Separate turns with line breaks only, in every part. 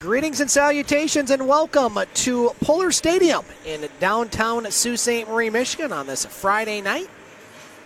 Greetings and salutations and welcome to Pullar Stadium in downtown Sault Ste. Marie, Michigan on this Friday night,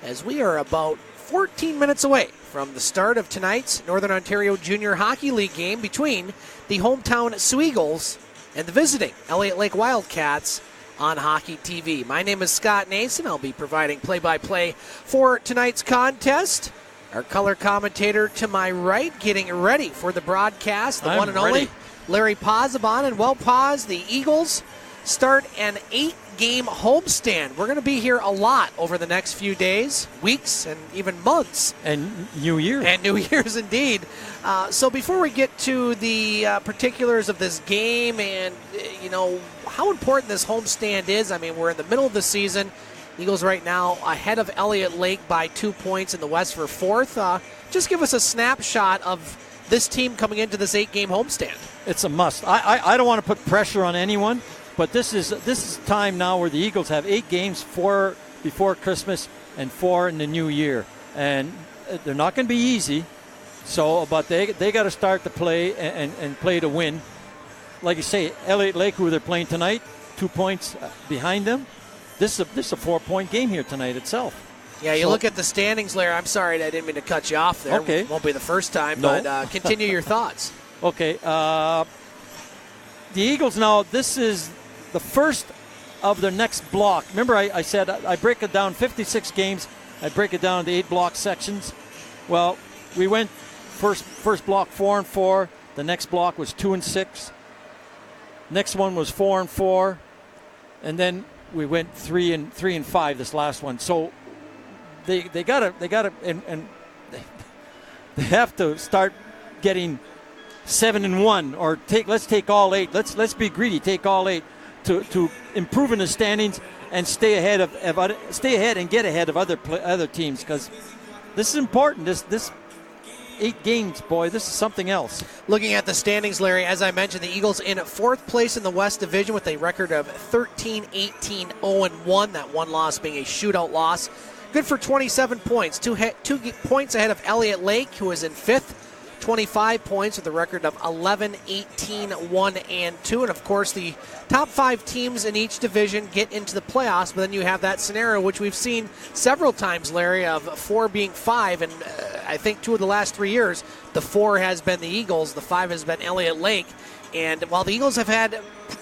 as we are about 14 minutes away from the start of tonight's Northern Ontario Junior Hockey League game between the hometown Soo Eagles and the visiting Elliot Lake Wildcats on Hockey TV. My name is Scott Nason. I'll be providing play-by-play for tonight's contest. Our color commentator to my right getting ready for the broadcast, the one and only Larry Pozzabon. And well, Poz, the Eagles start an 8-game homestand. We're going to be here a lot over the next few days, weeks, and even months.
And New Year.
And New Year's, indeed. So before we get to the particulars of this game and, how important this homestand is, I mean, we're in the middle of the season. Eagles right now ahead of Elliot Lake by 2 points in the West for fourth. Just give us a snapshot of this team coming into this 8-game homestand.
It's a must. I don't want to put pressure on anyone, but this is time now where the Eagles have 8 games, 4 before Christmas and 4 in the new year. And they're not going to be easy, but they got to start to play and play to win. Like you say, Elliot Lake, who they're playing tonight, 2 points behind them. This is a 4-point game here tonight itself.
Yeah, you look at the standings, Larry. I'm sorry, I didn't mean to cut you off there.
Okay.
Won't be the first time,
no.
But continue your thoughts.
Okay. The Eagles now, this is the first of their next block. Remember I said I break it down 56 games. I break it down into 8 block sections. Well, we went first block 4-4. The next block was 2-6. Next one was 4-4. And then we went 3-5 this last one. So they gotta and they have to start getting 7-1 or let's take all 8. Let's be greedy. Take all 8 to improve in the standings and stay ahead and get ahead of other teams, because this is important. This 8 games, boy, this is something else.
Looking at the standings, Larry, as I mentioned, the Eagles in 4th place in the West Division with a record of 13-18-0-1. That one loss being a shootout loss. Good for 27 points. 2 points ahead of Elliot Lake, who is in 5th. 25 points with a record of 11-18-1-2. And, of course, the top 5 teams in each division get into the playoffs, but then you have that scenario, which we've seen several times, Larry, of 4 being 5. And I think 2 of the last 3 years, the 4 has been the Eagles, the 5 has been Elliot Lake. And while the Eagles have had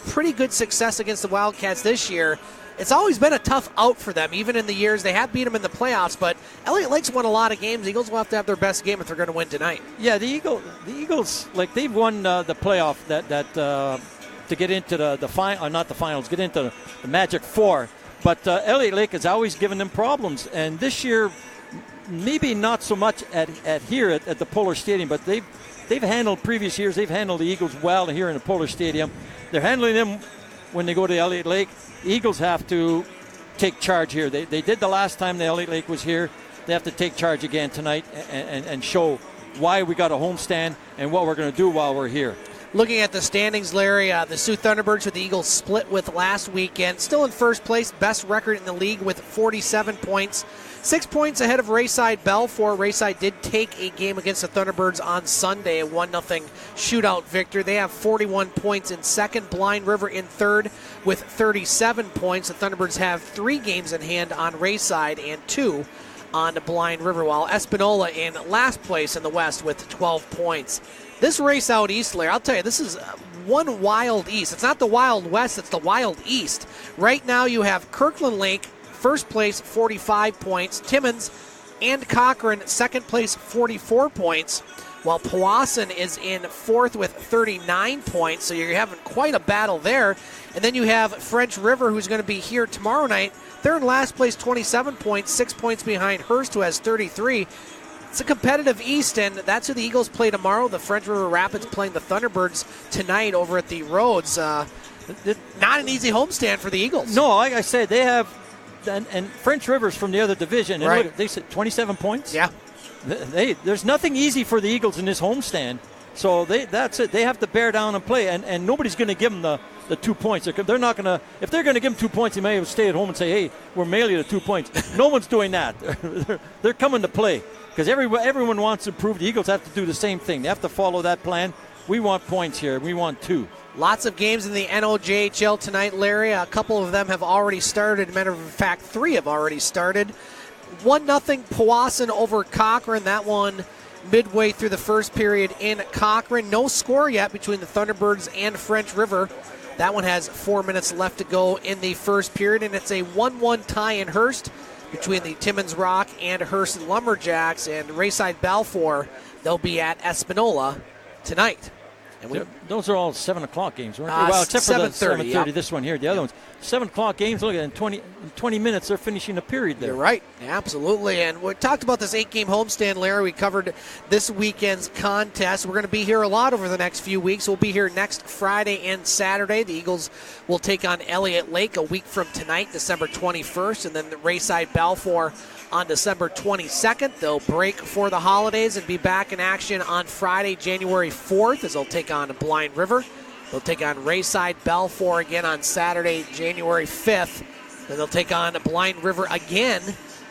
pretty good success against the Wildcats this year, it's always been a tough out for them, even in the years they have beat them in the playoffs. But Elliot Lake's won a lot of games. The Eagles will have to have their best game if they're going to win tonight.
Yeah, the Eagles, like, they've won the playoff to get into the final, not the finals, get into the Magic 4. But Elliot Lake has always given them problems, and this year maybe not so much at the Pullar Stadium, but they've handled previous years. They've handled the Eagles well here in the Pullar Stadium. They're handling them when they go to Elliot Lake. The Eagles have to take charge here. They did the last time the Elliot Lake was here. They have to take charge again tonight and show why we got a homestand and what we're going to do while we're here.
Looking at the standings, Larry, the Sioux Thunderbirds with the Eagles split with last weekend. Still in first place, best record in the league with 47 points. 6 points ahead of Rayside Belfort. Rayside did take a game against the Thunderbirds on Sunday, a 1-0 shootout victory. They have 41 points in second. Blind River in third with 37 points. The Thunderbirds have 3 games in hand on Rayside and 2 on Blind River, while Espanola in last place in the West with 12 points. This race out east, Larry, I'll tell you, this is one wild east. It's not the Wild West, it's the Wild East. Right now you have Kirkland Lake, first place, 45 points. Timmins and Cochrane, second place, 44 points. While Powassan is in fourth with 39 points. So you're having quite a battle there. And then you have French River, who's going to be here tomorrow night. They're in last place, 27 points, 6 points behind Hearst, who has 33. It's a competitive East, and that's who the Eagles play tomorrow. The French River Rapids playing the Thunderbirds tonight over at the Rhodes. Not an easy homestand for the Eagles.
No, like I said, they have, and French River's from the other division. And
right.
Look, they said 27 points?
Yeah.
There's nothing easy for the Eagles in this homestand. So that's it. They have to bear down and play, and nobody's going to give them the 2 points. They're not going to. If they're going to give them 2 points, they may have stay at home and say, "Hey, we're mailing you the 2 points." No one's doing that. They're coming to play because everyone wants to improve. The Eagles have to do the same thing. They have to follow that plan. We want points here. We want 2.
Lots of games in the NOJHL tonight, Larry. A couple of them have already started. Matter of fact, 3 have already started. 1-0 Powassan over Cochrane. That one midway through the first period in Cochrane. No score yet between the Thunderbirds and French River. That one has 4 minutes left to go in the first period, and it's a 1-1 tie in Hearst between the Timmins Rock and Hearst Lumberjacks, and Rayside Balfour, they'll be at Espanola tonight. And
those are all 7 o'clock games, weren't they? Well, except for the 7:30,
yep.
This one here. The other ones, 7 o'clock games. Look at it, in 20 minutes, they're finishing a period there.
You're right, absolutely. And we talked about this 8-game homestand, Larry. We covered this weekend's contest. We're going to be here a lot over the next few weeks. We'll be here next Friday and Saturday. The Eagles will take on Elliot Lake a week from tonight, December 21st, and then the Rayside Balfour on December 22nd. They'll break for the holidays and be back in action on Friday, January 4th, as they'll take on Blind River. They'll take on Rayside Balfour again on Saturday, January 5th. Then they'll take on Blind River again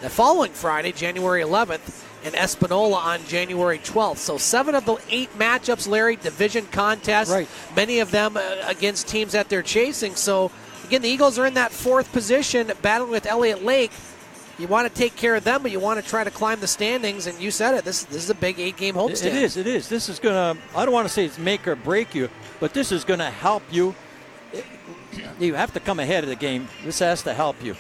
the following Friday, January 11th, and Espanola on January 12th. So 7 of the 8 matchups, Larry, division contests,
right.
Many of them against teams that they're chasing. So, again, the Eagles are in that 4th position, battling with Elliot Lake. You want to take care of them, but you want to try to climb the standings, and you said it. This is a big 8-game homestand.
It is. This is going to, I don't want to say it's make or break you, but this is going to help you. You have to come ahead of the game. This has to help you.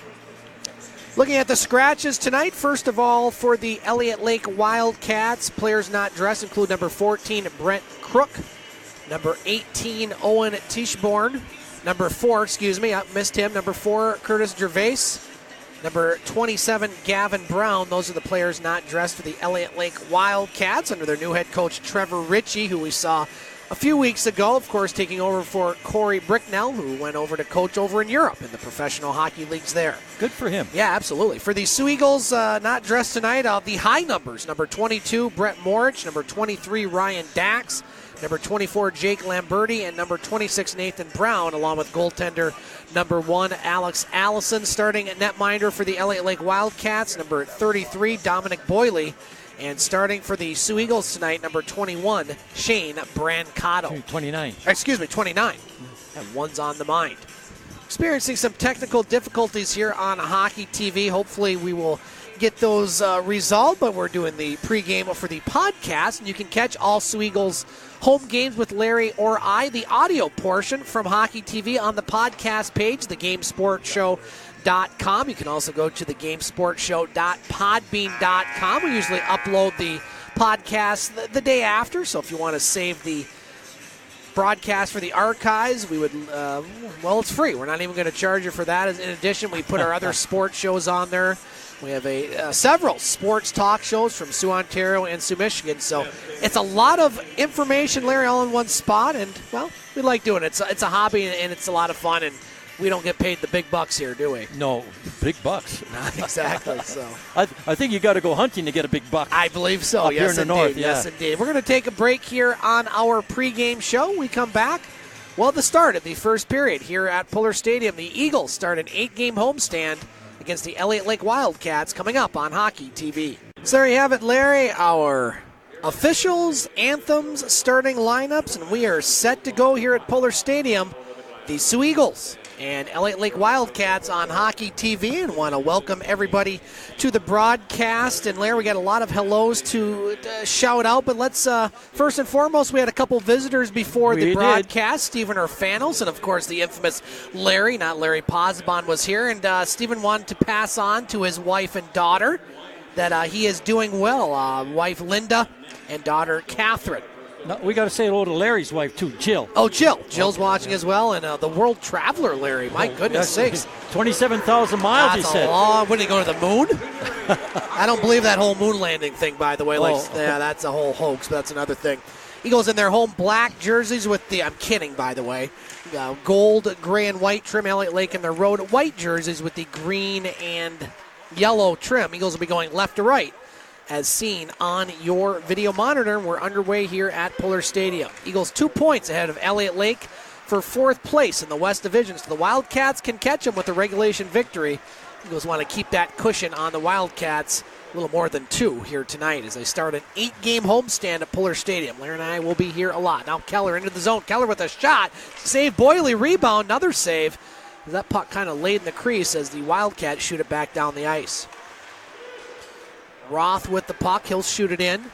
Looking at the scratches tonight, first of all, for the Elliot Lake Wildcats, players not dressed include number 14, Brent Crook, number 18, Owen Tischborn, number 4, I missed him, number 4, Curtis Gervais, number 27, Gavin Brown. Those are the players not dressed for the Elliot Lake Wildcats under their new head coach, Trevor Ritchie, who we saw a few weeks ago, of course, taking over for Corey Bricknell, who went over to coach over in Europe in the professional hockey leagues there.
Good for him.
Yeah, absolutely. For the Soo Eagles, not dressed tonight, the high numbers, number 22, Brett Morich, number 23, Ryan Dax, number 24, Jake Lamberti, and number 26, Nathan Brown, along with goaltender number 1, Alex Allison. Starting at netminder for the Elliot Lake Wildcats, number 33, Dominic Boyley. And starting for the Soo Eagles tonight, number 21, Shane Brancato.
29.
29. And one's on the mind. Experiencing some technical difficulties here on Hockey TV. Hopefully we will get those resolved, but we're doing the pregame for the podcast, and you can catch all Soo Eagles home games with Larry or I, the audio portion from Hockey TV on the podcast page, thegamesportshow.com. You can also go to thegamesportshow.podbean.com. We usually upload the podcast the day after, so if you want to save the broadcast for the archives, we would, it's free. We're not even going to charge you for that. In addition, we put our other sports shows on there. We have several sports talk shows from Sioux, Ontario and Sioux, Michigan. So it's a lot of information, Larry, all in one spot. And, well, we like doing it. It's a hobby, and it's a lot of fun. And we don't get paid the big bucks here, do we?
No, big bucks.
Not exactly. So
I think you got to go hunting to get a big buck.
I believe so.
Up
Yes,
here in the
indeed.
north.
Yes, indeed. We're going to take a break here on our pregame show. We come back. Well, the start of the first period here at Pullar Stadium. The Eagles start an 8-game homestand against the Elliot Lake Wildcats coming up on Hockey TV. So there you have it, Larry, our officials, anthems, starting lineups, and we are set to go here at Pullar Stadium. The Soo Eagles and Elliot Lake Wildcats on Hockey TV, and want to welcome everybody to the broadcast. And Larry, we got a lot of hellos to shout out, but let's first and foremost, we had a couple visitors before the broadcast. Stephen Orfanos, and of course the infamous Larry, not Larry Posbon, was here, and Stephen wanted to pass on to his wife and daughter that he is doing well, wife Linda and daughter Catherine.
No, we got to say hello to Larry's wife, too, Jill.
Oh, Jill. Jill's watching as well, and the world traveler, Larry. My goodness sakes.
27,000 miles,
That's
he said.
When did he go to the moon? I don't believe that whole moon landing thing, by the way. Yeah, that's a whole hoax, but that's another thing. Eagles in their home black jerseys with the, I'm kidding, by the way, gold, gray, and white trim. Elliot Lake in their road white jerseys with the green and yellow trim. Eagles will be going left to right, as seen on your video monitor. We're underway here at Pullar Stadium. Eagles 2 points ahead of Elliot Lake for 4th place in the West Division. So the Wildcats can catch them with a regulation victory. Eagles want to keep that cushion on the Wildcats a little more than 2 here tonight as they start an 8-game homestand at Pullar Stadium. Larry and I will be here a lot. Now Keller into the zone. Keller with a shot. Save Boyley. Rebound. Another save. That puck kind of laid in the crease as the Wildcats shoot it back down the ice. Roth with the puck. He'll shoot it in.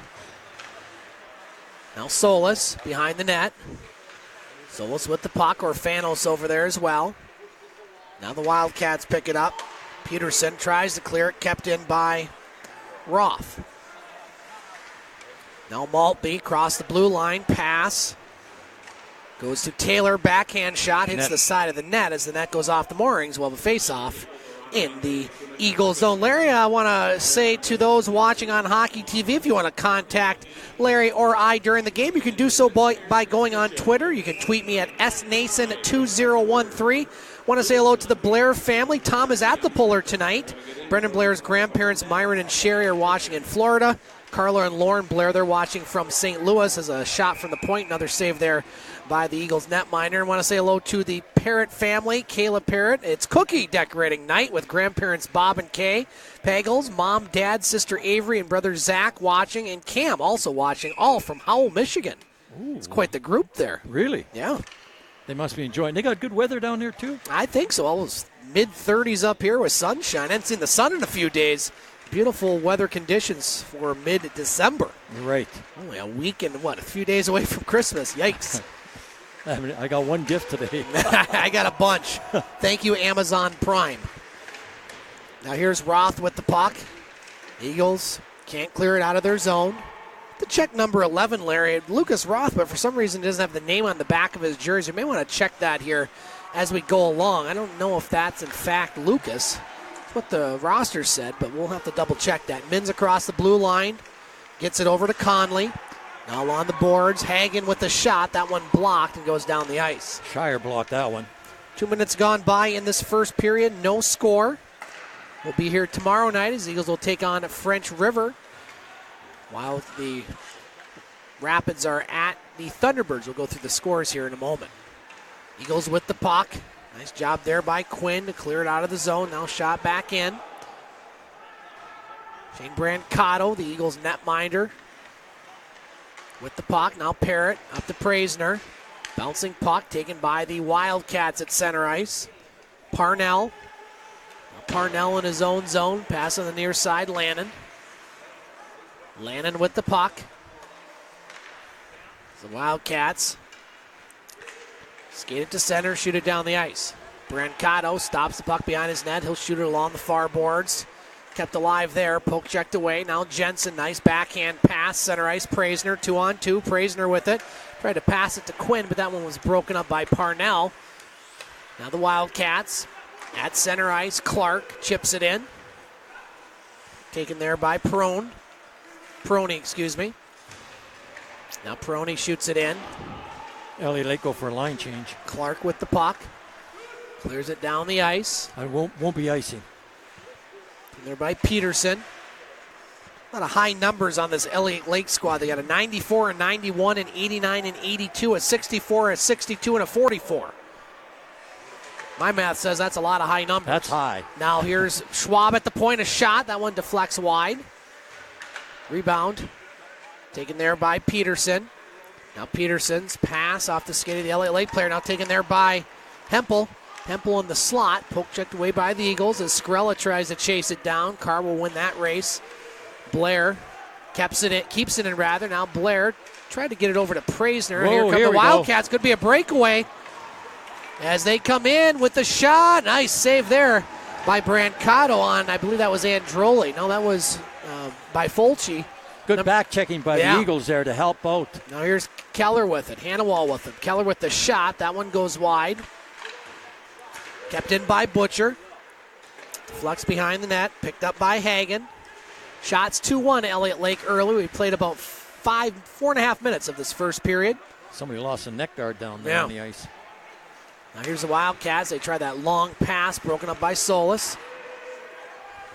Now Solis behind the net. Solis with the puck. Orfanos over there as well. Now the Wildcats pick it up. Peterson tries to clear it. Kept in by Roth. Now Maltby across the blue line. Pass. Goes to Taylor. Backhand shot. Hits the side of the net as the net goes off the moorings. Well, the face-off in the Eagles zone. Larry, I want to say to those watching on Hockey TV, if you want to contact Larry or I during the game, you can do so by going on Twitter. You can tweet me at snason2013. Want to say hello to the Blair family. Tom is at the Pullar tonight. Brendan Blair's grandparents, Myron and Sherry, are watching in Florida. Carla and Lauren Blair, they're watching from St. Louis as a shot from the point. Another save there by the Eagles netminder. I want to say hello to the Parrott family, Kayla Parrott. It's cookie decorating night with grandparents Bob and Kay Pagels, mom, dad, sister Avery, and brother Zach watching, and Cam also watching, all from Howell, Michigan. Ooh. It's quite the group there.
Really?
Yeah.
They must be enjoying. They got good weather down there, too?
I think so. It was mid-30s up here with sunshine. I haven't seen the sun in a few days. Beautiful weather conditions for mid-December.
Right.
Only a week and, a few days away from Christmas. Yikes.
I got one gift today.
I got a bunch. Thank you, Amazon Prime. Now here's Roth with the puck. Eagles can't clear it out of their zone. To check number 11, Larry, Lucas Roth, but for some reason doesn't have the name on the back of his jersey. You may want to check that here as we go along. I don't know if that's in fact Lucas. That's what the roster said, but we'll have to double check that. Mins across the blue line, gets it over to Conley. Now on the boards, Hagen with the shot. That one blocked and goes down the ice.
Shire blocked that one.
2 minutes gone by in this first period, no score. We'll be here tomorrow night as the Eagles will take on French River, while the Rapids are at the Thunderbirds. We'll go through the scores here in a moment. Eagles with the puck. Nice job there by Quinn to clear it out of the zone. Now shot back in. Shane Brancato, the Eagles netminder, with the puck. Now Parrott up to Praisner. Bouncing puck taken by the Wildcats at center ice. Parnell. Now Parnell in his own zone. Pass on the near side, Lannon. Lannon with the puck. The Wildcats skate it to center, shoot it down the ice. Brancato stops the puck behind his net. He'll shoot it along the far boards. Kept alive there. Poke checked away. Now Jensen, nice backhand pass. Center ice, Praisner, 2-on-2. Praisner with it. Tried to pass it to Quinn, but that one was broken up by Parnell. Now the Wildcats at center ice. Clark chips it in. Taken there by Peroni, excuse me. Now Peroni shoots it in.
Elliot Lake go for a line change.
Clark with the puck. Clears it down the ice.
It won't be icing.
And there by Peterson. A lot of high numbers on this Elliot Lake squad. They got a 94, a 91, an 89, an 82, a 64, a 62, and a 44. My math says that's a lot of high numbers.
That's high.
Now here's Schwab at the point, a shot. That one deflects wide. Rebound taken there by Peterson. Now Peterson's pass off the skate of the Elliot Lake player. Now taken there by Hempel. Hempel in the slot. Poke checked away by the Eagles as Skrella tries to chase it down. Carr will win that race. Blair keeps it in. Now Blair tried to get it over to Praisner.
Whoa,
here come the Wildcats. Could be a breakaway as they come in with the shot. Nice save there by Brancato on, I believe that was Androli. No, that was by Fulci.
Good back checking by the Eagles there to help out.
Now here's Keller with it. Hannawall with it. Keller with the shot. That one goes wide. Kept in by Butcher. Flux behind the net. Picked up by Hagen. Shots 2-1 Elliot Lake early. We played about 4.5 minutes of this first period.
Somebody lost a neck guard down there on the ice.
Now here's the Wildcats. They try that long pass broken up by Solis.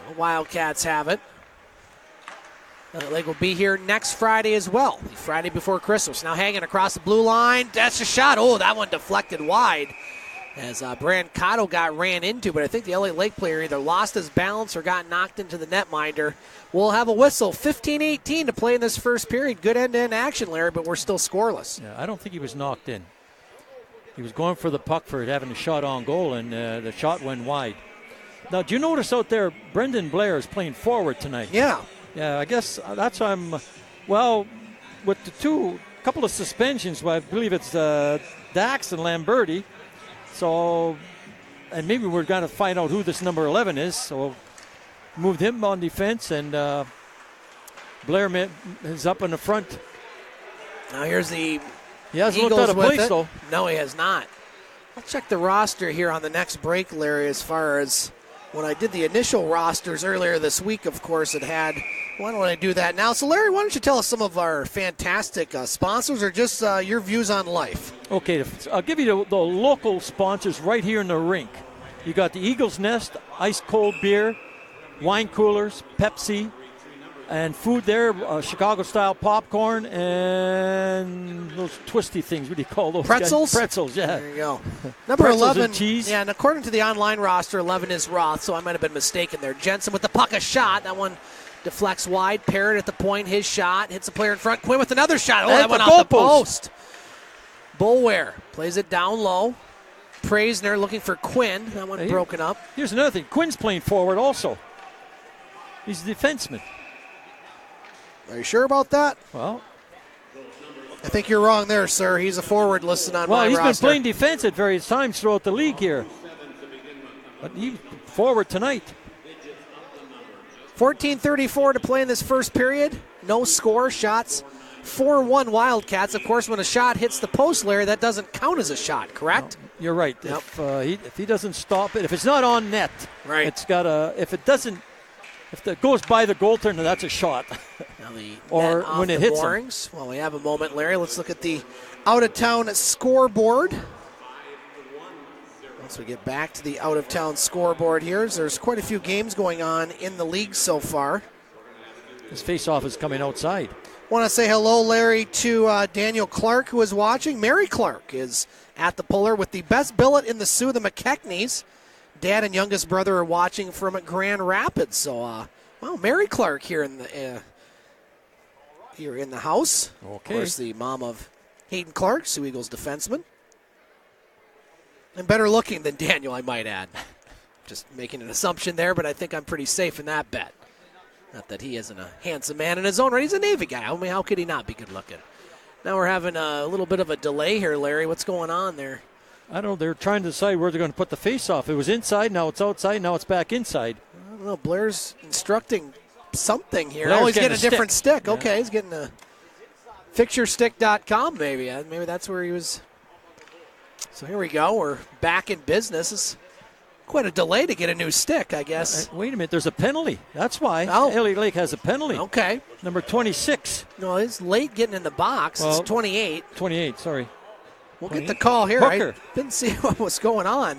The Wildcats have it. Elliot Lake will be here next Friday as well, the Friday before Christmas. Now Hagen across the blue line. That's a shot. Oh, that one deflected wide as Brancato got ran into, but I think the Elliot Lake player either lost his balance or got knocked into the netminder. We'll have a whistle. 15-18 to play in this first period. Good end-to-end action, Larry, but we're still scoreless.
Yeah, I don't think he was knocked in. He was going for the puck for having a shot on goal, and the shot went wide. Now, do you notice out there, Brendan Blair is playing forward tonight?
Yeah.
Yeah, I guess that's why well, with the couple of suspensions, well, I believe it's Dax and Lamberti. So, and maybe we're going to find out who this number 11 is. So, moved him on defense, and Blair is up in the front.
Now here's the
He hasn't
Eagles
looked out of
with
place,
it.
though.
No, he has not. I'll check the roster here on the next break, Larry, as far as when I did the initial rosters earlier this week, of course, it had. Why don't I do that now? So, Larry, why don't you tell us some of our fantastic sponsors or just your views on life?
Okay, I'll give you the local sponsors right here in the rink. You got the Eagles Nest, ice cold beer, wine coolers, Pepsi, and food there, Chicago-style popcorn, and those twisty things. What do you call those?
Pretzels?
Guys? Pretzels, yeah.
There you go. Number
Pretzels
11.
and cheese.
Yeah, and according to the online roster, 11 is Roth, so I might have been mistaken there. Jensen with the puck, a shot. That one deflects wide. Parrott at the point, his shot. Hits a player in front. Quinn with another shot. Oh, that went off the post. Bullware plays it down low. Praisner looking for Quinn. That one broken up.
Here's another thing. Quinn's playing forward also. He's a defenseman.
Are you sure about that?
Well,
I think you're wrong there, sir. He's a forward listed on my roster.
Well, he's been playing defense at various times throughout the league here. But he's forward tonight.
14:34 to play in this first period. No score. Shots 4-1 Wildcats. Of course, when a shot hits the post, Larry, that doesn't count as a shot, correct?
No, you're right.
Yep.
If he doesn't stop it, if it's not on net,
right.
It's got a. If it goes by the goaltender, that's a shot.
Now the
or
net off
when it
the
hits
moorings. Well, we have a moment, Larry. Let's look at the out-of-town scoreboard. Once we get back to the out-of-town scoreboard here, there's quite a few games going on in the league so far.
His face-off is coming outside.
Want to say hello, Larry, to Daniel Clark, who is watching. Mary Clark is at the Pullar with the best billet in the Soo, the McKechnie's. Dad and youngest brother are watching from Grand Rapids. So, Mary Clark here in the house.
Okay.
Of course, the mom of Hayden Clark, Soo Eagles defenseman. And better looking than Daniel, I might add. Just making an assumption there, but I think I'm pretty safe in that bet. Not that he isn't a handsome man in his own right. He's a Navy guy. I mean, how could he not be good looking? Now we're having a little bit of a delay here, Larry. What's going on there?
I don't know. They're trying to decide where they're going to put the face-off. It was inside, now it's outside, now it's back inside.
I don't know. Blair's instructing something here.
Blair's
he's getting a different stick.
Yeah.
Okay, he's getting a fixturestick.com maybe. Maybe that's where he was. So here we go. We're back in business. It's quite a delay to get a new stick, I guess.
Wait a minute. There's a penalty. That's why.
Oh.
Elliot Lake has a penalty.
Okay.
Number 26.
No, he's late getting in the box.
Well,
it's 28.
28, sorry.
We'll get the call here.
Hooker.
I didn't see what was going on.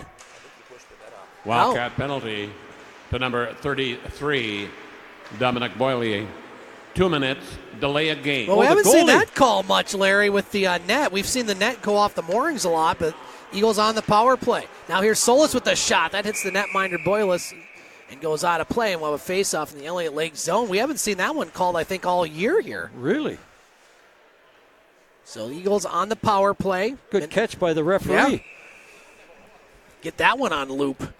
Wildcat penalty to number 33, Dominic Boyle. 2 minutes, delay of game.
Well, we
the
haven't seen
goalie.
that call much, Larry, with the net. We've seen the net go off the moorings a lot, but Eagles on the power play. Now here's Solis with the shot. That hits the netminder Boyles and goes out of play, and we'll have a face-off in the Elliot Lake zone. We haven't seen that one called, I think, all year here.
Really?
So Eagles on the power play.
Good catch by the referee.
Yeah. Get that one on loop.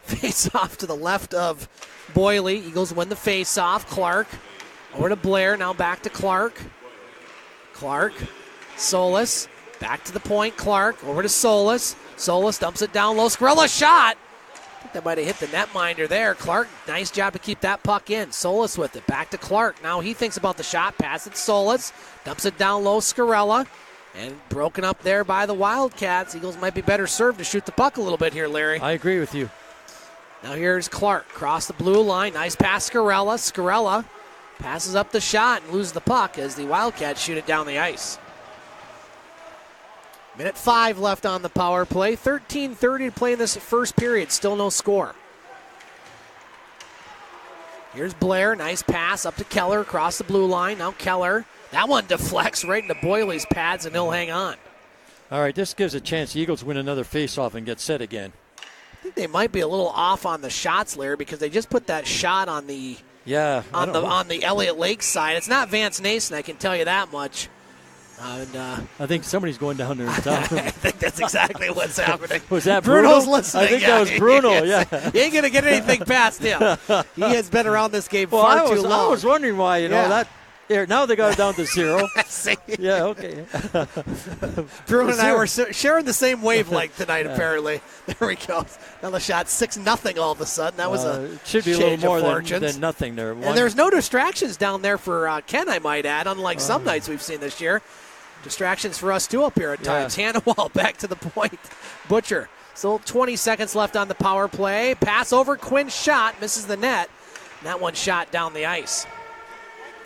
Face-off to the left of Boyle. Eagles win the face-off. Clark over to Blair. Now back to Clark. Clark. Solis. Back to the point. Clark over to Solis. Solis dumps it down low. Skrella shot. I think that might have hit the netminder there. Clark, nice job to keep that puck in. Solis with it. Back to Clark. Now he thinks about the shot. Pass it Solis. Dumps it down low. Skrella. And broken up there by the Wildcats. Eagles might be better served to shoot the puck a little bit here, Larry.
I agree with you.
Now here's Clark. Cross the blue line. Nice pass, Skrella. Skrella passes up the shot and loses the puck as the Wildcats shoot it down the ice. Minute 5 left on the power play. 13:30 to play in this first period. Still no score. Here's Blair. Nice pass up to Keller across the blue line. Now Keller. That one deflects right into Boyley's pads and he'll hang on.
All right, this gives a chance the Eagles win another faceoff and get set again.
I think they might be a little off on the shots, Larry, because they just put that shot on the on the Elliot Lake side. It's not Vance Nason, I can tell you that much.
I think somebody's going down there and talking.
I think that's exactly what's happening.
Was that Bruno?
Bruno's listening.
I think that was Bruno, yeah.
You ain't going to get anything past him. He has been around this game far too long.
I was wondering why, that. Here, now they got it down to 0. Yeah, okay.
Bruno and I were sharing the same wavelength tonight, apparently. There we go. Now the shot 6-0 all of a sudden. That was a
should be a little more than nothing there.
And there's no distractions down there for Ken, I might add, unlike some nights we've seen this year. Distractions for us, too, up here at times. Hannawall back to the point. Butcher. Still 20 seconds left on the power play. Pass over Quinn's shot. Misses the net. And that one shot down the ice.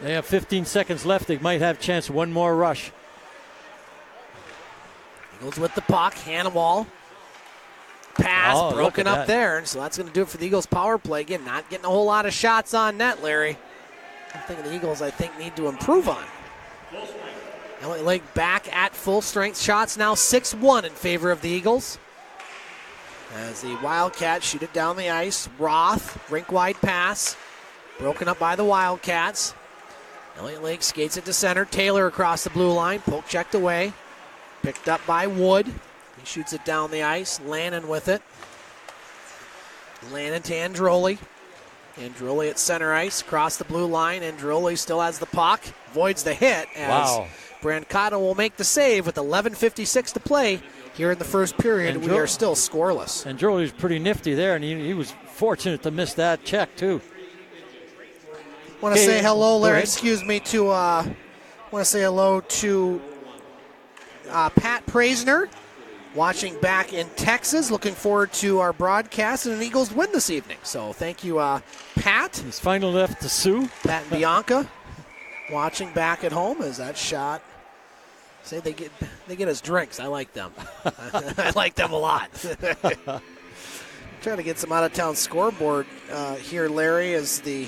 They have 15 seconds left. They might have a chance for one more rush.
Eagles with the puck. Hannawall. Pass broken up there. And so that's going to do it for the Eagles power play. Again, not getting a whole lot of shots on net, Larry. Something the Eagles, I think, need to improve on. Elliot Lake back at full strength. Shots now 6-1 in favor of the Eagles. As the Wildcats shoot it down the ice. Roth, rink wide pass. Broken up by the Wildcats. Elliot Lake skates it to center. Taylor across the blue line. Poke checked away. Picked up by Wood. He shoots it down the ice. Lannon with it. Lannon to Androli. Androli at center ice. Across the blue line. Androli still has the puck. Avoids the hit as Brancato will make the save with 11:56 to play here in the first period. We are still scoreless.
Androli was pretty nifty there, and he was fortunate to miss that check, too.
Want to say hello, Larry. Excuse me. Want to say hello to Pat Praisner, watching back in Texas. Looking forward to our broadcast and an Eagles win this evening. So thank you, Pat.
He's finally left to Sue.
Pat and Bianca, watching back at home as that shot. Say they get us drinks. I like them. I like them a lot. Trying to get some out of town scoreboard here, Larry, as the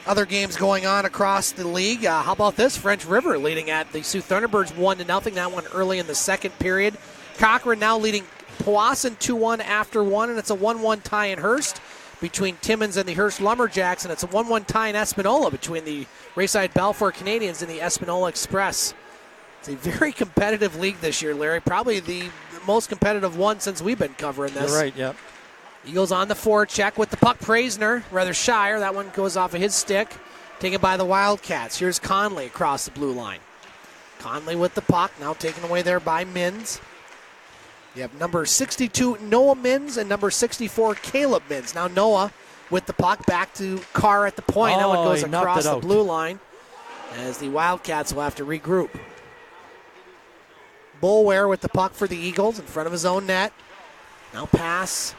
other games going on across the league. How about this? French River leading at the Sioux Thunderbirds 1-0. That one early in the second period. Cochrane now leading Powassan 2-1 after 1, and it's a 1-1 tie in Hearst between Timmins and the Hearst Lumberjacks, and it's a 1-1 tie in Espanola between the Rayside Balfour Canadians and the Espanola Express. It's a very competitive league this year, Larry. Probably the most competitive one since we've been covering this.
You're right, yep.
Eagles on the forecheck with the puck. Praisner, rather Shire. That one goes off of his stick. Taken by the Wildcats. Here's Conley across the blue line. Conley with the puck. Now taken away there by Mins. You have number 62, Noah Mins, and number 64, Caleb Mins. Now Noah with the puck back to Carr at the point. That one goes across the blue line as the Wildcats will have to regroup. Bulware with the puck for the Eagles in front of his own net. Now pass.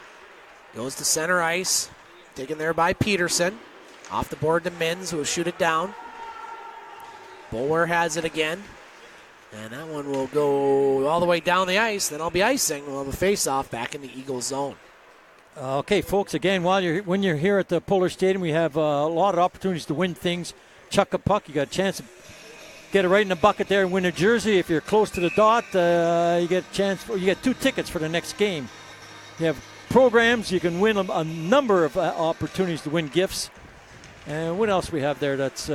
Goes to center ice. Taken there by Peterson. Off the board to Mins, who will shoot it down. Bulware has it again. And that one will go all the way down the ice. Then I'll be icing. We'll have a face-off back in the Eagles zone.
Okay, folks, again, when you're here at the Pullar Stadium, we have a lot of opportunities to win things. Chuck a puck. You got a chance to get it right in the bucket there and win a jersey. If you're close to the dot, you get a chance. You get 2 tickets for the next game. You have programs. You can win a number of opportunities to win gifts. And what else we have there? That's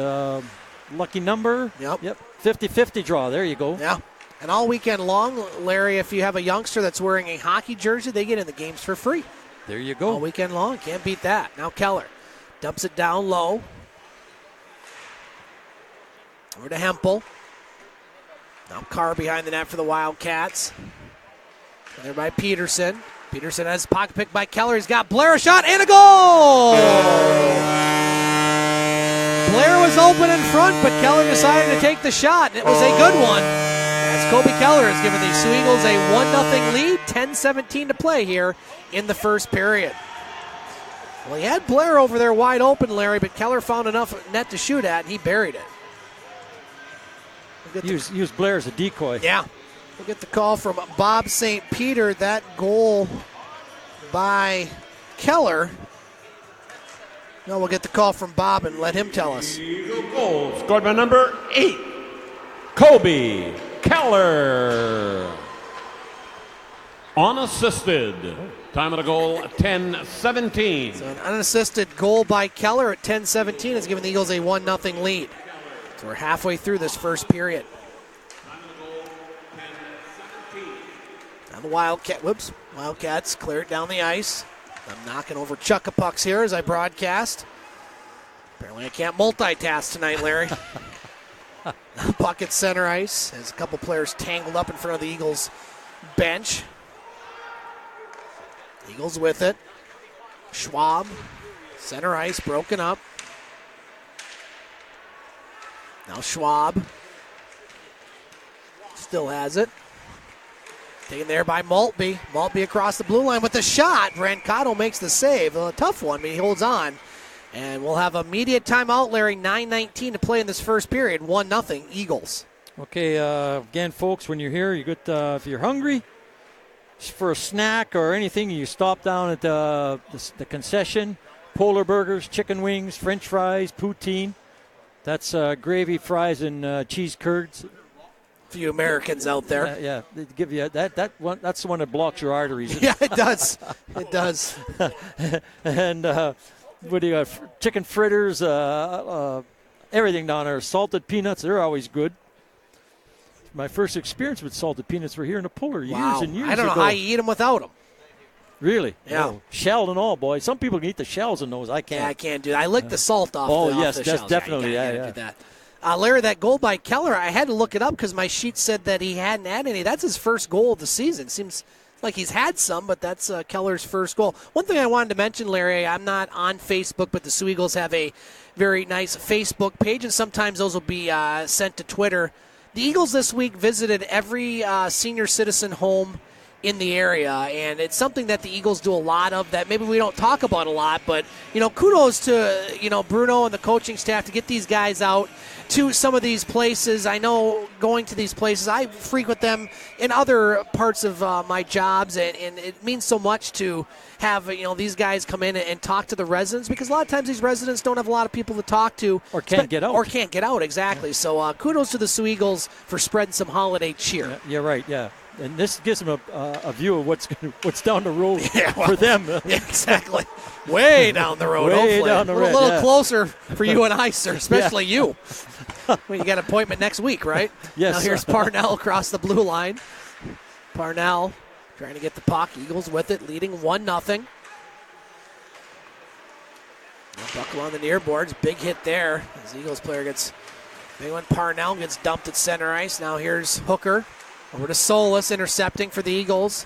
lucky number. Yep. 50-50 draw. There you go.
Yeah. And all weekend long, Larry, if you have a youngster that's wearing a hockey jersey, they get in the games for free.
There you go.
All weekend long. Can't beat that. Now Keller dumps it down low. Over to Hempel. Now Carr behind the net for the Wildcats. There by Peterson. Peterson has pocket picked by Keller. He's got Blair, a shot, and a goal! Blair was open in front, but Keller decided to take the shot, and it was a good one. As Kobe Keller has given the Sioux Eagles a 1-0 lead, 10:17 to play here in the first period. Well, he had Blair over there wide open, Larry, but Keller found enough net to shoot at, and he buried it.
Use Blair as a decoy.
Yeah. We'll get the call from Bob St. Peter. That goal by Keller. No, we'll get the call from Bob and let him tell us.
Eagle goal scored by number 8, Kobe Keller. unassisted. Time of the goal, 10-17.
So an unassisted goal by Keller at 10-17 has given the Eagles a 1-0 lead. So we're halfway through this first period. Now the Wildcats clear it down the ice. I'm knocking over chuck-a-pucks here as I broadcast. Apparently I can't multitask tonight, Larry. Puck at center ice has a couple players tangled up in front of the Eagles bench. Eagles with it. Schwab, center ice, broken up. Now Schwab still has it. Taken there by Maltby. Maltby across the blue line with the shot. Brancato makes the save. A tough one, but he holds on. And we'll have immediate timeout, Larry. 9:19 to play in this first period. 1-0 Eagles.
Okay, again, folks, when you're here, you get if you're hungry for a snack or anything, you stop down at the concession. Polar burgers, chicken wings, French fries, poutine. That's gravy, fries, and cheese curds.
Few Americans out there.
Yeah, they give you that one. That's the one that blocks your arteries.
Yeah, it does. It does.
And what do you got? Chicken fritters, everything down there. Salted peanuts, they're always good. My first experience with salted peanuts were here in the Puller years and years ago.
I don't know how you eat them without them.
Really?
Yeah.
Oh, shell and all, boy. Some people can eat the shells in those. I can't.
Yeah, I can't do that. I lick the salt off
the
yes,
that's
shells.
Definitely.
Yeah. Do that. Larry, that goal by Keller, I had to look it up because my sheet said that he hadn't had any. That's his first goal of the season. Seems like he's had some, but that's Keller's first goal. One thing I wanted to mention, Larry, I'm not on Facebook, but the Soo Eagles have a very nice Facebook page, and sometimes those will be sent to Twitter. The Eagles this week visited every senior citizen home in the area, and it's something that the Eagles do a lot of that maybe we don't talk about a lot, but, kudos to, Bruno and the coaching staff to get these guys out to some of these places. I know going to these places, I frequent them in other parts of my jobs, and it means so much to have, these guys come in and talk to the residents, because a lot of times these residents don't have a lot of people to talk to.
Or can't get out.
Or can't get out, exactly. Yeah. So kudos to the Soo Eagles for spreading some holiday cheer.
Yeah, you're right, yeah. And this gives them a view of what's down the road for them.
Yeah, exactly. Way down the road, hopefully.
Down the road,
a little closer for you and I, sir, especially you. Well, you got an appointment next week, right?
Yes.
Now here's Parnell across the blue line. Parnell trying to get the puck. Eagles with it, leading 1-0. Buckle on the near boards. Big hit there. As the Eagles player gets big one. Parnell gets dumped at center ice. Now here's Hooker. Over to Solis, intercepting for the Eagles.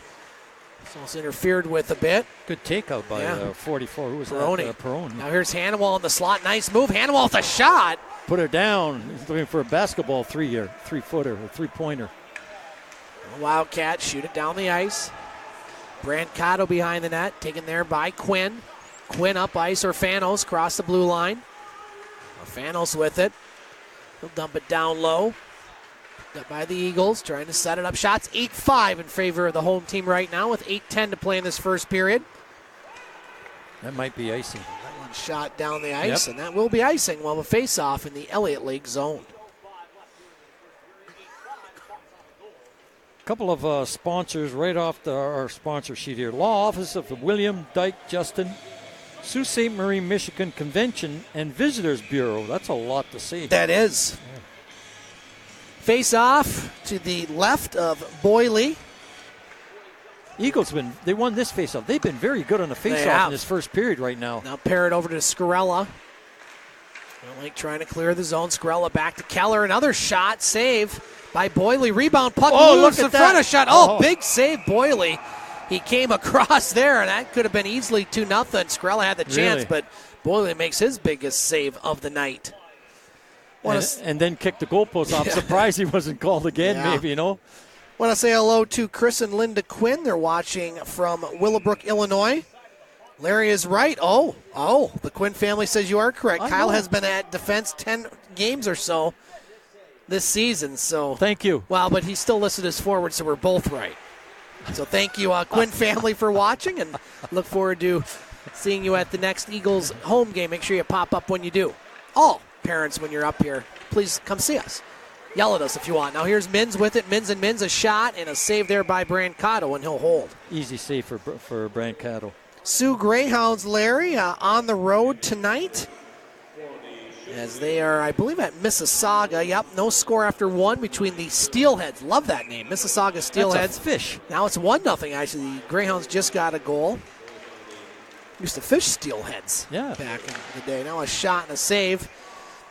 Solis interfered with a bit.
Good takeout by 44. Who was
Peroni.
that? Peroni.
Now here's Hannawal in the slot. Nice move. Hannawal with a shot.
Put her down. He's looking for a basketball three-footer, or three-pointer.
Wildcats shoot it down the ice. Brancato behind the net, taken there by Quinn. Quinn up ice, Orfanos across the blue line. Orfanos with it. He'll dump it down low. Up by the Eagles, trying to set it up. Shots 8-5 in favor of the home team right now with 8:10 to play in this first period.
That might be icing.
That one shot down the ice, and that will be icing while the face-off in the Elliot Lake zone.
A couple of sponsors right off our sponsor sheet here. Law Office of the William Dyke Justin, Sault Ste. Marie, Michigan Convention and Visitors Bureau. That's a lot to see.
That is. Yeah. Face off to the left of Boyle.
Eagles they won this face-off. They've been very good on the face-off in this first period right now.
Now pair it over to Scarella. Lake trying to clear the zone. Scarella back to Keller. Another shot, save by Boyle. Rebound, puck moves in front of shot. Big save, Boyle. He came across there, and that could have been easily 2-0. Scarella had the chance, but Boyle makes his biggest save of the night.
And then kicked the goalpost off. Surprised he wasn't called again, maybe, Want
to say hello to Chris and Linda Quinn. They're watching from Willowbrook, Illinois. Larry is right. The Quinn family says you are correct. Kyle has been at defense 10 games or so this season. So
thank you.
Well, but he's still listed as forward, so we're both right. So thank you, Quinn family, for watching, and look forward to seeing you at the next Eagles home game. Make sure you pop up when you do. All parents, when you're up here, please come see us. Yell at us if you want. Now here's Mins with it. Mins, a shot and a save there by Brancato, and he'll hold.
Easy save for Brancato.
Sioux Greyhounds, Larry, on the road tonight as they are, I believe, at Mississauga. Yep, no score after one between the Steelheads. Love that name, Mississauga Steelheads.
That's a fish.
Now it's 1-0, actually. The Greyhounds just got a goal. Used to fish Steelheads back in the day. Now a shot and a save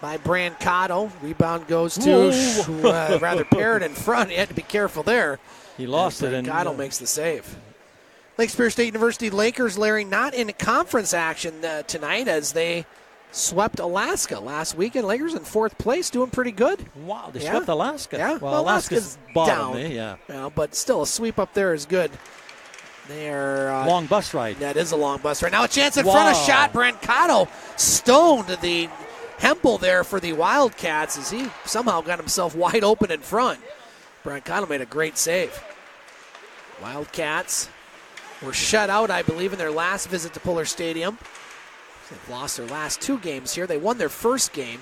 by Brancato. Rebound goes to rather Parrott in front. He had to be careful there.
He lost it.
Brancato makes the save. Lake Superior State University Lakers, Larry, not in conference action tonight as they swept Alaska last weekend. Lakers in fourth place, doing pretty good.
Wow, they swept Alaska.
Yeah,
well, Alaska's bottom,
down. But still, a sweep up there is good. They're
long bus ride.
That is a long bus ride. Now a chance in front, a shot. Brancato stoned the Hempel there for the Wildcats as he somehow got himself wide open in front. Brancato made a great save. Wildcats were shut out, I believe, in their last visit to Pullar Stadium. They've lost their last two games here. They won their first game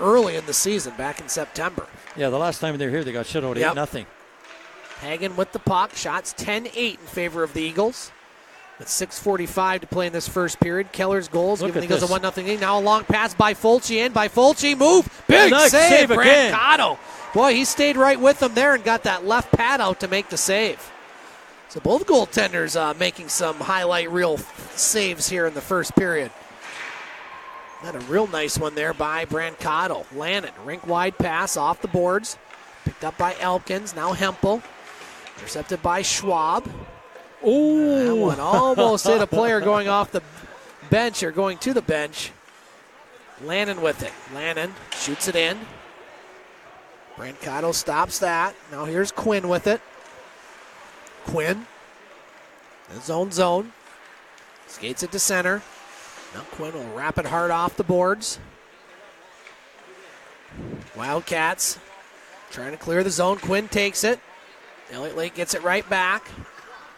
early in the season, back in September.
Yeah, the last time they were here, they got shut out 8-0.
Hagen with the puck. Shots 10-8 in favor of the Eagles. With 6:45 to play in this first period. Keller's goals giving the Eagles a 1-0 lead. Now a long pass by Fulci in. By Fulci, move. Big
nice save
Brancato. Boy, he stayed right with them there and got that left pad out to make the save. So both goaltenders making some highlight reel saves here in the first period. Got a real nice one there by Brancato. Lannon, rink-wide pass off the boards. Picked up by Elkins. Now Hempel. Intercepted by Schwab.
Oh,
that one almost hit a player going off the bench or going to the bench. Lannon with it. Lannon shoots it in. Brancato stops that. Now here's Quinn with it. Quinn. Zone. Skates it to center. Now Quinn will wrap it hard off the boards. Wildcats trying to clear the zone. Quinn takes it. Elliot Lake gets it right back.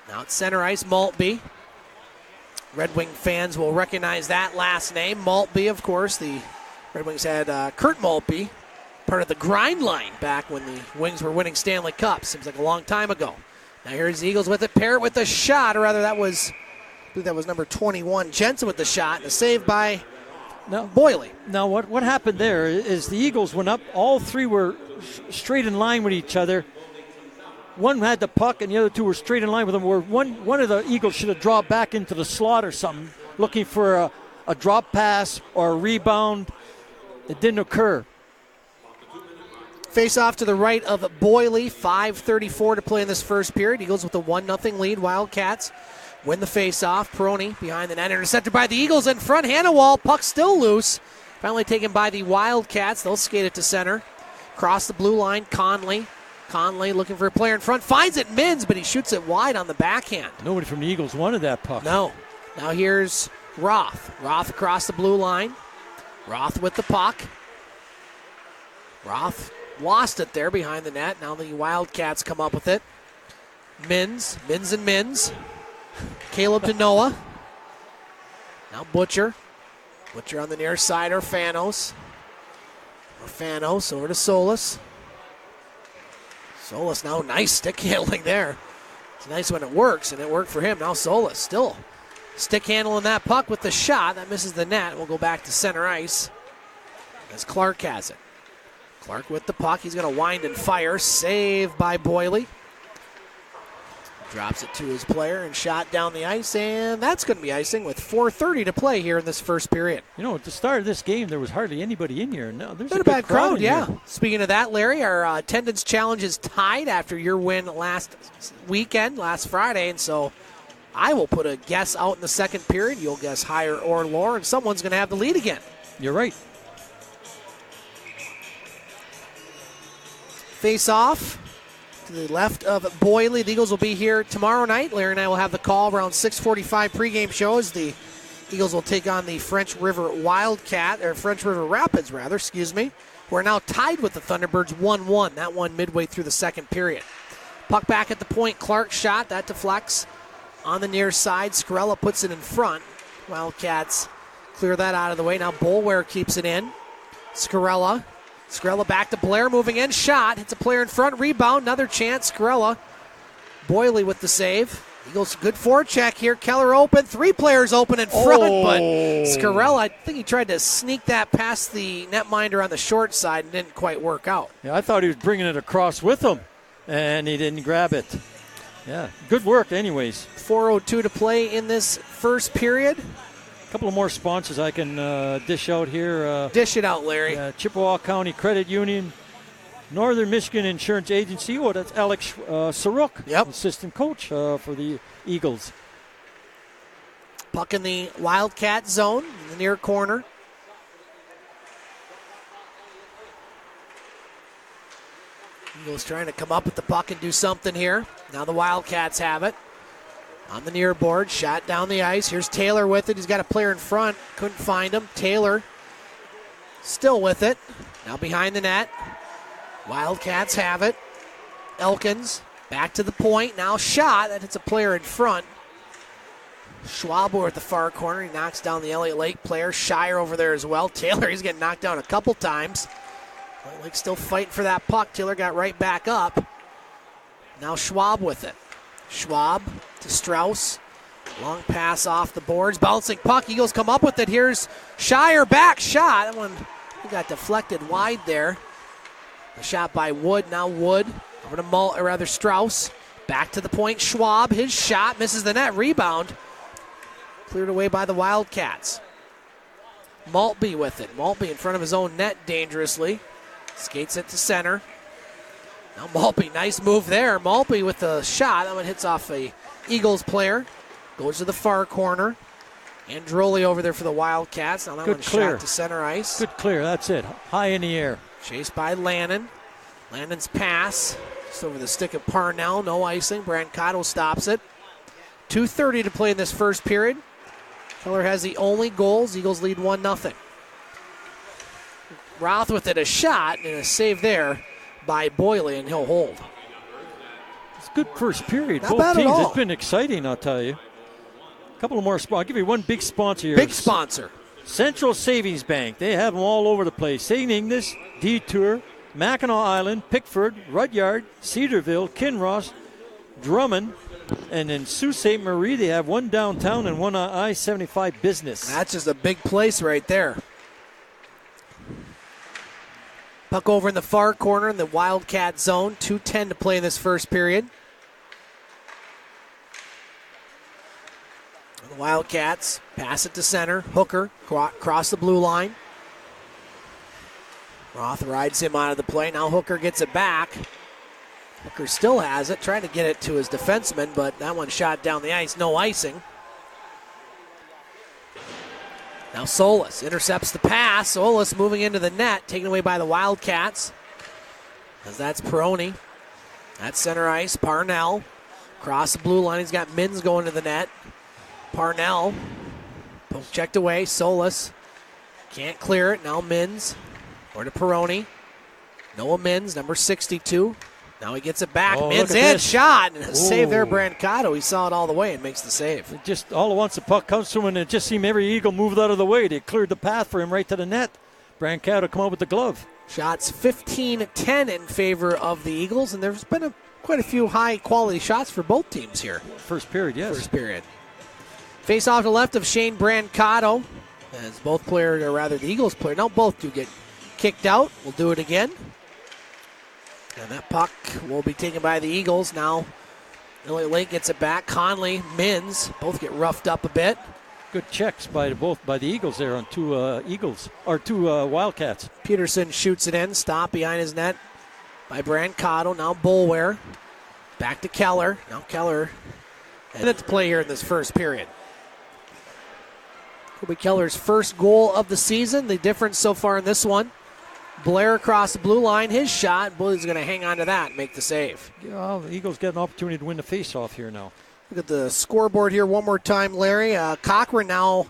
Now it's center ice, Maltby. Red Wing fans will recognize that last name. Maltby, of course. The Red Wings had Kurt Maltby, part of the grind line back when the Wings were winning Stanley Cups. Seems like a long time ago. Now here's the Eagles with it. Parrott with the shot, or rather I believe that was number 21. Jensen with the shot, and a save by Boyle.
Now what happened there is the Eagles went up. All three were straight in line with each other. One had the puck, and the other two were straight in line with them. Where one of the Eagles should have dropped back into the slot or something, looking for a drop pass or a rebound. It didn't occur.
Face off to the right of Boyle. 5:34 to play in this first period. Eagles with a 1-0 lead. Wildcats win the face-off. Peroni behind the net, intercepted by the Eagles in front. Hannawall, puck still loose. Finally taken by the Wildcats. They'll skate it to center. Cross the blue line, Conley. Conley looking for a player in front. Finds it, Mins, but he shoots it wide on the backhand.
Nobody from the Eagles wanted that puck.
No. Now here's Roth. Roth across the blue line. Roth with the puck. Roth lost it there behind the net. Now the Wildcats come up with it. Mins. Caleb to Noah. Now Butcher. Butcher on the near side, Orfanos. Orfanos over to Solis. Solis now, nice stick handling there. It's nice when it works, and it worked for him. Now Solis still stick handling that puck with the shot. That misses the net. We'll go back to center ice as Clark has it. Clark with the puck. He's going to wind and fire. Save by Boyle. Drops it to his player and shot down the ice, and that's going to be icing with 4:30 to play here in this first period.
You know, at the start of this game, there was hardly anybody in here. No, there's
been
a
bad crowd,
yeah.
Speaking of that, Larry, our attendance challenge is tied after your win last Friday, and so I will put a guess out in the second period. You'll guess higher or lower, and someone's going to have the lead again.
You're right.
Face off to the left of Boyle. The Eagles will be here tomorrow night. Larry and I will have the call around 6:45 pregame shows. The Eagles will take on the French River Rapids, who are now tied with the Thunderbirds 1-1. That one midway through the second period. Puck back at the point. Clark shot. That deflects on the near side. Scarella puts it in front. Wildcats clear that out of the way. Now Boulware keeps it in. Scarella Skrella back to Blair, moving in, shot. Hits a player in front, rebound, another chance. Skrella. Boyley with the save. Eagles, good forecheck here. Keller open, 3 players open in front, but Skrella, I think he tried to sneak that past the netminder on the short side and didn't quite work out.
Yeah, I thought he was bringing it across with him, and he didn't grab it. Yeah, good work anyways.
4:02 to play in this first period.
A couple of more sponsors I can dish out here.
Dish it out, Larry.
Chippewa County Credit Union, Northern Michigan Insurance Agency. Oh, that's Alex Saruk, assistant coach for the Eagles.
Puck in the Wildcat zone in the near corner. Eagles trying to come up with the puck and do something here. Now the Wildcats have it. On the near board, shot down the ice. Here's Taylor with it. He's got a player in front. Couldn't find him. Taylor still with it. Now behind the net. Wildcats have it. Elkins back to the point. Now shot. That hits a player in front. Schwaber at the far corner. He knocks down the Elliot Lake player. Shire over there as well. Taylor, he's getting knocked down a couple times. Elliot Lake still fighting for that puck. Taylor got right back up. Now Schwab with it. Schwab to Strauss. Long pass off the boards. Bouncing puck. Eagles come up with it. Here's Shire. Back shot. That one he got deflected wide there. A shot by Wood. Now Wood over to Strauss. Back to the point. Schwab. His shot misses the net. Rebound. Cleared away by the Wildcats. Maltby with it. Maltby in front of his own net dangerously. Skates it to center. Now Maltby, nice move there. Maltby with the shot. That one hits off a Eagles player. Goes to the far corner. Androli over there for the Wildcats. Now that
good
one
clear.
Shot to center ice.
Good clear, that's it. High in the air.
Chased by Lannon. Lannon's pass. Just over the stick of Parnell. No icing. Brancato stops it. 2:30 to play in this first period. Keller has the only goals. Eagles lead 1-0. Roth with it, a shot and a save there by Boyley, and he'll hold.
It's a good first period.
Not
both
bad
teams.
at all.
It's been exciting, I'll tell you. A couple of more spots. I'll give you one big sponsor here.
Big sponsor.
Central Savings Bank. They have them all over the place. St. Ignace, Detour, Mackinac Island, Pickford, Rudyard, Cedarville, Kinross, Drummond, and in Sault Ste. Marie, they have one downtown and one on I-75 business.
That's just a big place right there. Puck over in the far corner in the Wildcat zone. 2:10 to play in this first period. The Wildcats pass it to center. Hooker cross the blue line. Roth rides him out of the play. Now Hooker gets it back. Hooker still has it, trying to get it to his defenseman, but that one shot down the ice. No icing. Now Solis intercepts the pass. Solis moving into the net, taken away by the Wildcats. As that's Peroni. That's center ice. Parnell. Across the blue line. He's got Mins going to the net. Parnell. Poke checked away. Solis. Can't clear it. Now Mins. Or to Peroni. Noah Mins, number 62. Now he gets it back. Mins in. Shot. And a save there, Brancato. He saw it all the way and makes the save.
It just all at once the puck comes to him, and it just seemed every Eagle moved out of the way. They cleared the path for him right to the net. Brancato come out with the glove.
Shots 15-10 in favor of the Eagles, and there's been quite a few high-quality shots for both teams here.
First period, yes.
First period. Face off to the left of Shane Brancato, as both players, or rather the Eagles player, now both do get kicked out. We'll do it again. And that puck will be taken by the Eagles. Now Elliot Lake gets it back. Conley, Mins, both get roughed up a bit.
Good checks by the Eagles there on two Wildcats.
Peterson shoots it in. Stop behind his net by Brancato. Now Boulware. Back to Keller. Now Keller. And it's play here in this first period. Will be Keller's first goal of the season. The difference so far in this one. Blair across the blue line. His shot. Bully's going to hang on to that and make the save.
Yeah, the Eagles get an opportunity to win the faceoff here now.
Look at the scoreboard here one more time, Larry. Cochran now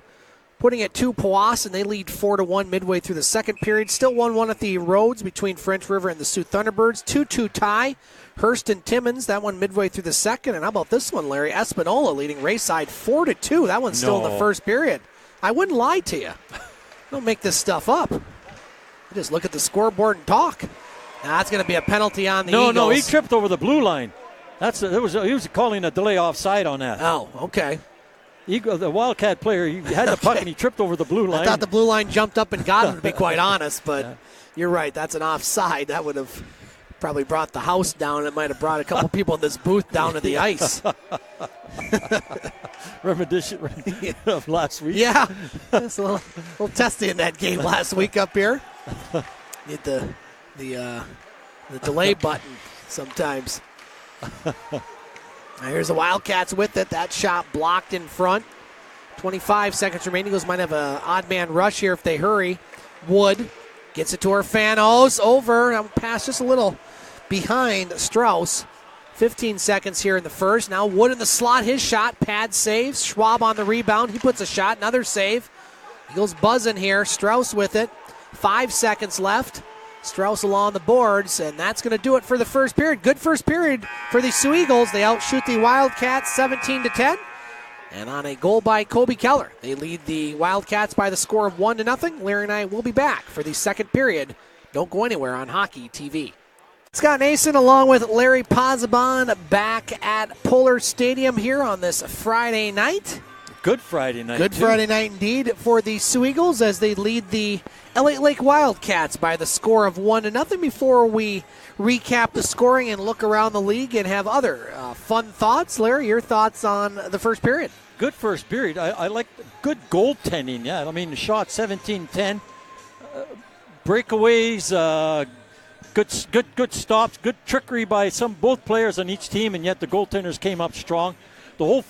putting it to Powassan. They lead 4-1 midway through the second period. Still 1-1 at the Rhodes between French River and the Sioux Thunderbirds. 2-2 tie. Hurst and Timmins, that one midway through the second. And how about this one, Larry? Espanola leading Rayside 4-2. That one's still in the first period. I wouldn't lie to you. Don't make this stuff up. Just look at the scoreboard and talk. Now, that's going to be a penalty on the Eagles.
No, he tripped over the blue line. He was calling a delay offside on that.
Oh, okay.
The Wildcat player, he had the puck and he tripped over the blue line.
I thought the blue line jumped up and got him, to be quite honest, but you're right. That's an offside. That would have probably brought the house down. It might have brought a couple people in this booth down to the ice.
Reminiscent of last week.
Yeah. It's a little testy in that game last week up here. Need the delay button sometimes. Now here's the Wildcats with it. That shot blocked in front. 25 seconds remaining. Eagles might have an odd man rush here if they hurry. Wood gets it to Orfanos. Over. Pass just a little behind Strauss. 15 seconds here in the first. Now Wood in the slot. His shot. Pad saves. Schwab on the rebound. He puts a shot. Another save. Eagles buzzing here. Strauss with it. 5 seconds left. Strauss along the boards, and that's going to do it for the first period. Good first period for the Soo Eagles. They outshoot the Wildcats 17-10. And on a goal by Kobe Keller, they lead the Wildcats by the score of 1-0. Larry and I will be back for the second period. Don't go anywhere on Hockey TV. Scott Nason along with Larry Pozzebon back at Pullar Stadium here on this Friday night.
Good Friday night.
Good Friday night indeed for the Soo Eagles as they lead the Elliot Lake Wildcats by the score of 1-0. Before we recap the scoring and look around the league and have other fun thoughts, Larry, your thoughts on the first period?
Good first period. I like good goaltending. Yeah, I mean the shot 17-10, breakaways, good stops, good trickery by both players on each team, and yet the goaltenders came up strong. The whole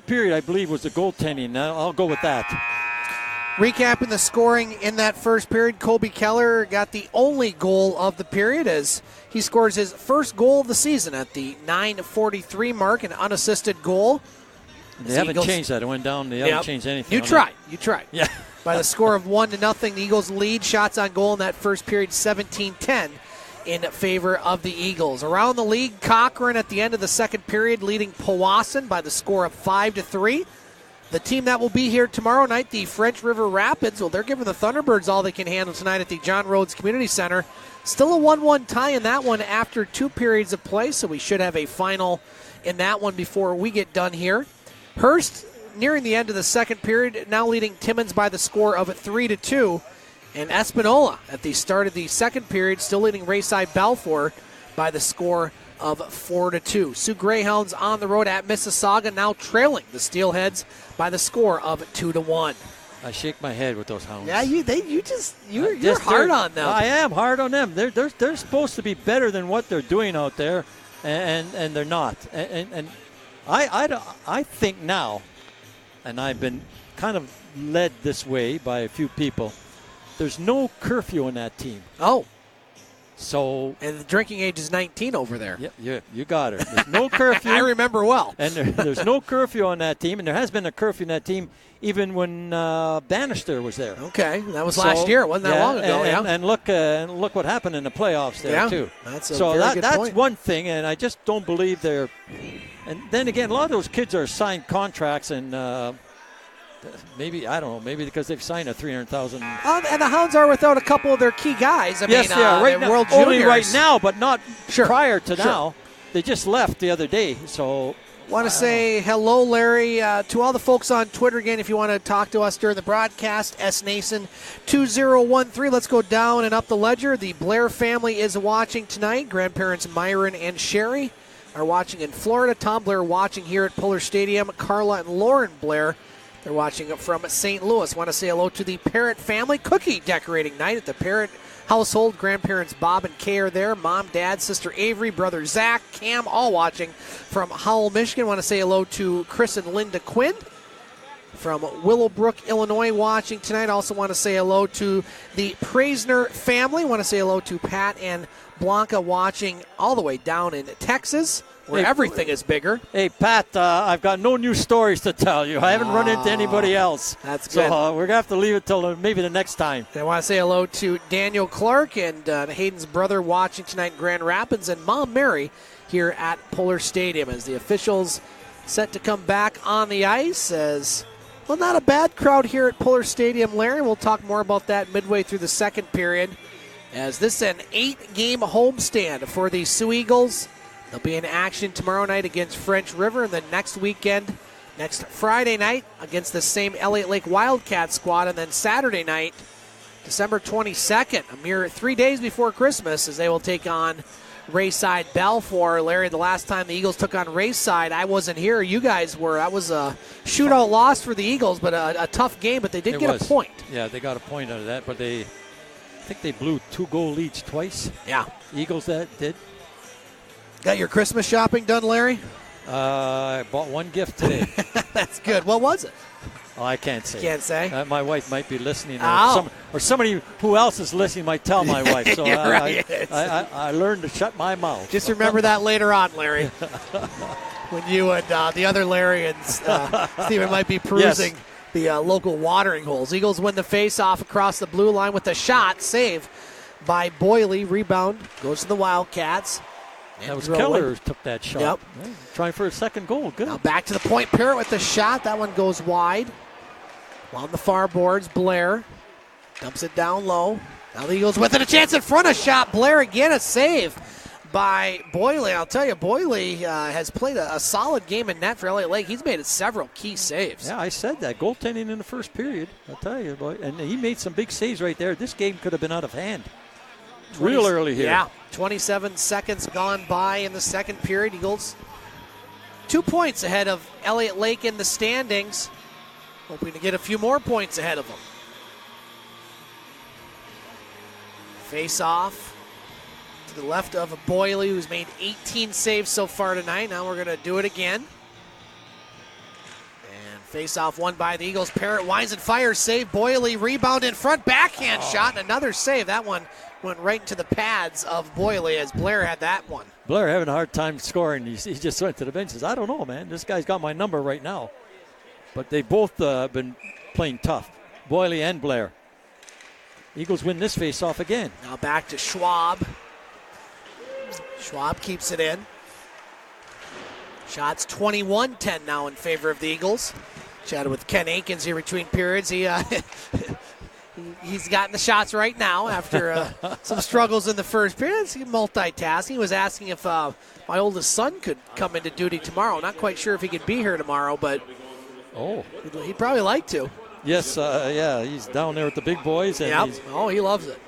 period, I believe, was the goaltending. I'll go with that.
Recapping the scoring in that first period, Kobe Keller got the only goal of the period as he scores his first goal of the season at the 9:43 mark, an unassisted goal.
They haven't changed that. It went down. They haven't changed anything.
You tried.
Yeah.
By the score of 1-0, the Eagles lead shots on goal in that first period, 17-10. In favor of the Eagles. Around the league, Cochrane at the end of the second period leading Powassan by the score of 5-3. The team that will be here tomorrow night, the French River Rapids, well, they're giving the Thunderbirds all they can handle tonight at the John Rhodes Community Center. Still a 1-1 tie in that one after 2 periods of play, so we should have a final in that one before we get done here. Hearst, nearing the end of the second period, now leading Timmins by the score of 3-2. And Espanola at the start of the second period still leading Rayside Balfour by the score of 4-2. Sioux Greyhounds on the road at Mississauga now trailing the Steelheads by the score of 2-1.
I shake my head with those Hounds.
Yeah, you're hard on them.
I am hard on them. They're supposed to be better than what they're doing out there, and they're not. And I think now, and I've been kind of led this way by a few people. There's no curfew in that team.
Oh.
So.
And the drinking age is 19 over there.
Yeah, you got her. There's no curfew.
I remember well.
And there's no curfew on that team, and there has been a curfew in that team even when Bannister was there.
Okay, that was last year. It wasn't that long ago.
And look what happened in the playoffs there too.
That's a very good
that's
point.
one thing, and I just don't believe they're. And then again, a lot of those kids are signed contracts and. Maybe, I don't know, maybe because they've signed a $300,000.
And the Hounds are without a couple of their key guys.
Yes, they are. Right now,
World
only
Juniors.
right now, but not prior to
Sure.
now. They just left the other day, so.
Want to say hello, Larry, to all the folks on Twitter again. If you want to talk to us during the broadcast, Nason 2013. Let's go down and up the ledger. The Blair family is watching tonight. Grandparents Myron and Sherry are watching in Florida. Tom Blair watching here at Pullar Stadium. Carla and Lauren Blair, they're watching from St. Louis. Want to say hello to the Parrott family. Cookie decorating night at the Parrott household. Grandparents Bob and Kay are there. Mom, Dad, Sister Avery, Brother Zach, Cam, all watching from Howell, Michigan. Want to say hello to Chris and Linda Quinn from Willowbrook, Illinois, watching tonight. Also want to say hello to the Praisner family. Want to say hello to Pat and Blanca watching all the way down in Texas, where everything is bigger.
Hey, Pat, I've got no new stories to tell you. I haven't run into anybody else.
That's good.
So we're going to have to leave it till maybe the next time.
And I want to say hello to Daniel Clark and Hayden's brother watching tonight in Grand Rapids, and Mom Mary here at Pullar Stadium as the officials set to come back on the ice as Well, not a bad crowd here at Pullar Stadium, Larry. We'll talk more about that midway through the second period, as this is an 8-game homestand for the Soo Eagles. They'll be in action tomorrow night against French River, and then next weekend, next Friday night, against the same Elliot Lake Wildcats squad, and then Saturday night, December 22nd, a mere 3 days before Christmas, as they will take on Rayside Balfour. Larry, the last time the Eagles took on Rayside, I wasn't here. You guys were. That was a shootout loss for the Eagles, but a tough game, but they did get a point.
Yeah, they got a point out of that, but I think they blew 2-goal leads twice.
Yeah.
Eagles that did.
Got your Christmas shopping done, Larry?
I bought one gift today.
That's good. What was it?
Oh, I can't say.
Can't say?
My wife might be listening.
Oh.
Or somebody who else is listening might tell my wife. So
right.
I learned to shut my mouth.
Just remember that later on, Larry. When you and the other Larry and Stephen might be perusing the local watering holes. Eagles win the face-off across the blue line with a shot. Save by Boyle. Rebound goes to the Wildcats.
That was Keller who took that shot.
Yep.
Yeah, trying for a second goal. Good.
Now back to the point. Parrott with the shot. That one goes wide. On the far boards, Blair dumps it down low. Now the Eagles with it, a chance in front of shot. Blair again, a save by Boyle. I'll tell you, Boyle has played a solid game in net for Elliot Lake. He's made several key saves.
Yeah, I said that. Goaltending in the first period, I'll tell you. Boy. And he made some big saves right there. This game could have been out of hand. Real early here.
Yeah, 27 seconds gone by in the second period. Eagles 2 points ahead of Elliot Lake in the standings. Hoping to get a few more points ahead of them. Face off to the left of Boyle, who's made 18 saves so far tonight. Now we're going to do it again. And face off won by the Eagles. Parrott winds and fires, save. Boyle rebound in front, backhand shot, and another save. That one went right into the pads of Boyle as Blair had that one.
Blair having a hard time scoring. He just went to the bench and says, I don't know, man. This guy's got my number right now. But they both been playing tough, Boyle and Blair. Eagles win this face-off again.
Now back to Schwab. Schwab keeps it in. Shots 21-10 now in favor of the Eagles. Chatted with Ken Aikens here between periods. He's gotten the shots right now after some struggles in the first period. He's multitasking. He was asking if my oldest son could come into duty tomorrow. Not quite sure if he could be here tomorrow, but he'd probably like to.
Yes, he's down there with the big boys. And
he loves it.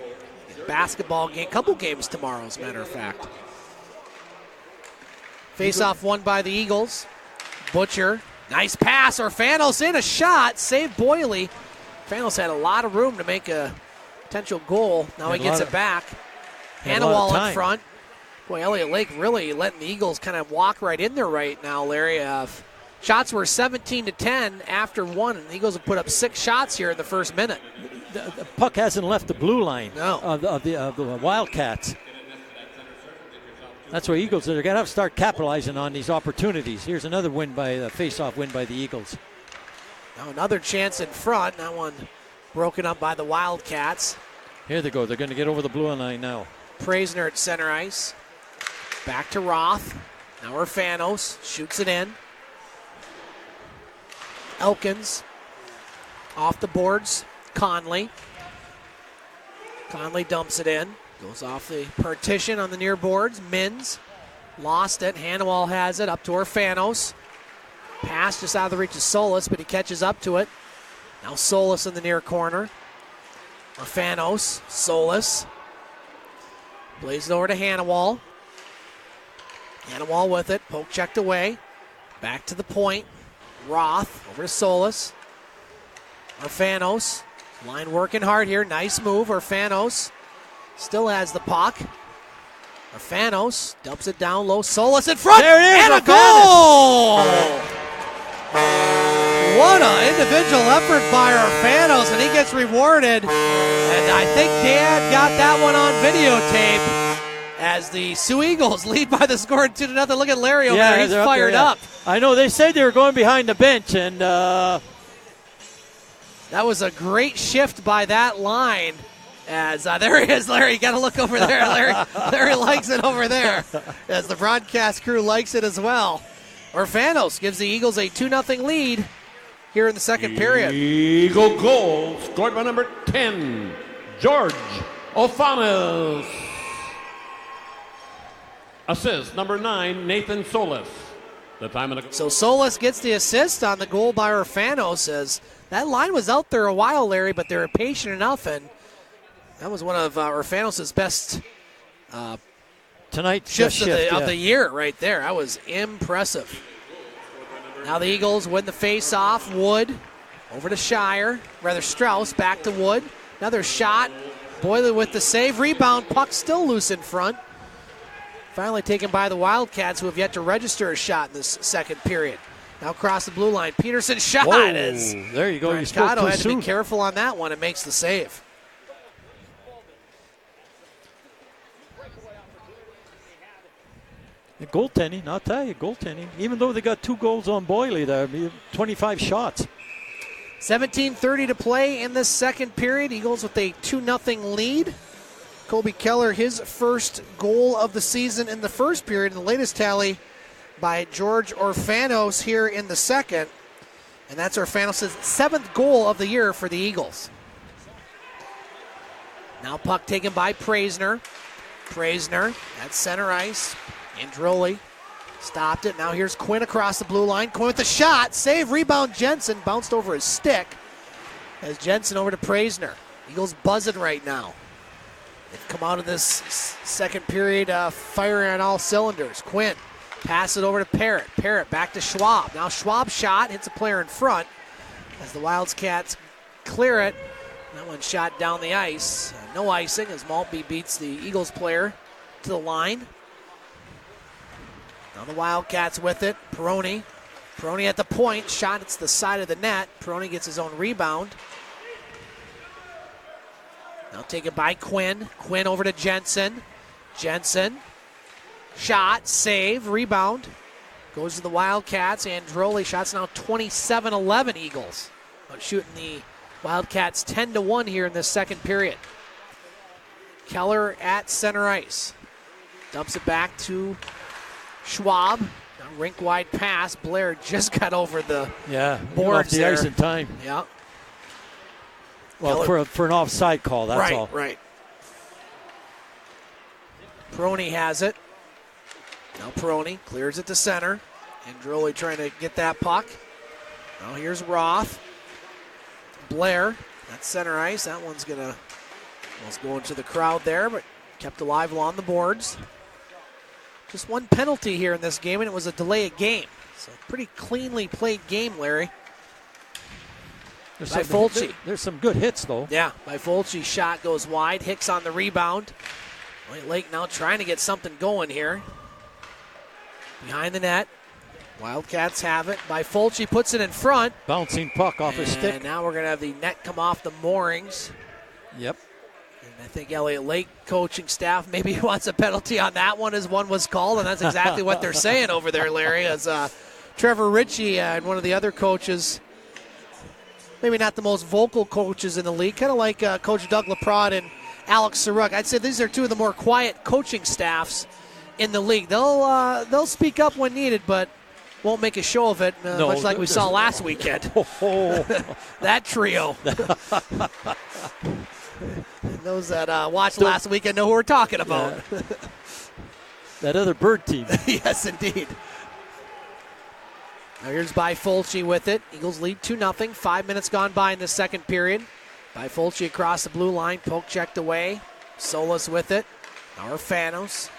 Basketball game, couple games tomorrow, as a matter of fact. Face-off won by the Eagles. Butcher, nice pass. Orfanos in, a shot. Save Boyle. Orfanos had a lot of room to make a potential goal. Now he gets it back. Hannawall in front. Boy, Elliot Lake really letting the Eagles kind of walk right in there right now, Larry. Shots were 17-10 after one, and the Eagles have put up 6 shots here in the first minute.
The puck hasn't left the blue line of the Wildcats. That's why Eagles are going to have to start capitalizing on these opportunities. Here's another win by the face-off win by the Eagles.
Now another chance in front. That one broken up by the Wildcats.
Here they go. They're going to get over the blue line now.
Praisner at center ice. Back to Roth. Now Orfanos shoots it in. Elkins off the boards. Conley dumps it in. Goes off the partition on the near boards. Mins lost it. Hannawall has it up to Orfanos. Pass just out of the reach of Solis, but he catches up to it. Now Solis in the near corner. Orfanos, Solis. Plays it over to Hannawall. Hannawall with it. Poke checked away. Back to the point. Roth over to Solis. Orfanos. Line working hard here. Nice move. Orfanos still has the puck. Orfanos dumps it down low. Solis in front.
There it is.
And a goal! What an individual effort by Orfanos, and he gets rewarded. And I think Dad got that one on videotape as the Soo Eagles lead by the score 2-0. Look at Larry over there. He's fired up.
I know. They said they were going behind the bench, and
that was a great shift by that line. As there he is, Larry. You got to look over there. Larry likes it over there, as the broadcast crew likes it as well. Orfanos gives the Eagles a 2-0 lead here in the second period.
Eagle goal scored by number 10, George Ofanis. Assist number 9, Nathan Solis. The time of the
So Solis gets the assist on the goal by Orfanos, as that line was out there a while, Larry, but they were patient enough, and that was one of Orfanos' best
Tonight
shifts of the year right there. That was impressive. Now the Eagles win the face-off. Wood over to Strauss back to Wood. Another shot. Boylan with the save. Rebound. Puck still loose in front. Finally taken by the Wildcats, who have yet to register a shot in this second period. Now across the blue line. Peterson's shot is.
There you go. You spoke
Brancato
too
had to
soon.
be careful on that one and makes the save.
The goaltending, I'll tell you, goaltending. Even though they got 2 goals on Boyle there, 25 shots.
17:30 to play in this second period. Eagles with a 2-0 lead. Colby Keller, his first goal of the season in the first period. And the latest tally by George Orfanos here in the second. And that's Orfanos' 7th goal of the year for the Eagles. Now puck taken by Praisner. Praisner at center ice. Androli stopped it. Now here's Quinn across the blue line. Quinn with the shot. Save, rebound, Jensen. Bounced over his stick. As Jensen over to Praisner. Eagles buzzing right now. They've come out of this second period firing on all cylinders. Quinn pass it over to Parrott. Parrott back to Schwab. Now Schwab shot. Hits a player in front. As the Wildcats clear it. That one shot down the ice. No icing as Maltby beats the Eagles player to the line. Now the Wildcats with it. Peroni. Peroni at the point. Shot hits the side of the net. Peroni gets his own rebound. Now taken by Quinn. Quinn over to Jensen. Jensen. Shot. Save. Rebound. Goes to the Wildcats. Androli shots now 27-11 Eagles. Shooting the Wildcats 10-1 here in this second period. Keller at center ice. Dumps it back to Schwab. Now rink wide pass. Blair just got over the boards
off the
there.
ice in time.
Yeah.
Well, for an offside call, that's all.
Right. Peroni has it. Now Peroni clears it to center. Androli trying to get that puck. Now here's Roth. Blair at center ice. That one's going to go into the crowd there, but kept alive along the boards. Just one penalty here in this game, and it was a delay of game. So pretty cleanly played game, Larry. By Fulci.
There's some good hits, though.
Yeah, by Fulci. Shot goes wide. Hicks on the rebound. Elliot Lake now trying to get something going here. Behind the net. Wildcats have it. By Fulci puts it in front.
Bouncing puck off his stick.
And now we're going to have the net come off the moorings.
Yep.
And I think Elliot Lake coaching staff maybe wants a penalty on that one as one was called, and that's exactly what they're saying over there, Larry, as Trevor Ritchie and one of the other coaches, maybe not the most vocal coaches in the league, kind of like Coach Doug LaPrade and Alex Saruk. I'd say these are two of the more quiet coaching staffs in the league. They'll speak up when needed, but won't make a show of it, much like we saw last weekend. That trio. Those that watched last weekend know who we're talking about.
Yeah. That other bird team.
Yes, indeed. Now here's by Fulci with it. Eagles lead 2-0. 5 minutes gone by in the second period. By Fulci across the blue line. Poke checked away. Solis with it. Now Fanos.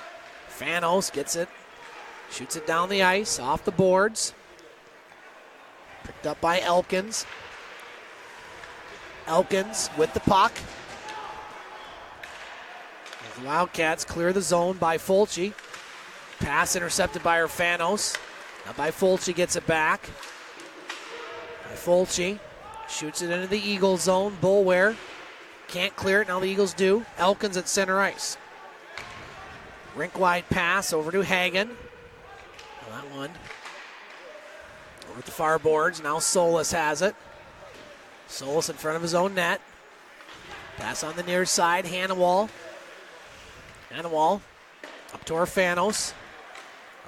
Fanos gets it. Shoots it down the ice. Off the boards. Picked up by Elkins. Elkins with the puck. The Wildcats clear the zone by Fulci. Pass intercepted by Orfanos. Now by Fulci gets it back. By Fulci shoots it into the Eagles zone. Bulware can't clear it. Now the Eagles do. Elkins at center ice. Rink wide pass over to Hagen. Now that one over at the far boards. Now Solis has it. Solis in front of his own net. Pass on the near side. Hannawall. Hannawall up to Orfanos.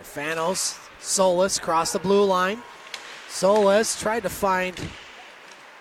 Orfanos. Solis across the blue line. Solis tried to find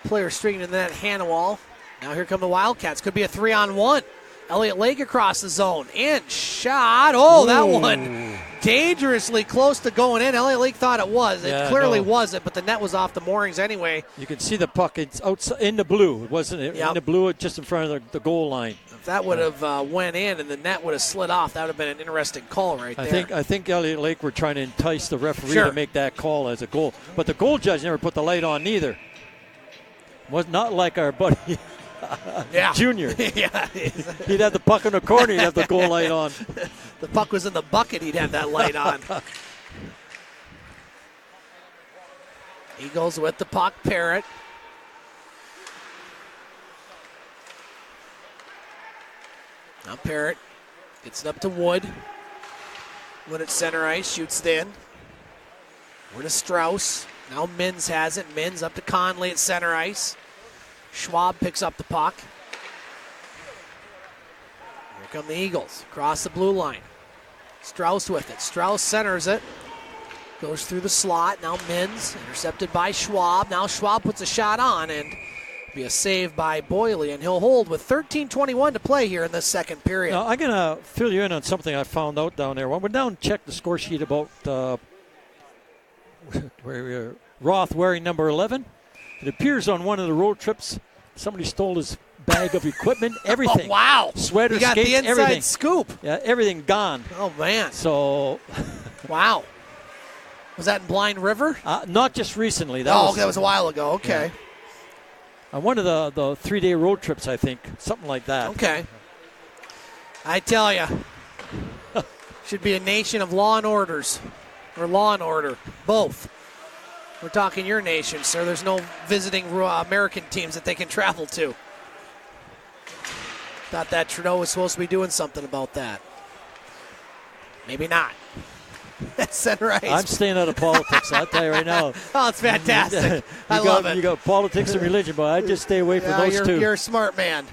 player stringing in that Hanawal. Now here come the Wildcats. Could be a 3-on-1. Elliot Lake across the zone. And shot. Oh, that one dangerously close to going in. Elliot Lake thought it was. It clearly wasn't, but the net was off the moorings anyway.
You can see the puck. It's outside in the blue. It wasn't in the blue, just in front of the goal line.
If that would have went in and the net would have slid off, that would have been an interesting call right there.
I think Elliot Lake were trying to entice the referee to make that call as a goal. But the goal judge never put the light on neither. Was not like our buddy Junior.
Yeah.
He'd have the puck in the corner, he'd have the goal light on.
The puck was in the bucket, he'd have that light on. Eagles with the puck, Parrott. Now Parrott gets it up to Wood. Wood at center ice, shoots it in. Wood to Strauss. Now Mins has it. Mins up to Conley at center ice. Schwab picks up the puck. Here come the Eagles across the blue line. Strauss with it. Strauss centers it. Goes through the slot. Now Mins intercepted by Schwab. Now Schwab puts a shot on and be a save by Boyle, and he'll hold with 13:21 to play here in the second period.
Now, I'm going to fill you in on something I found out down there. When we're down and check the score sheet about Roth wearing number 11, it appears on one of the road trips somebody stole his bag of equipment, everything.
Oh, wow.
Sweater,
you got
skates,
the inside
everything.
scoop.
Yeah, everything gone.
Oh, man.
So.
Wow. Was that in Blind River?
Not just recently.
That was a while ago. Okay.
Yeah. On one of the 3-day road trips, I think. Something like that.
Okay. I tell you, should be a nation of law and orders. Or law and order. Both. We're talking your nation, sir. There's no visiting American teams that they can travel to. Thought that Trudeau was supposed to be doing something about that. Maybe not. That's center ice.
I'm staying out of politics, I'll tell you right now.
Oh, it's fantastic. I love it.
You got politics and religion, but I just stay away from those two.
You're a smart man.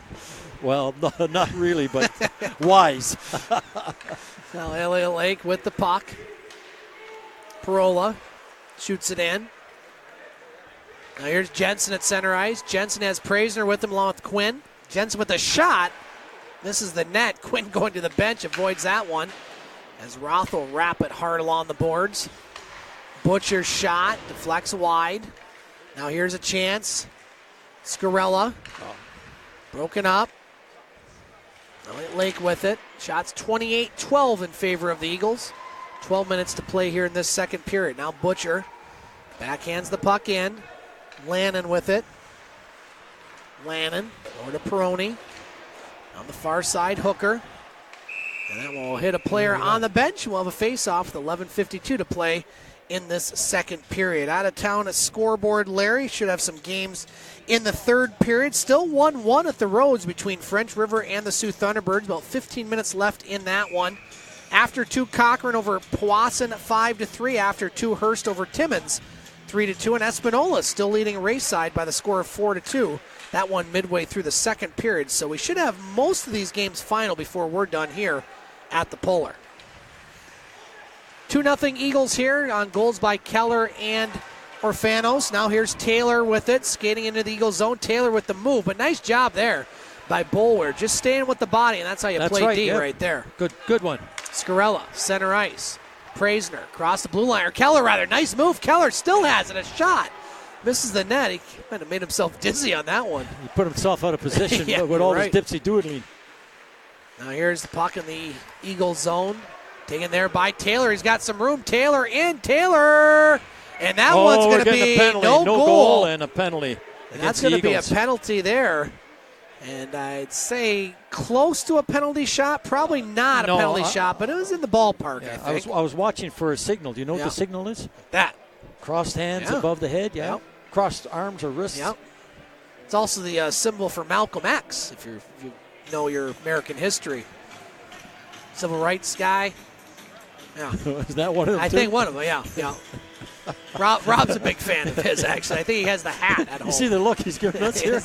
Well, not really, but wise.
Now Elliot Lake with the puck. Parola shoots it in. Now here's Jensen at center ice. Jensen has Praisner with him along with Quinn. Jensen with a shot. This is the net. Quinn going to the bench, avoids that one. As Roth will wrap it hard along the boards. Butcher's shot, deflects wide. Now here's a chance. Scarella. Broken up. Elliot Lake with it. Shots 28-12 in favor of the Eagles. 12 minutes to play here in this second period. Now Butcher backhands the puck in. Lannon with it. Lannon over to Peroni. On the far side, Hooker. And that will hit a player on the bench. We'll have a face-off with 11:52 to play in this second period. Out of town, a scoreboard, Larry. Should have some games in the third period. Still 1-1 at the roads between French River and the Sioux Thunderbirds. About 15 minutes left in that one. After two, Cochrane over Powassan 5-3. After two, Hearst over Timmins 3-2. And Espanola still leading Rayside by the score of 4-2. That one midway through the second period. So we should have most of these games final before we're done here at the Pullar. 2-0 Eagles here on goals by Keller and Orfanos. Now here's Taylor with it, skating into the Eagles zone. Taylor with the move, but nice job there by Boulware. Just staying with the body, and that's how you play D right there.
Good one.
Scarella, center ice. Praisner, across the blue line, or Keller rather. Nice move. Keller still has it, a shot. Misses the net. He might have made himself dizzy on that one.
He put himself out of position
Yeah,
with all
right.
this dipsy doodling.
Now here's the puck in the Eagles zone. Taken there by Taylor. He's got some room. Taylor in. Taylor. And that one's going to be no goal.
And a penalty.
And that's going to be a penalty there. And I'd say close to a penalty shot. Probably not a penalty shot, but it was in the ballpark,
Yeah,
I think.
I was watching for a signal. Do you know what the signal is?
That.
Crossed hands above the head,
Yep.
Crossed arms or wrists.
Yep. It's also the symbol for Malcolm X, if you know your American history. Civil rights guy. Yeah.
Is that one of them?
I think one of them, yeah. Rob's a big fan of his, actually. I think he has the hat at home.
You see the look he's giving us here?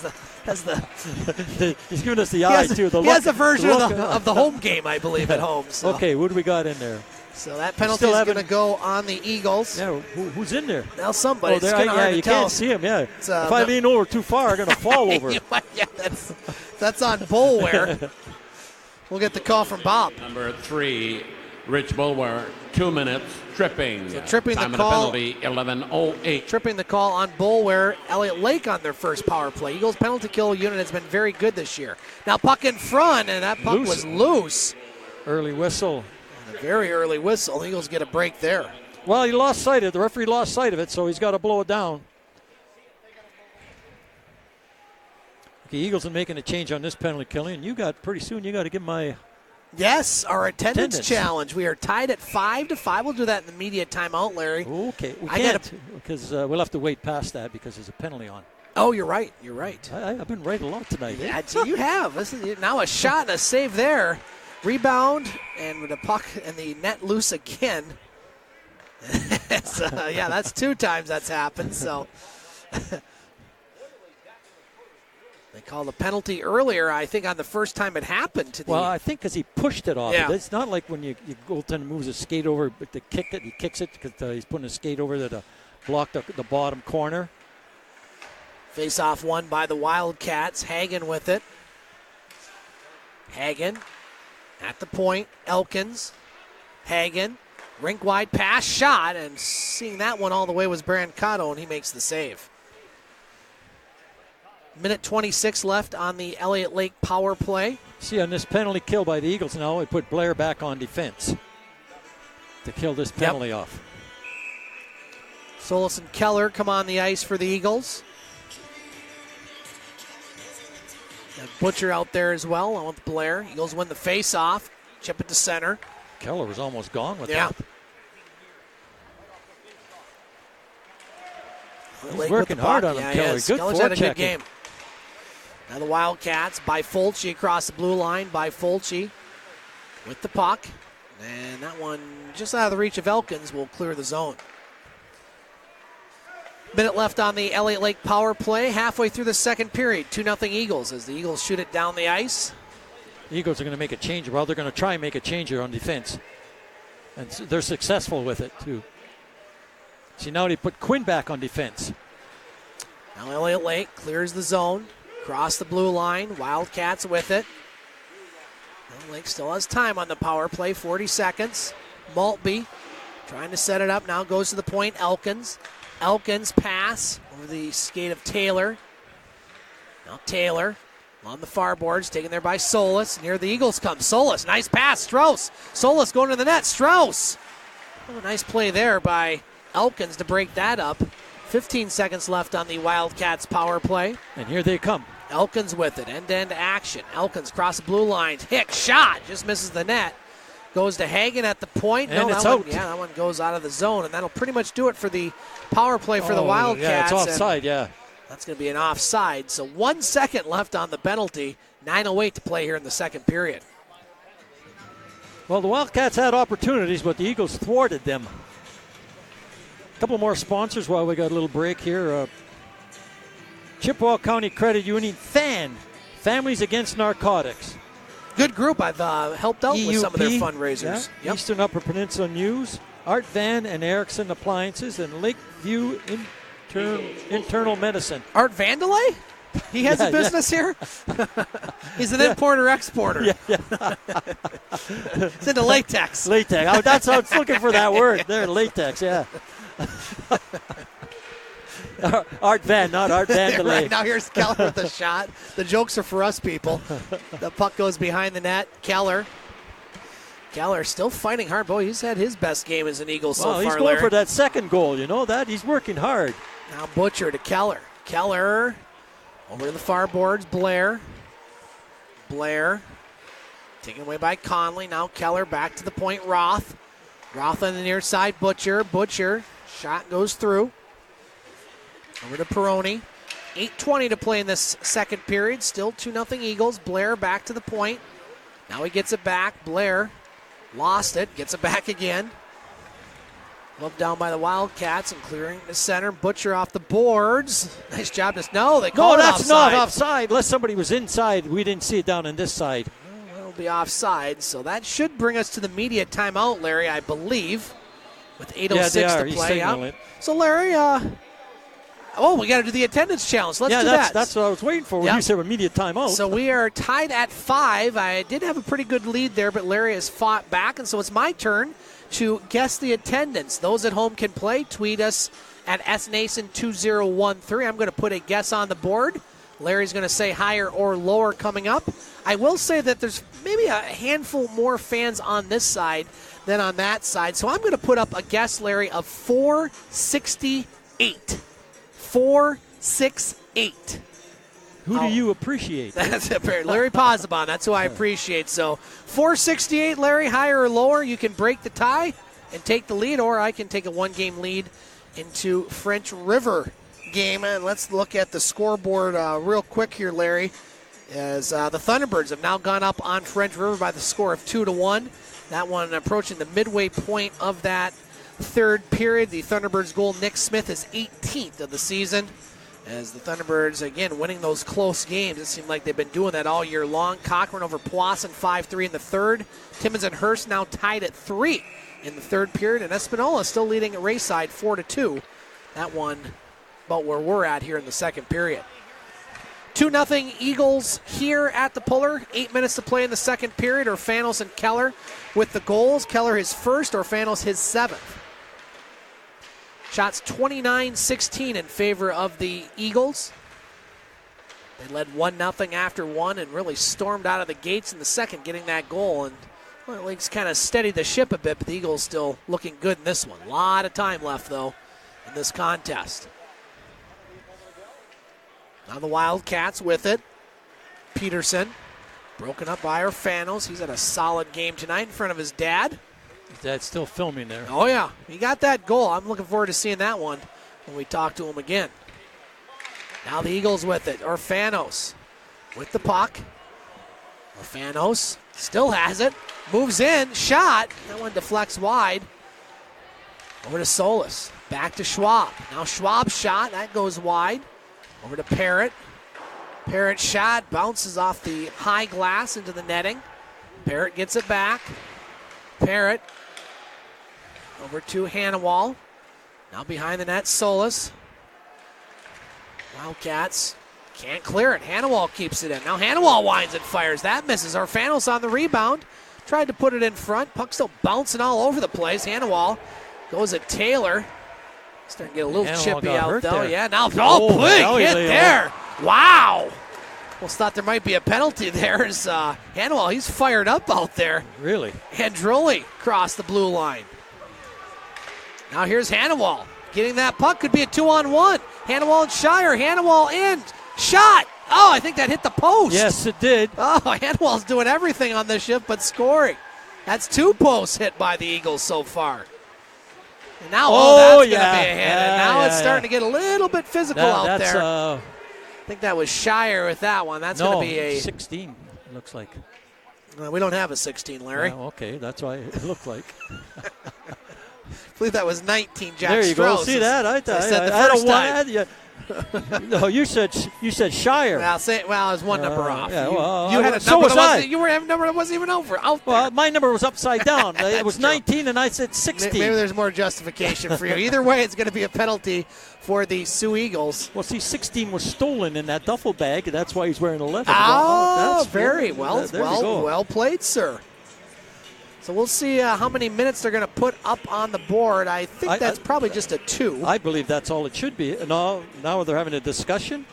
He's giving us the eye, too.
He has a version of the home game, I believe, at home. So.
Okay, what do we got in there?
So that penalty is going to go on the Eagles.
Yeah, who's in there?
Now somebody.
Oh,
it's kind of hard to
you
tell.
can't see him. Yeah, if I lean over too far, I'm going to fall over.
Yeah, that's on Bulware. We'll get the call from Bob.
Number 3, Rich Bulwer, 2 minutes, tripping.
So tripping
Time
the
of the
call.
penalty, 11:08.
Tripping the call on Bulware. Elliot Lake on their first power play. Eagles penalty kill unit has been very good this year. Now puck in front, and that puck was loose.
Early whistle.
And a very early whistle. Eagles get a break there.
Well, he lost sight of it. The referee lost sight of it, so he's got to blow it down. The Eagles are making a change on this penalty killing, and pretty soon you got to give my
Yes, our attendance challenge. We are tied at 5-5. We'll do that in the media timeout, Larry.
Okay, we can't because we'll have to wait past that because there's a penalty on.
Oh, you're right. You're right.
I've been right a lot tonight.
Yeah, you have. Now a shot and a save there. Rebound, and with the puck and the net loose again. Yeah, that's 2 times that's happened. So they called a penalty earlier, I think, on the first time it happened.
Well, I think because he pushed it off.
Yeah.
It's not like when your goaltender moves a skate over, but to kick it, he kicks it because he's putting a skate over to block the bottom corner.
Face-off won by the Wildcats. Hagen with it. Hagen at the point. Elkins. Hagen. Rink-wide pass, shot, and seeing that one all the way was Brancato, and he makes the save. Minute 26 left on the Elliot Lake power play.
See, on this penalty kill by the Eagles now, we put Blair back on defense to kill this penalty off.
Solis and Keller come on the ice for the Eagles. Got Butcher out there as well, along with Blair. Eagles win the face-off. Chip it to center.
Keller was almost gone with that. He's working hard on him, Keller. Good
Keller's had a good
forechecking.
game. Now the Wildcats by Fulci across the blue line. By Fulci with the puck. And that one just out of the reach of Elkins will clear the zone. Minute left on the Elliot Lake power play. Halfway through the second period. 2-0 Eagles as the Eagles shoot it down the ice.
The Eagles are going to make a change. Well, they're going to try and make a change here on defense. And they're successful with it, too. See, now they put Quinn back on defense.
Now Elliot Lake clears the zone. Across the blue line. Wildcats with it. Well, Lake still has time on the power play. 40 seconds. Maltby trying to set it up. Now goes to the point. Elkins. Elkins pass over the skate of Taylor. Now Taylor on the far boards, taken there by Solis. And here the Eagles come. Solis, nice pass. Strauss. Solis going to the net. Strauss. Oh, a nice play there by Elkins to break that up. 15 seconds left on the Wildcats power play.
And here they come.
Elkins with it. End-to-end action. Elkins across the blue line. Hicks shot. Just misses the net. Goes to Hagen at the point.
And
no,
it's
that
out.
One, that one goes out of the zone. And that'll pretty much do it for the power play for the Wildcats.
Yeah, it's offside, yeah.
That's going to be an offside. So 1 second left on the penalty. 9:08 to play here in the second period.
Well, the Wildcats had opportunities, but the Eagles thwarted them. A couple more sponsors while we got a little break here. Chippewa County Credit Union, Families Against Narcotics.
Good group. I've helped out with some of their
EUP,
fundraisers.
Yeah. Yep. Eastern Upper Peninsula News, Art Van and Erickson Appliances, and Lakeview Internal Medicine.
Art Vandelay? He has a business here? He's an importer-exporter.
Yeah.
He's into latex.
Latex. Oh, that's how I was looking for that word. There, latex, yeah. Art Van, not Art Vandelay.
Right, now here's Keller with the shot. The jokes are for us, people. The puck goes behind the net. Keller still fighting hard. Boy, he's had his best game as an Eagle so far,
he's going for that second goal. You know that? He's working hard.
Now Butcher to Keller. Keller over to the far boards. Blair taken away by Conley. Now Keller back to the point. Roth on the near side. Butcher. Shot goes through. Over to Peroni. 8:20 to play in this second period. Still 2-0 Eagles. Blair back to the point. Now he gets it back. Blair lost it. Gets it back again. Love down by the Wildcats and clearing the center. Butcher off the boards. Nice job. They call it
that's
offside.
not offside. Unless somebody was inside. We didn't see it down on this side.
Well, That'll be offside, so that should bring us to the media timeout, Larry, I believe, with 8:06 to play.
Yeah.
So, Larry, we got to do the attendance challenge. Let's do that.
That's what I was waiting for when you said immediate timeout.
So we are tied at 5. I did have a pretty good lead there, but Larry has fought back, and so it's my turn to guess the attendance. Those at home can play. Tweet us at snason2013. I'm going to put a guess on the board. Larry's going to say higher or lower coming up. I will say that there's maybe a handful more fans on this side than on that side. So I'm going to put up a guess, Larry, of 468. 468.
Who do you appreciate?
That's it, Larry Posabon. That's who I appreciate. So 468, Larry, higher or lower. You can break the tie and take the lead, or I can take a one-game lead into French River game. And let's look at the scoreboard real quick here, Larry, as the Thunderbirds have now gone up on French River by the score of 2-1. That one approaching the midway point of that third period. The Thunderbirds goal, Nick Smith, is 18th of the season. As the Thunderbirds, again, winning those close games. It seemed like they've been doing that all year long. Cochran over Poisson 5-3 in the third. Timmins and Hurst now tied at 3 in the third period. And Espanola still leading at Rayside 4-2. That one about where we're at here in the second period. 2-0 Eagles here at the Pullar. 8 minutes to play in the second period. Orfanos and Keller with the goals. Keller his first, Orfanos his 7th. Shots 29-16 in favor of the Eagles. They led 1-0 after one and really stormed out of the gates in the second, getting that goal. And well, it's kind of steadied the ship a bit, but the Eagles still looking good in this one. A lot of time left, though, in this contest. Now the Wildcats with it. Peterson, broken up by Orfanos. He's had a solid game tonight in front of his dad.
His dad's still filming there.
Oh, yeah. He got that goal. I'm looking forward to seeing that one when we talk to him again. Now the Eagles with it. Orfanos with the puck. Orfanos still has it. Moves in. Shot. That one deflects wide. Over to Solis. Back to Schwab. Now Schwab's shot. That goes wide. Over to Parrott. Parrott's shot bounces off the high glass into the netting. Parrott gets it back. Parrott over to Hannawall. Now behind the net, Solis. Wildcats can't clear it. Hannawall keeps it in. Now Hannawall winds and fires. That misses. Orfanos on the rebound. Tried to put it in front. Puck still bouncing all over the place. Hannawall goes at Taylor. Starting to get a little chippy out, though.
There.
Yeah, now, big hit there. Wow. Almost thought there might be a penalty there as Hannawall, he's fired up out there.
Really?
Androli crossed the blue line. Now here's Hannawall. Getting that puck could be a 2-on-1. Hannawall and Shire. Hannawall in. Shot. Oh, I think that hit the post.
Yes, it did.
Oh, Hannawall's doing everything on this shift but scoring. That's 2 posts hit by the Eagles so far. And now, that's going to be a hit. And now it's starting to get a little bit physical out there. I think that was Shire with that one. That's going to be a
16, it looks like.
We don't have a 16, Larry.
Okay, that's why it looked like.
I believe that was 19, Jack
There you
Strauss.
go. See that? I
said the first time.
No, you said Shire.
Well, it was one number off.
Yeah,
you had a number you were having a number that wasn't even out there.
Well, my number was upside down. It was 19, and I said 16.
Maybe there's more justification for you. Either way, it's going to be a penalty for the Soo Eagles.
Well, see, 16 was stolen in that duffel bag, and that's why he's wearing 11.
Oh, very well played, sir. So we'll see how many minutes they're going to put up on the board. I think that's probably just a 2.
I believe that's all it should be. Now they're having a discussion.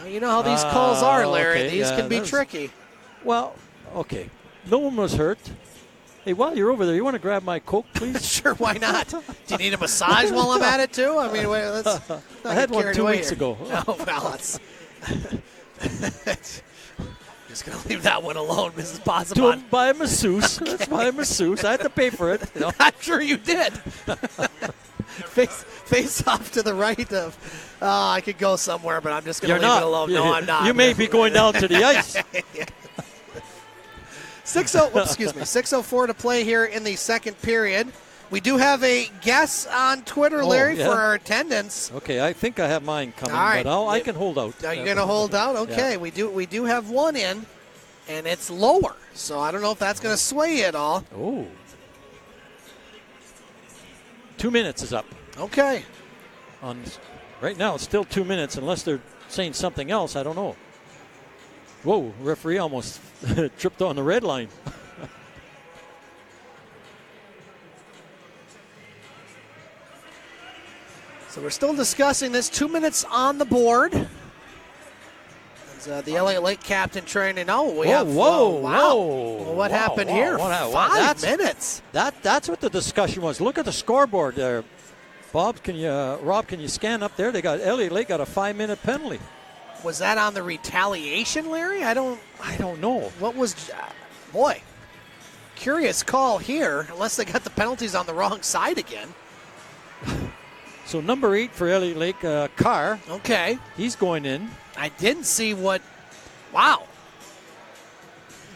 You know how these calls are, Larry.
Okay,
these can be tricky.
Well, okay. No one was hurt. Hey, while you're over there, you want to grab my Coke, please?
Sure, why not? Do you need a massage while I'm at it, too? I mean, let's
I had one 2 weeks ago.
Oh, well, it's... Just going to leave that one alone, Mrs. Posabon.
By a masseuse. Okay. That's by a masseuse. I had to pay for it. You know?
I'm sure you did. Face off to the right of. I could go somewhere, but I'm just going to leave it alone. No, I'm not.
You may be going down to the ice.
6:04 to play here in the second period. We do have a guess on Twitter, Larry, for our attendance.
Okay, I think I have mine coming,
all right.
But I can hold out.
Are you going to hold out? Okay, yeah. we do have one in. and it's lower. So I don't know if that's going to sway you at all.
Oh. 2 minutes is up.
Okay.
Right now, it's still 2 minutes, unless they're saying something else. I don't know. Whoa, referee almost tripped on the red line.
So we're still discussing this. 2 minutes on the board. As, the Elliot Lake captain trying to know. Wow. Well, what happened here? 5 minutes.
That's what the discussion was. Look at the scoreboard there. Rob, can you scan up there? Elliot Lake got a 5-minute penalty.
Was that on the retaliation, Larry? I don't
know.
What was, boy, curious call here, unless they got the penalties on the wrong side again.
So number 8 for Elliot Lake, Carr.
Okay.
He's going in.
I didn't see wow.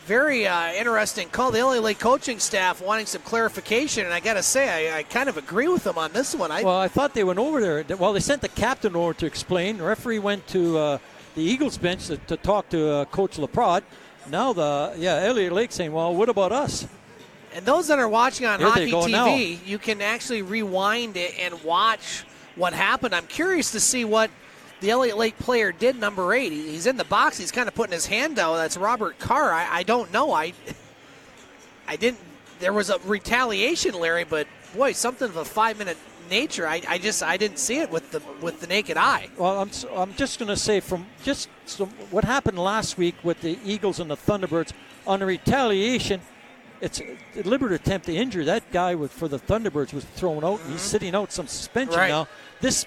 Very interesting call. The Elliot Lake coaching staff wanting some clarification, and I got to say, I kind of agree with them on this one.
I thought they went over there. Well, they sent the captain over to explain. The referee went to the Eagles bench to talk to Coach LaPrade. Now Elliot Lake saying, well, what about us?
And those that are watching on
Here
Hockey TV, you can actually rewind it and watch what happened. I'm curious to see what the Elliot Lake player did, number 8. He's in the box. He's kind of putting his hand out. That's Robert Carr. I don't know. I didn't. There was a retaliation, Larry, but boy, something of a 5-minute nature. I didn't see it with the naked eye.
Well, I'm just going to say from what happened last week with the Eagles and the Thunderbirds on the retaliation. It's a deliberate attempt to injure. That guy for the Thunderbirds was thrown out. He's sitting out some suspension now. This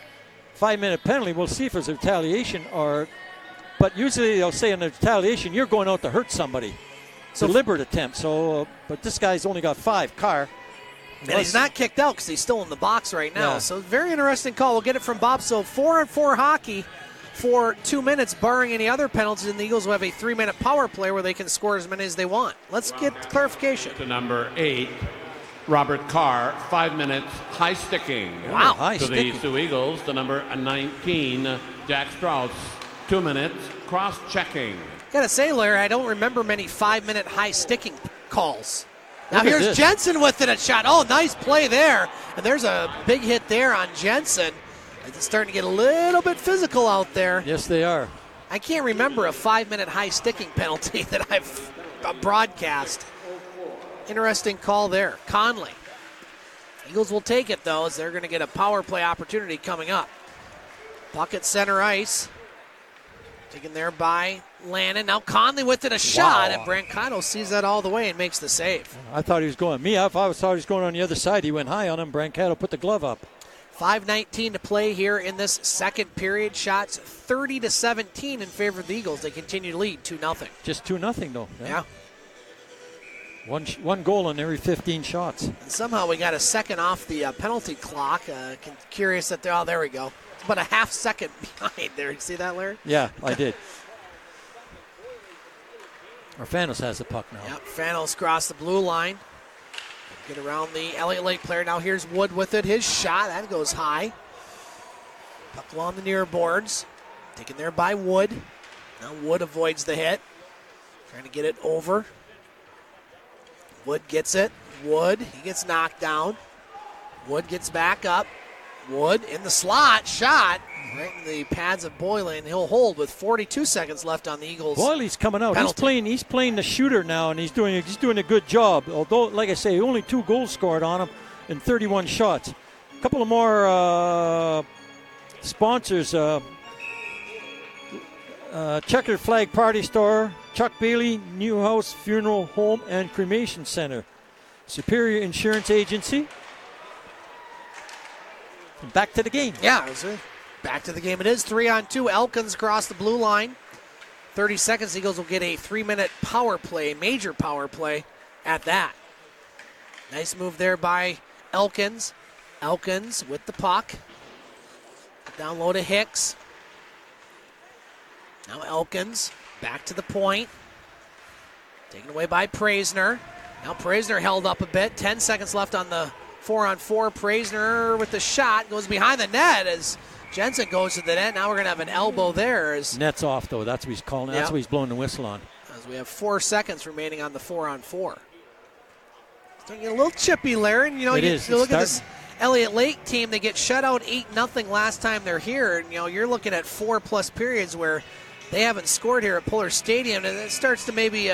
5-minute penalty, we'll see if it's a retaliation but usually they'll say in a retaliation, you're going out to hurt somebody. So deliberate attempt. So, but this guy's only got 5, Carr.
And he's not kicked out because he's still in the box right now. Yeah. So very interesting call. We'll get it from Bob. So 4-on-4 hockey for 2 minutes, barring any other penalties, and the Eagles will have a 3-minute power play where they can score as many as they want. Let's get clarification.
To number 8, Robert Carr, 5 minutes, high sticking.
Wow.
High sticking. The Soo Eagles, to number 19, Jack Strauss, 2 minutes, cross-checking.
Gotta say, Larry, I don't remember many 5-minute high sticking calls. Now here's Jensen with it, a shot. Oh, nice play there. And there's a big hit there on Jensen. It's starting to get a little bit physical out there.
Yes, they are.
I can't remember a 5-minute high sticking penalty that I've broadcast. Interesting call there. Conley. Eagles will take it, though, as they're going to get a power play opportunity coming up. Puck at center ice. Taken there by Lannon. Now Conley with it, a shot, and Brancato sees that all the way and makes the save.
I thought he was going. If I thought he was going on the other side, he went high on him. Brancato put the glove up.
5:19 to play here in this second period. Shots 30-17 in favor of the Eagles. They continue to lead 2-0.
Just 2-0 though.
Yeah.
One goal in every 15 shots.
And somehow we got a second off the penalty clock. Curious that there we go. It's about a half second behind there. You see that, Larry?
Yeah, I did. Fanos has the puck now.
Yep, Fanos crossed the blue line. Get around the Elliot Lake player. Now here's Wood with it. His shot, that goes high. Puck along the near boards. Taken there by Wood. Now Wood avoids the hit. Trying to get it over. Wood gets it. Wood, he gets knocked down. Wood gets back up. Wood in the slot, shot right in the pads of Boylan. He'll hold with 42 seconds left on the Eagles.
Boylan's coming out.
Penalty.
He's playing the shooter now, and he's doing a good job. Although, like I say, only 2 goals scored on him in 31 shots. A couple of more sponsors. Checkered Flag Party Store, Chuck Bailey, Newhouse Funeral Home and Cremation Center, Superior Insurance Agency. Back to the game.
Yeah, back to the game. It is 3-on-2. Elkins across the blue line. 30 seconds. Eagles will get a 3-minute power play, major power play at that. Nice move there by Elkins. Elkins with the puck. Down low to Hicks. Now Elkins back to the point. Taken away by Praisner. Now Praisner held up a bit. 10 seconds left on the 4-on-4. Praisner with the shot goes behind the net as Jensen goes to the net. Now we're going to have an elbow there.
Net's off, though. That's what he's calling. That's what he's blowing the whistle on.
as we have 4 seconds remaining on the 4-on-4. Starting to get a little chippy, Larry. And, you know, you look at this Elliot Lake team, they get shut out 8-0 last time they're here. And, you know, you're looking at 4+ periods where they haven't scored here at Pullar Stadium. And it starts to maybe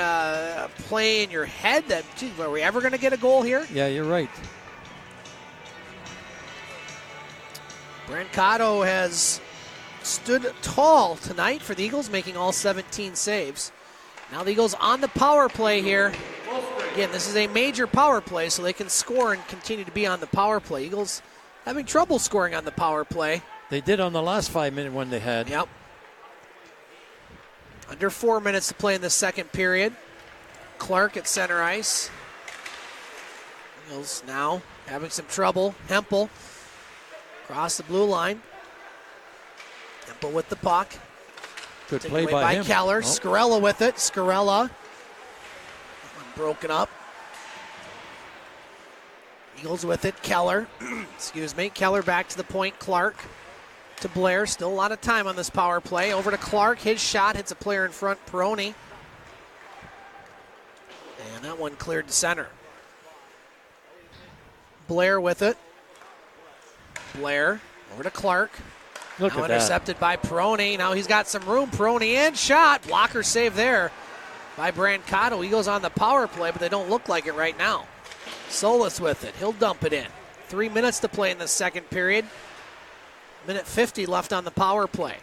play in your head that, gee, are we ever going to get a goal here?
Yeah, you're right.
Brancato has stood tall tonight for the Eagles, making all 17 saves. Now the Eagles on the power play here. Again, this is a major power play, so they can score and continue to be on the power play. Eagles having trouble scoring on the power play.
They did on the last 5-minute one they had.
Yep. Under 4 minutes to play in the second period. Clark at center ice. Eagles now having some trouble. Hempel across the blue line. Hempel with the puck.
Good
Taken
play
away
by him.
Keller.
Oh.
Scarella with it. Scarella. Broken up. Eagles with it. Keller. Excuse me. Keller back to the point. Clark to Blair. Still a lot of time on this power play. Over to Clark. His shot hits a player in front. Peroni. And that one cleared to center. Blair with it. Blair over to Clark.
Look
now
at
intercepted by Peroni. Now he's got some room. Peroni in. Shot. Blocker save there by Brancato. Eagles on the power play, but they don't look like it right now. Solis with it. He'll dump it in. 3 minutes to play in the second period. Minute 50 left on the power play.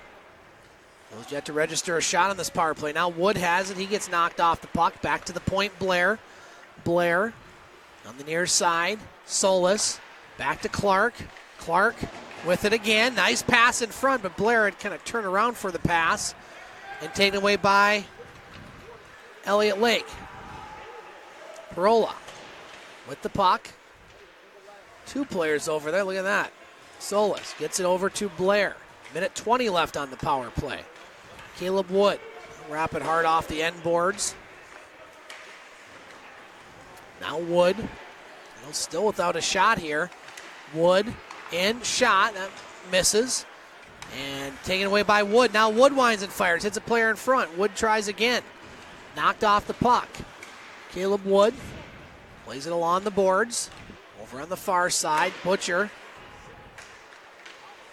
Eagles yet to register a shot on this power play. Now Wood has it. He gets knocked off the puck. Back to the point. Blair. Blair on the near side. Solis. Back to Clark. Clark with it again. Nice pass in front, but Blair had kind of turned around for the pass and taken away by Elliot Lake. Parola with the puck. 2 players over there. Look at that. Solis gets it over to Blair. Minute 20 left on the power play. Caleb Wood. Wrap it hard off the end boards. Now Wood. Still without a shot here. Wood in. Shot. That misses. And taken away by Wood. Now Wood winds and fires. Hits a player in front. Wood tries again. Knocked off the puck. Caleb Wood plays it along the boards. Over on the far side. Butcher.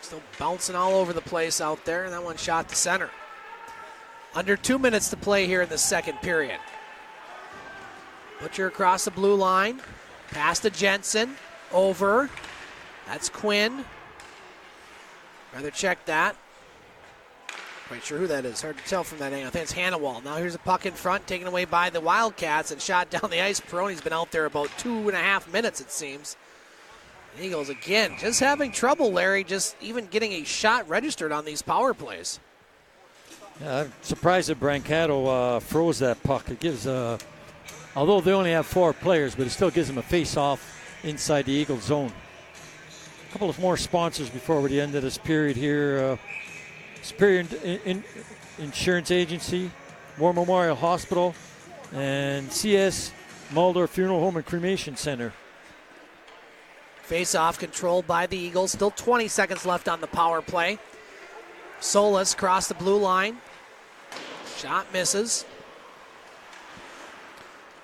Still bouncing all over the place out there. And that one shot to center. Under 2 minutes to play here in the second period. Butcher across the blue line. Pass to Jensen. Over. That's Quinn. Rather check that. Quite sure who that is. Hard to tell from that angle. I think it's Hannawall. Now here's a puck in front, taken away by the Wildcats and shot down the ice. Peroni's been out there about 2.5 minutes, it seems. The Eagles again just having trouble, Larry, just even getting a shot registered on these power plays.
Yeah, I'm surprised that Brancato froze that puck. It gives, although they only have 4 players, but it still gives them a face-off inside the Eagles zone. A couple of more sponsors before the end of this period here. Superior Insurance Agency, War Memorial Hospital, and CS Mulder Funeral Home and Cremation Center.
Face-off controlled by the Eagles. Still 20 seconds left on the power play. Solis across the blue line. Shot misses.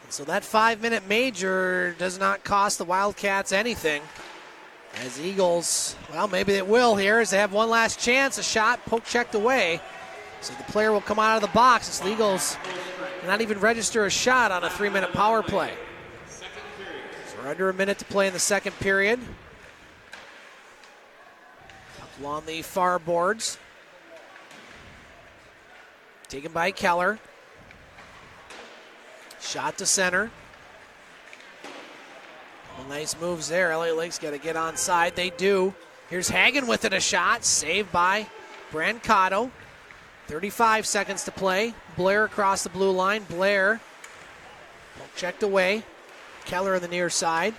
And so that 5-minute major does not cost the Wildcats anything. As the Eagles, well, maybe it will here as they have one last chance. A shot, poke checked away. So the player will come out of the box as the Eagles not even register a shot on a 3-minute power play. So we're under a minute to play in the second period. Up along the far boards. Taken by Keller. Shot to center. Well, nice moves there. Elliot Lake's got to get onside. They do. Here's Hagen with it, a shot. Saved by Brancato. 35 seconds to play. Blair across the blue line. Blair checked away. Keller on the near side.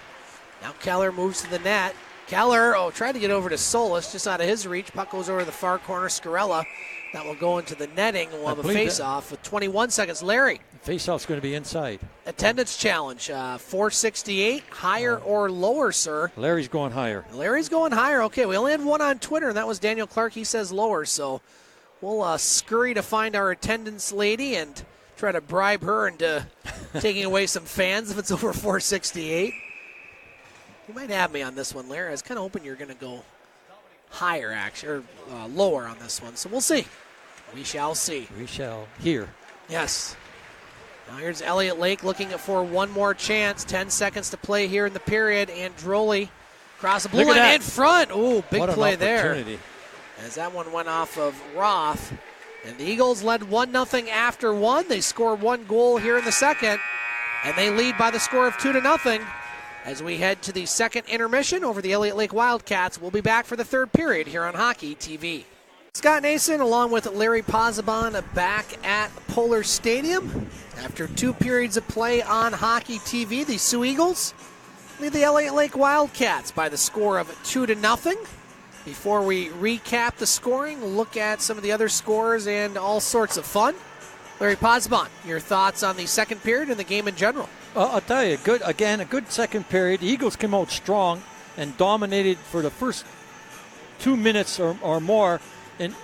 Now Keller moves to the net. Keller, tried to get over to Solis, just out of his reach. Puck goes over to the far corner. Scarella. That will go into the netting. We'll have a face-off with 21 seconds. Larry.
Face-off's going to be inside.
Attendance challenge, 468, higher or lower, sir?
Larry's going higher.
Larry's going higher. Okay, we only had one on Twitter, and that was Daniel Clark. He says lower, so we'll scurry to find our attendance lady and Try to bribe her into taking away some fans if it's over 468. You might have me on this one, Larry. I was kind of hoping you were going to go higher, actually, or lower on this one. So we'll see. We shall see.
We shall hear.
Yes. Now here's Elliot Lake looking for one more chance. 10 seconds to play here in the period. Androli across the blue line in front. Ooh, big play there. As that one went off of Roth. And the Eagles led 1-0 after one. They score one goal here in the second. And they lead by the score of 2-0 as we head to the second intermission over the Elliot Lake Wildcats. We'll be back for the third period here on Hockey TV. Scott Nason along with Larry Pozzebon back at Pullar Stadium. After 2 periods of play on Hockey TV, the Soo Eagles lead the Elliot Lake Wildcats by the score of 2-0. Before we recap the scoring, we'll look at some of the other scores and all sorts of fun. Larry Pozzebon, your thoughts on the second period and the game in general?
I'll tell you, a good second period. The Eagles came out strong and dominated for the first 2 minutes or more. And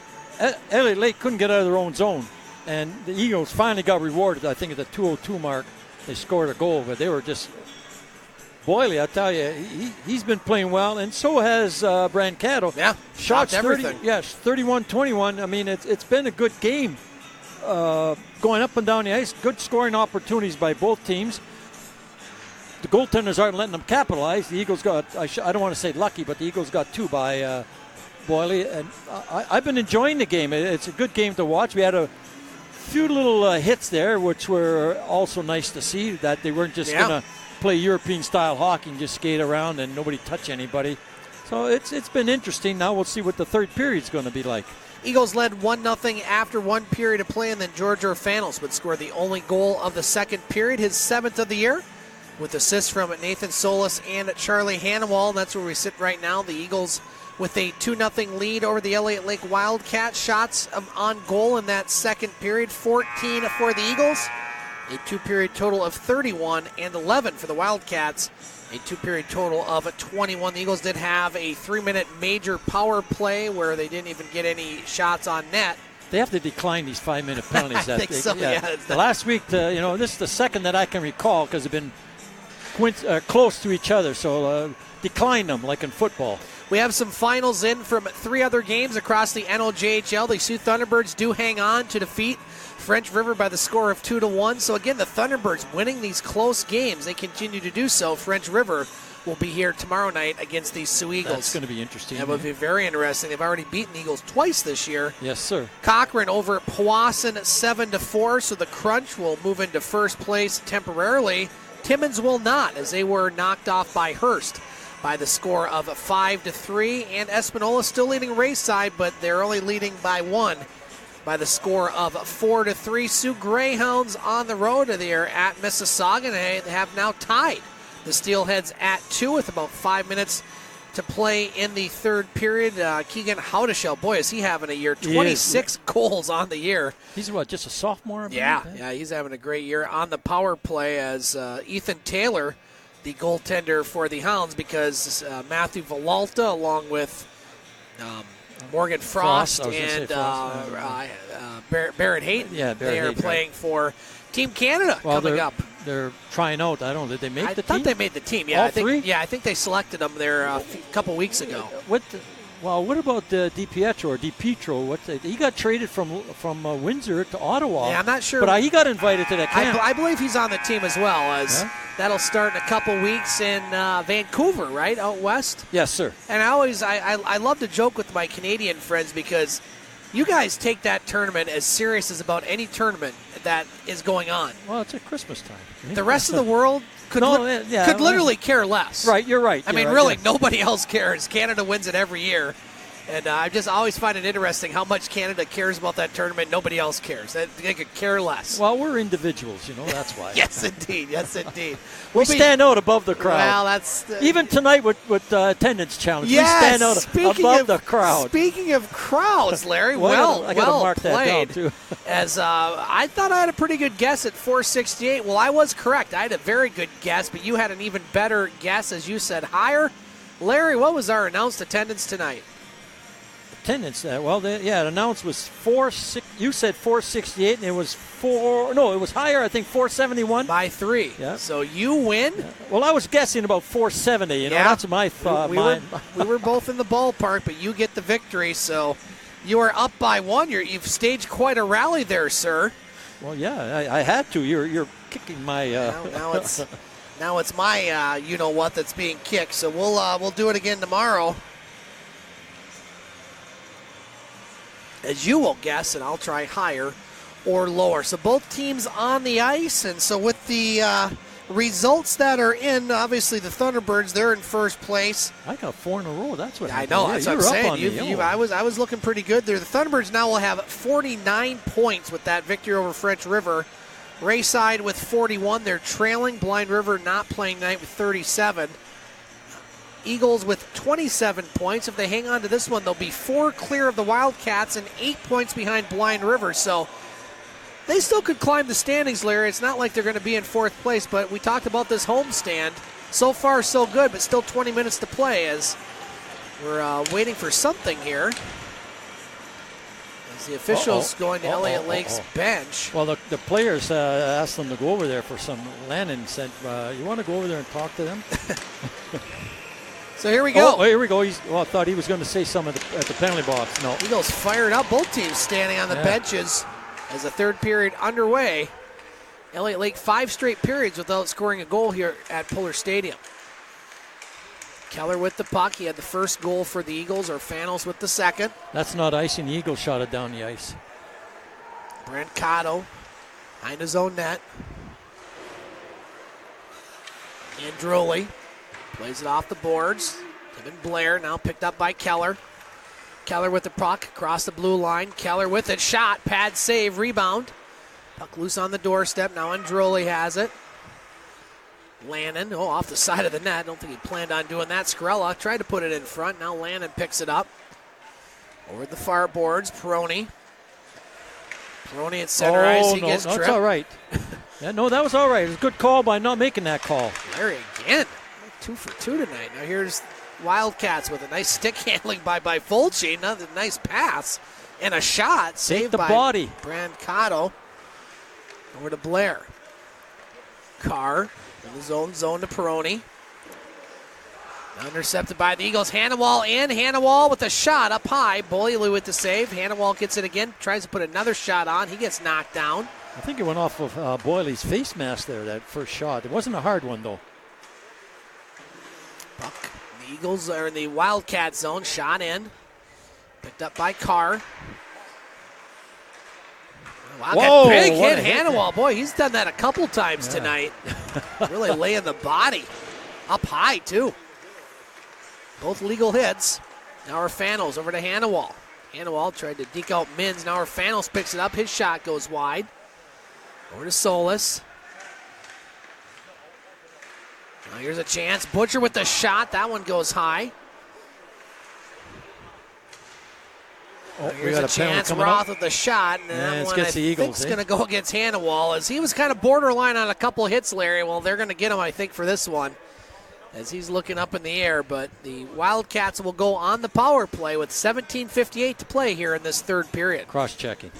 Elliot Lake couldn't get out of their own zone. And the Eagles finally got rewarded, I think, at the 2:02 mark. They scored a goal, but they were just... Boyle, I tell you, he's been playing well, and so has Brancato.
Yeah,
shots
everything.
31-21. I mean, it's been a good game going up and down the ice. Good scoring opportunities by both teams. The goaltenders aren't letting them capitalize. The Eagles got, I don't want to say lucky, but the Eagles got 2 by Boyle. And I've been enjoying the game. It's a good game to watch. We had a few little hits there, which were also nice to see, that they weren't just going to play European-style hockey and just skate around and nobody touch anybody. So it's been interesting. Now we'll see what the third period's going to be like.
Eagles led 1-0 after 1 period of play, and then George Orfanos would score the only goal of the second period, his 7th of the year, with assists from Nathan Solis and Charlie Hannawall. That's where we sit right now. The Eagles with a 2-0 lead over the Elliot Lake Wildcats. Shots on goal in that second period, 14 for the Eagles. A 2-period total of 31 and 11 for the Wildcats. A 2-period total of 21. The Eagles did have a 3-minute major power play where they didn't even get any shots on net.
They have to decline these 5-minute penalties.
I think so, yeah.
Last week, this is the second that I can recall because they've been close to each other. So decline them like in football.
We have some finals in from 3 other games across the NOJHL. The Sioux Thunderbirds do hang on to defeat French River by the score of 2-1. So again, the Thunderbirds winning these close games. They continue to do so. French River will be here tomorrow night against the Soo Eagles.
That's going to be interesting.
That would be very interesting. They've already beaten the Eagles twice this year.
Yes, sir.
Cochrane over Powassan 7-4. So the Crunch will move into first place temporarily. Timmins will not, as they were knocked off by Hearst by the score of 5-3. And Espanola still leading Rayside, but they're only leading by 1 by the score of 4-3. Sioux Greyhounds on the road. They are at Mississauga, and they have now tied the Steelheads at 2 with about 5 minutes to play in the third period. Keegan Howdeshell, boy, is he having a year. 26 goals on the year.
He's what, just a sophomore?
Yeah, he's having a great year on the power play as Ethan Taylor, the goaltender for the Hounds, because Matthew Villalta along with Morgan Frost and Barrett Hayton.
Yeah,
they are playing for Team Canada coming up.
They're trying out. I don't know. Did they make the team?
I thought they made the team. Yeah,
All three?
Yeah, I think they selected them there a couple weeks ago.
What about DiPietro? He got traded from Windsor to Ottawa.
Yeah, I'm not sure.
But he got invited to that camp.
I believe he's on the team as well. As that'll start in a couple weeks in Vancouver, right, out west.
Yes, sir.
And I love to joke with my Canadian friends because you guys take that tournament as serious as about any tournament that is going on.
Well, it's at Christmas time.
The rest of the world could literally care less.
Right, you're right.
I mean, nobody else cares. Canada wins it every year. And I just always find it interesting how much Canada cares about that tournament. Nobody else cares. They could care less.
Well, we're individuals, that's why.
Yes, indeed. Yes, indeed.
We stand out above the crowd.
Well, that's...
Even tonight with attendance challenge, we stand out above the crowd.
Speaking of crowds, Larry,
I
well
gotta mark
played.
That down, too.
As I thought I had a pretty good guess at 468. Well, I was correct. I had a very good guess, but you had an even better guess, as you said, higher. Larry, what was our announced attendance tonight?
attendance. The announced was 4. You said 468, and it was 4. No, it was higher. I think 471
by 3.
Yeah.
So you win.
Yeah. Well, I was guessing about 470. You know, that's my thought.
We were both in the ballpark, but you get the victory. So you are up by 1. You've staged quite a rally there, sir.
Well, yeah, I had to. You're kicking my.
Now it's my you know what that's being kicked. So we'll do it again tomorrow. As you will guess, and I'll try higher or lower. So both teams on the ice, and so with the results that are in, obviously the Thunderbirds, they're in first place.
I got 4 in a row. That's what
I know. That's what I'm saying. I was looking pretty good there. The Thunderbirds now will have 49 points with that victory over French River. Rayside with 41. They're trailing. Blind River not playing tonight with 37. Eagles with 27 points. If they hang on to this one, they'll be 4 clear of the Wildcats and 8 points behind Blind River. So they still could climb the standings, Larry. It's not like they're going to be in 4th place, but we talked about this homestand. So far, so good, but still 20 minutes to play as we're waiting for something here. As the officials going to Elliot Lake's bench.
Well, the players asked them to go over there for some. Lannon said, you want to go over there and talk to them?
So here we go.
Oh, here we go. I thought he was going to say something at the penalty box. No.
Eagles fired up. Both teams standing on the benches as the 3rd period underway. Elliot Lake 5 straight periods without scoring a goal here at Pullar Stadium. Keller with the puck. He had the first goal for the Eagles, or Fanos with the second.
That's not icing. The Eagles shot it down the ice.
Brancato behind his own net. Androli plays it off the boards. Tim and Blair now picked up by Keller. Keller with the puck across the blue line. Keller with it. Shot. Pad save. Rebound. Puck loose on the doorstep. Now Androli has it. Lannon. Off the side of the net. Don't think he planned on doing that. Skrella tried to put it in front. Now Lannon picks it up. Over the far boards. Peroni. Peroni at center ice. He gets tripped.
That's all right. That was all right. It was a good call by not making that call.
Larry again. 2 for 2 tonight. Now here's Wildcats with a nice stick handling by Fulci. Another nice pass and a shot saved by
body.
Brancato. Over to Blair. Carr in the zone to Peroni. Now intercepted by the Eagles. Hannawall with a shot up high. Beaulieu with the save. Hannawall gets it again. Tries to put another shot on. He gets knocked down.
I think it went off of Boyley's face mask there, that first shot. It wasn't a hard one, though.
Puck. The Eagles are in the Wildcat zone. Shot in. Picked up by Carr. Whoa, big hit, Hannawall. Boy, he's done that a couple times tonight. Really laying the body. Up high, too. Both legal hits. Now Orfanos over to Hannawall. Hannawall tried to deke out Mins. Now Orfanos picks it up. His shot goes wide. Over to Solis. Now here's a chance. Butcher with the shot. That one goes high. Here's a chance. Roth with the shot. And that one, I think, is going to go against Hannawall, as he was kind of borderline on a couple hits, Larry. Well, they're going to get him, I think, for this one, as he's looking up in the air. But the Wildcats will go on the power play with 17:58 to play here in this 3rd period.
Cross-checking.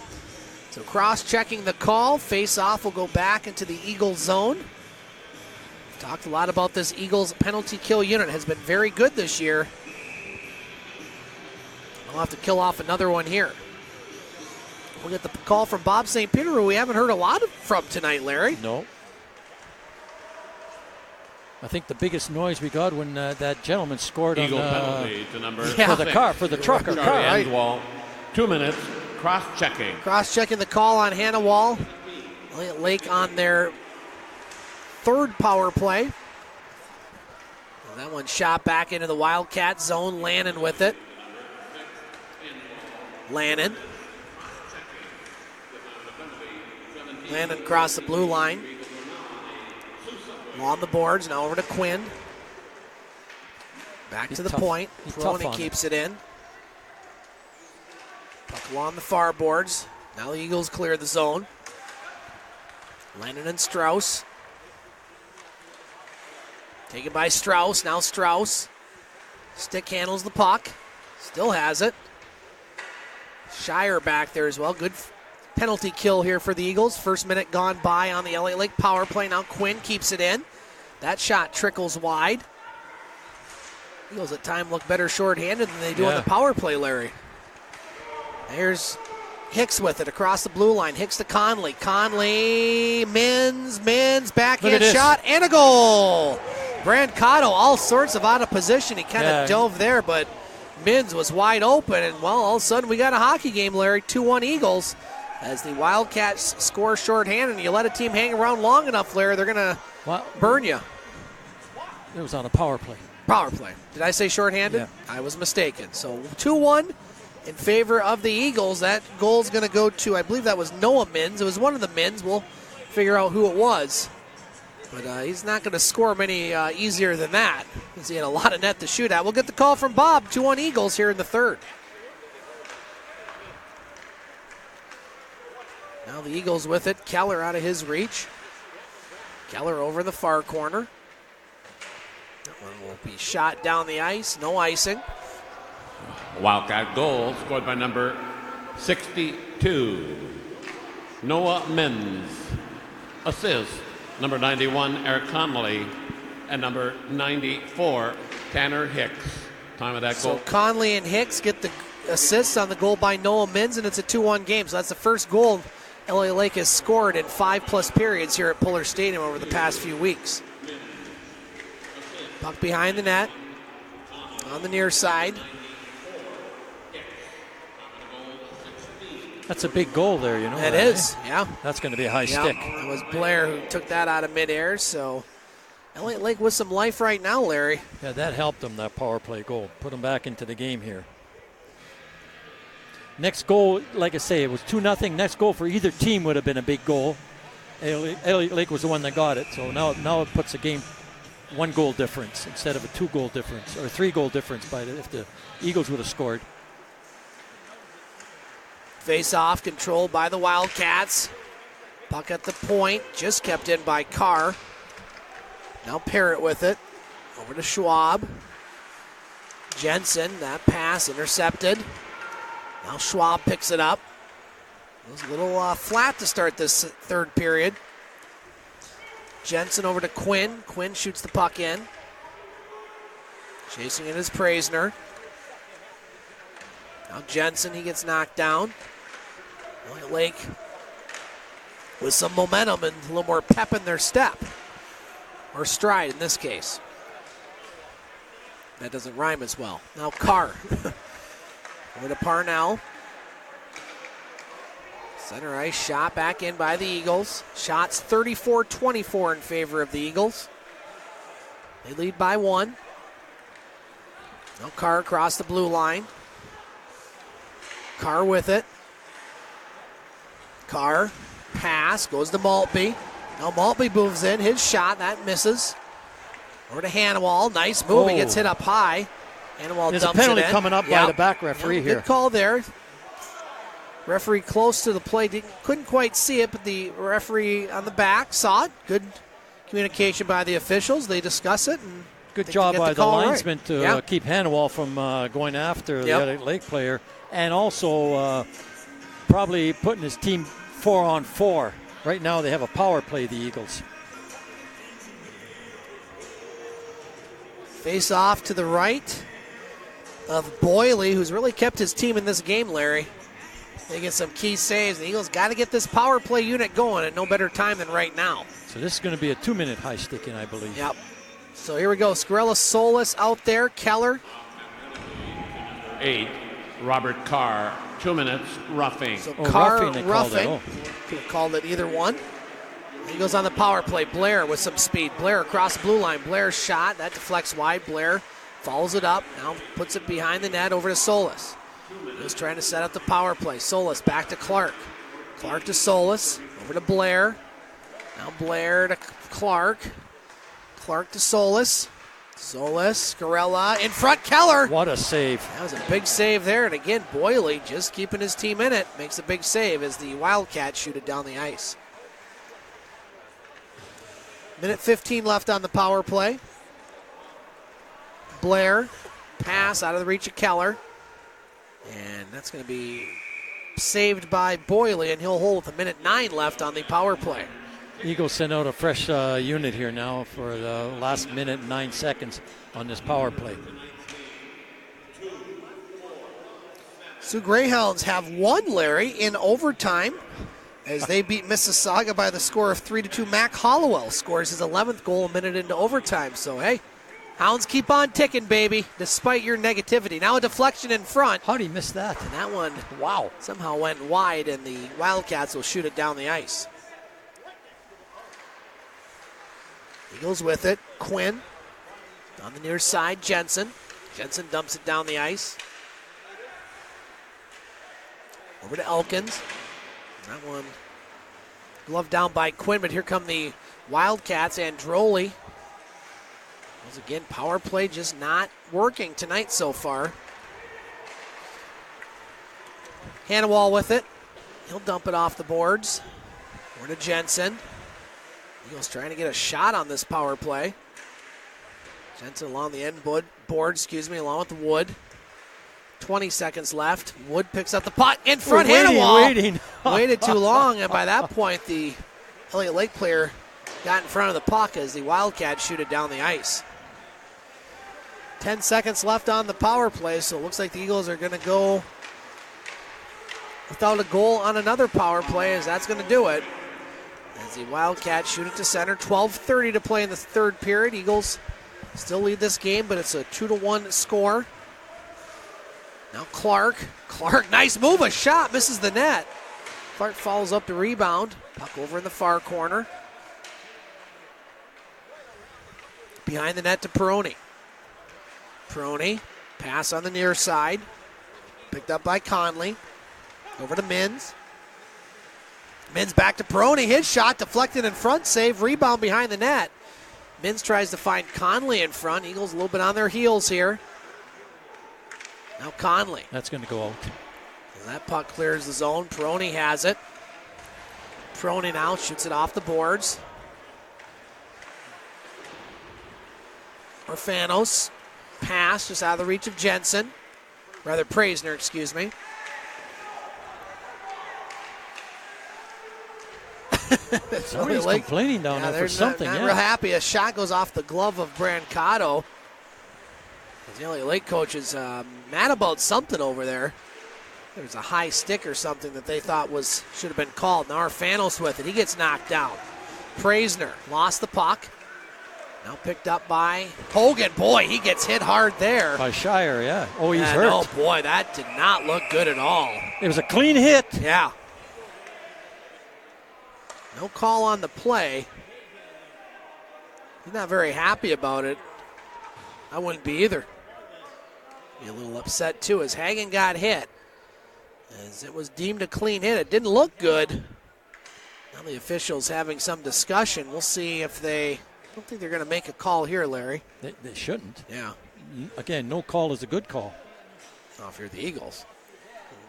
So cross-checking the call. Face-off will go back into the Eagles zone. We've talked a lot about this Eagles penalty kill unit. Has been very good this year. We'll have to kill off another one here. We'll get the call from Bob St. Peter, who we haven't heard a lot from tonight, Larry.
No. I think the biggest noise we got when that gentleman scored
Eagle
on
penalty to number
for the trucker car. Right?
Wall. 2 minutes. Cross-checking.
Cross-checking the call on Hannawall. Elliot Lake on their 3rd power play. And that one shot back into the Wildcat zone. Lannon with it. Lannon across the blue line. On the boards, now over to Quinn. Back to the point. Peroni keeps it in. Puck along the far boards. Now the Eagles clear the zone. Lennon and Strauss. Taken by Strauss. Now Strauss. Stick handles the puck. Still has it. Shire back there as well. Good penalty kill here for the Eagles. First minute gone by on the Elliot Lake power play. Now Quinn keeps it in. That shot trickles wide. Eagles at time look better shorthanded than they do on the power play, Larry. There's Hicks with it across the blue line. Hicks to Conley. Conley, Mins, backhand shot, and a goal. Brancato, all sorts of out of position. He kind of dove there, but Mins was wide open, and well, all of a sudden we got a hockey game, Larry. 2-1 Eagles as the Wildcats score shorthanded, and you let a team hang around long enough, Larry, they're going to burn you.
It was on a power play.
Power play. Did I say shorthanded?
Yeah.
I was mistaken. So 2-1 in favor of the Eagles. That goal's going to go to, I believe that was Noah Mins. It was one of the Mins. We'll figure out who it was. But he's not going to score many easier than that, because he had a lot of net to shoot at. We'll get the call from Bob. 2-1 Eagles here in the third. Now the Eagles with it. Keller out of his reach. Keller over in the far corner. That one will be shot down the ice. No icing.
Wildcat goal scored by number 62, Noah Mins. Assist, number 91, Eric Conley, and number 94, Tanner Hicks. Time of that goal.
So Conley and Hicks get the assists on the goal by Noah Mins, and it's a 2-1 game. So that's the first goal Elliot Lake has scored in 5+ periods here at Pullar Stadium over the past few weeks. Puck behind the net on the near side.
That's a big goal there, you know.
It is, yeah.
That's going to be a high stick.
It was Blair who took that out of midair, so Elliot Lake with some life right now, Larry.
Yeah, that helped them, that power play goal. Put them back into the game here. Next goal, like I say, it was 2-0. Next goal for either team would have been a big goal. Elliot Lake was the one that got it, so now it puts a game 1-goal difference instead of a 2-goal difference, or a 3-goal difference if the Eagles would have scored.
Face-off controlled by the Wildcats. Puck at the point, just kept in by Carr. Now Parrott with it. Over to Schwab. Jensen, that pass intercepted. Now Schwab picks it up. It was a little flat to start this third period. Jensen over to Quinn. Quinn shoots the puck in. Chasing it is Praisner. Now Jensen, he gets knocked down. Elliot Lake with some momentum and a little more pep in their step. Or stride in this case. That doesn't rhyme as well. Now Carr. Over to Parnell. Center ice shot back in by the Eagles. Shots 34-24 in favor of the Eagles. They lead by 1. Now Carr across the blue line. Carr with it. Carr, pass, goes to Maltby. Now Maltby moves in, his shot, that misses. Over to Hanwell, nice move, he gets hit up high. Hanwell dumps it in.
There's a penalty coming up by the back referee here.
Good call there. Referee close to the play, couldn't quite see it, but the referee on the back saw it. Good communication by the officials, they discuss it. And
good job by the linesman to keep Hanwell from going after the Elliot Lake player. And also probably putting his team 4-on-4. Right now they have a power play, the Eagles.
Face off to the right of Boyley, who's really kept his team in this game, Larry. They get some key saves. The Eagles got to get this power play unit going at no better time than right now.
So this is going to be a 2-minute high sticking, I believe.
Yep. So here we go. Scarella Solis out there. Keller.
8, Robert Carr, 2 minutes, roughing.
So Carr roughing. Could have called it either one. He goes on the power play. Blair with some speed. Blair across the blue line. Blair's shot. That deflects wide. Blair follows it up. Now puts it behind the net over to Solis. He's trying to set up the power play. Solis back to Clark. Clark to Solis. Over to Blair. Now Blair to Clark. Clark to Solis. Solis, Scarella, in front, Keller.
What a save.
That was a big save there. And again, Boyley just keeping his team in it. Makes a big save as the Wildcats shoot it down the ice. Minute 15 left on the power play. Blair, pass out of the reach of Keller. And that's going to be saved by Boyley, and he'll hold with 1:09 left on the power play.
Eagles send out a fresh unit here now for the last minute and 9 seconds on this power play.
Sioux Greyhounds have won, Larry, in overtime as they beat Mississauga by the score of 3-2. Mac Hollowell scores his 11th goal a minute into overtime. So, hey, Hounds keep on ticking, baby, despite your negativity. Now a deflection in front.
How did he miss that?
And that one, wow, somehow went wide, and the Wildcats will shoot it down the ice. Eagles with it. Quinn on the near side. Jensen dumps it down the ice. Over to Elkins. That one gloved down by Quinn, but here come the Wildcats. Androli. Once again, power play just not working tonight so far. Hannawall with it. He'll dump it off the boards. Over to Jensen. Eagles trying to get a shot on this power play. Jensen along the end board, along with the Wood. 20 seconds left. Wood picks up the puck in front.
Waiting.
Waited too long, and by that point, the Elliot Lake player got in front of the puck as the Wildcats shoot it down the ice. 10 seconds left on the power play, so it looks like the Eagles are going to go without a goal on another power play, as that's going to do it. As the Wildcats shoot it to center. 12:30 to play in the third period. Eagles still lead this game, but it's a 2-1 score. Now Clark, nice move, a shot, misses the net. Clark follows up the rebound. Puck over in the far corner. Behind the net to Peroni. Peroni, pass on the near side. Picked up by Conley. Over to Mins. Mins back to Peroni. His shot deflected in front. Save. Rebound behind the net. Mins tries to find Conley in front. Eagles a little bit on their heels here. Now Conley.
That's going to go out.
And that puck clears the zone. Peroni has it. Peroni now shoots it off the boards. Orfanos. Pass just out of the reach of Jensen. Rather, Praisner, excuse me.
Somebody's complaining down there for something.
Not real happy. A shot goes off the glove of Brancato. The Elliot Lake coach is mad about something over there. There's a high stick or something that they thought should have been called. Now Orfanos with it. He gets knocked down. Praisner lost the puck. Now picked up by Hogan. Boy, he gets hit hard there.
By Shire, yeah. Oh, he's hurt.
Oh, boy, that did not look good at all.
It was a clean hit.
Yeah. No call on the play. He's not very happy about it. I wouldn't be either. Be a little upset, too, as Hagen got hit. As it was deemed a clean hit. It didn't look good. Now the officials having some discussion. We'll see if I don't think they're going to make a call here, Larry.
They shouldn't.
Yeah.
Again, no call is a good call.
Not if you're the Eagles.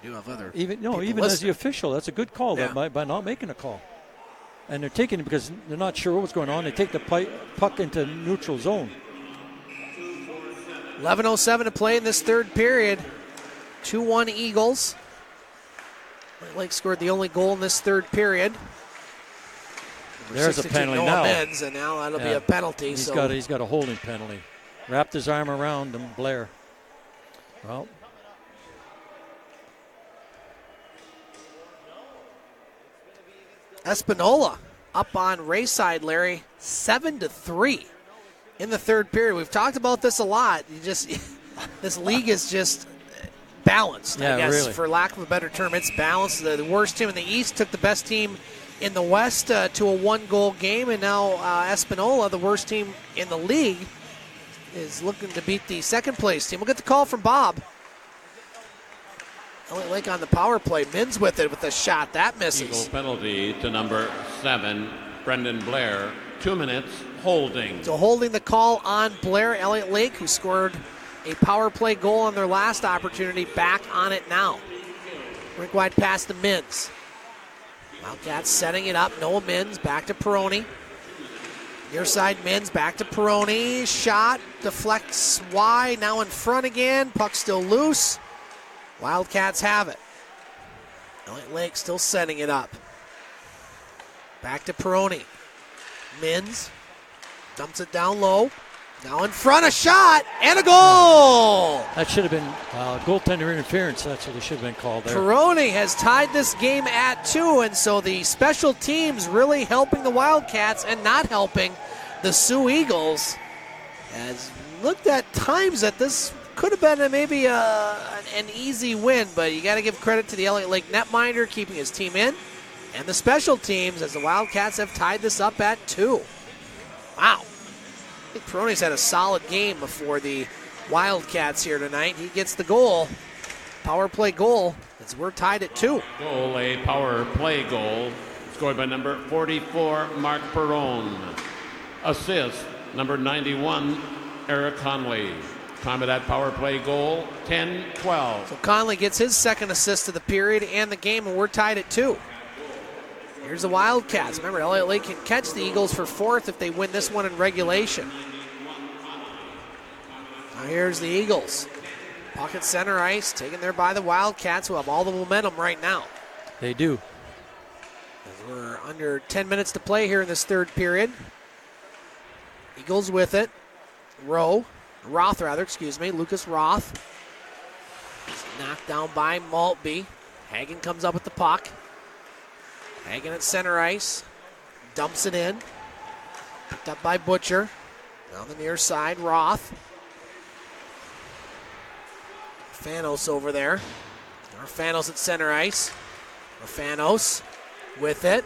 You do have other
even as the official, that's a good call by not making a call. And they're taking it because they're not sure what's going on. They take the puck into neutral zone.
11:07 to play in this third period. 2-1 Eagles. Lake scored the only goal in this third period.
There's a penalty now.
Men's, and now that'll be a penalty.
He's got a holding penalty. Wrapped his arm around him, Blair. Well,
Espinola up on Rayside, Larry, 7-3 in the third period. We've talked about this a lot. This league is just balanced, I guess,
really.
For lack of a better term. It's balanced. The worst team in the East took the best team in the West to a one-goal game, and now Espinola, the worst team in the league, is looking to beat the second-place team. We'll get the call from Bob. Elliot Lake on the power play. Mins with it with a shot. That misses.
Eagle penalty to number 7, Brendan Blair. 2 minutes, holding.
So holding the call on Blair. Elliot Lake, who scored a power play goal on their last opportunity, back on it now. Rink wide pass to Mins. Wildcats setting it up. Noah Mins back to Peroni. Near side Mins back to Peroni. Shot deflects wide. Now in front again. Puck still loose. Wildcats have it. Elliot Lake still setting it up. Back to Peroni. Mins dumps it down low. Now in front, a shot and a goal!
That should have been goaltender interference. That's what it should have been called there.
Peroni has tied this game at 2, and so the special teams really helping the Wildcats and not helping the Soo Eagles. As looked at times that this could have been maybe an easy win, but you got to give credit to the Elliot Lake netminder keeping his team in, and the special teams as the Wildcats have tied this up at 2. Wow. I think Peroni's had a solid game before the Wildcats here tonight. He gets the goal, power play goal, as we're tied at 2.
Goal, a power play goal, scored by number 44, Mark Perron. Assist, number 91, Eric Conley. Time of that power play goal, 10-12.
So Conley gets his second assist of the period and the game, and we're tied at 2. Here's the Wildcats. Remember, Elliot Lake can catch the Eagles for 4th if they win this one in regulation. Now here's the Eagles. Pocket center ice, taken there by the Wildcats, who have all the momentum right now.
They do.
As we're under 10 minutes to play here in this third period. Eagles with it. Roth, Lucas Roth. He's knocked down by Maltby. Hagen comes up with the puck. Hagen at center ice. Dumps it in. Picked up by Butcher. On the near side, Roth. Fanos over there. Fanos at center ice. Fanos with it.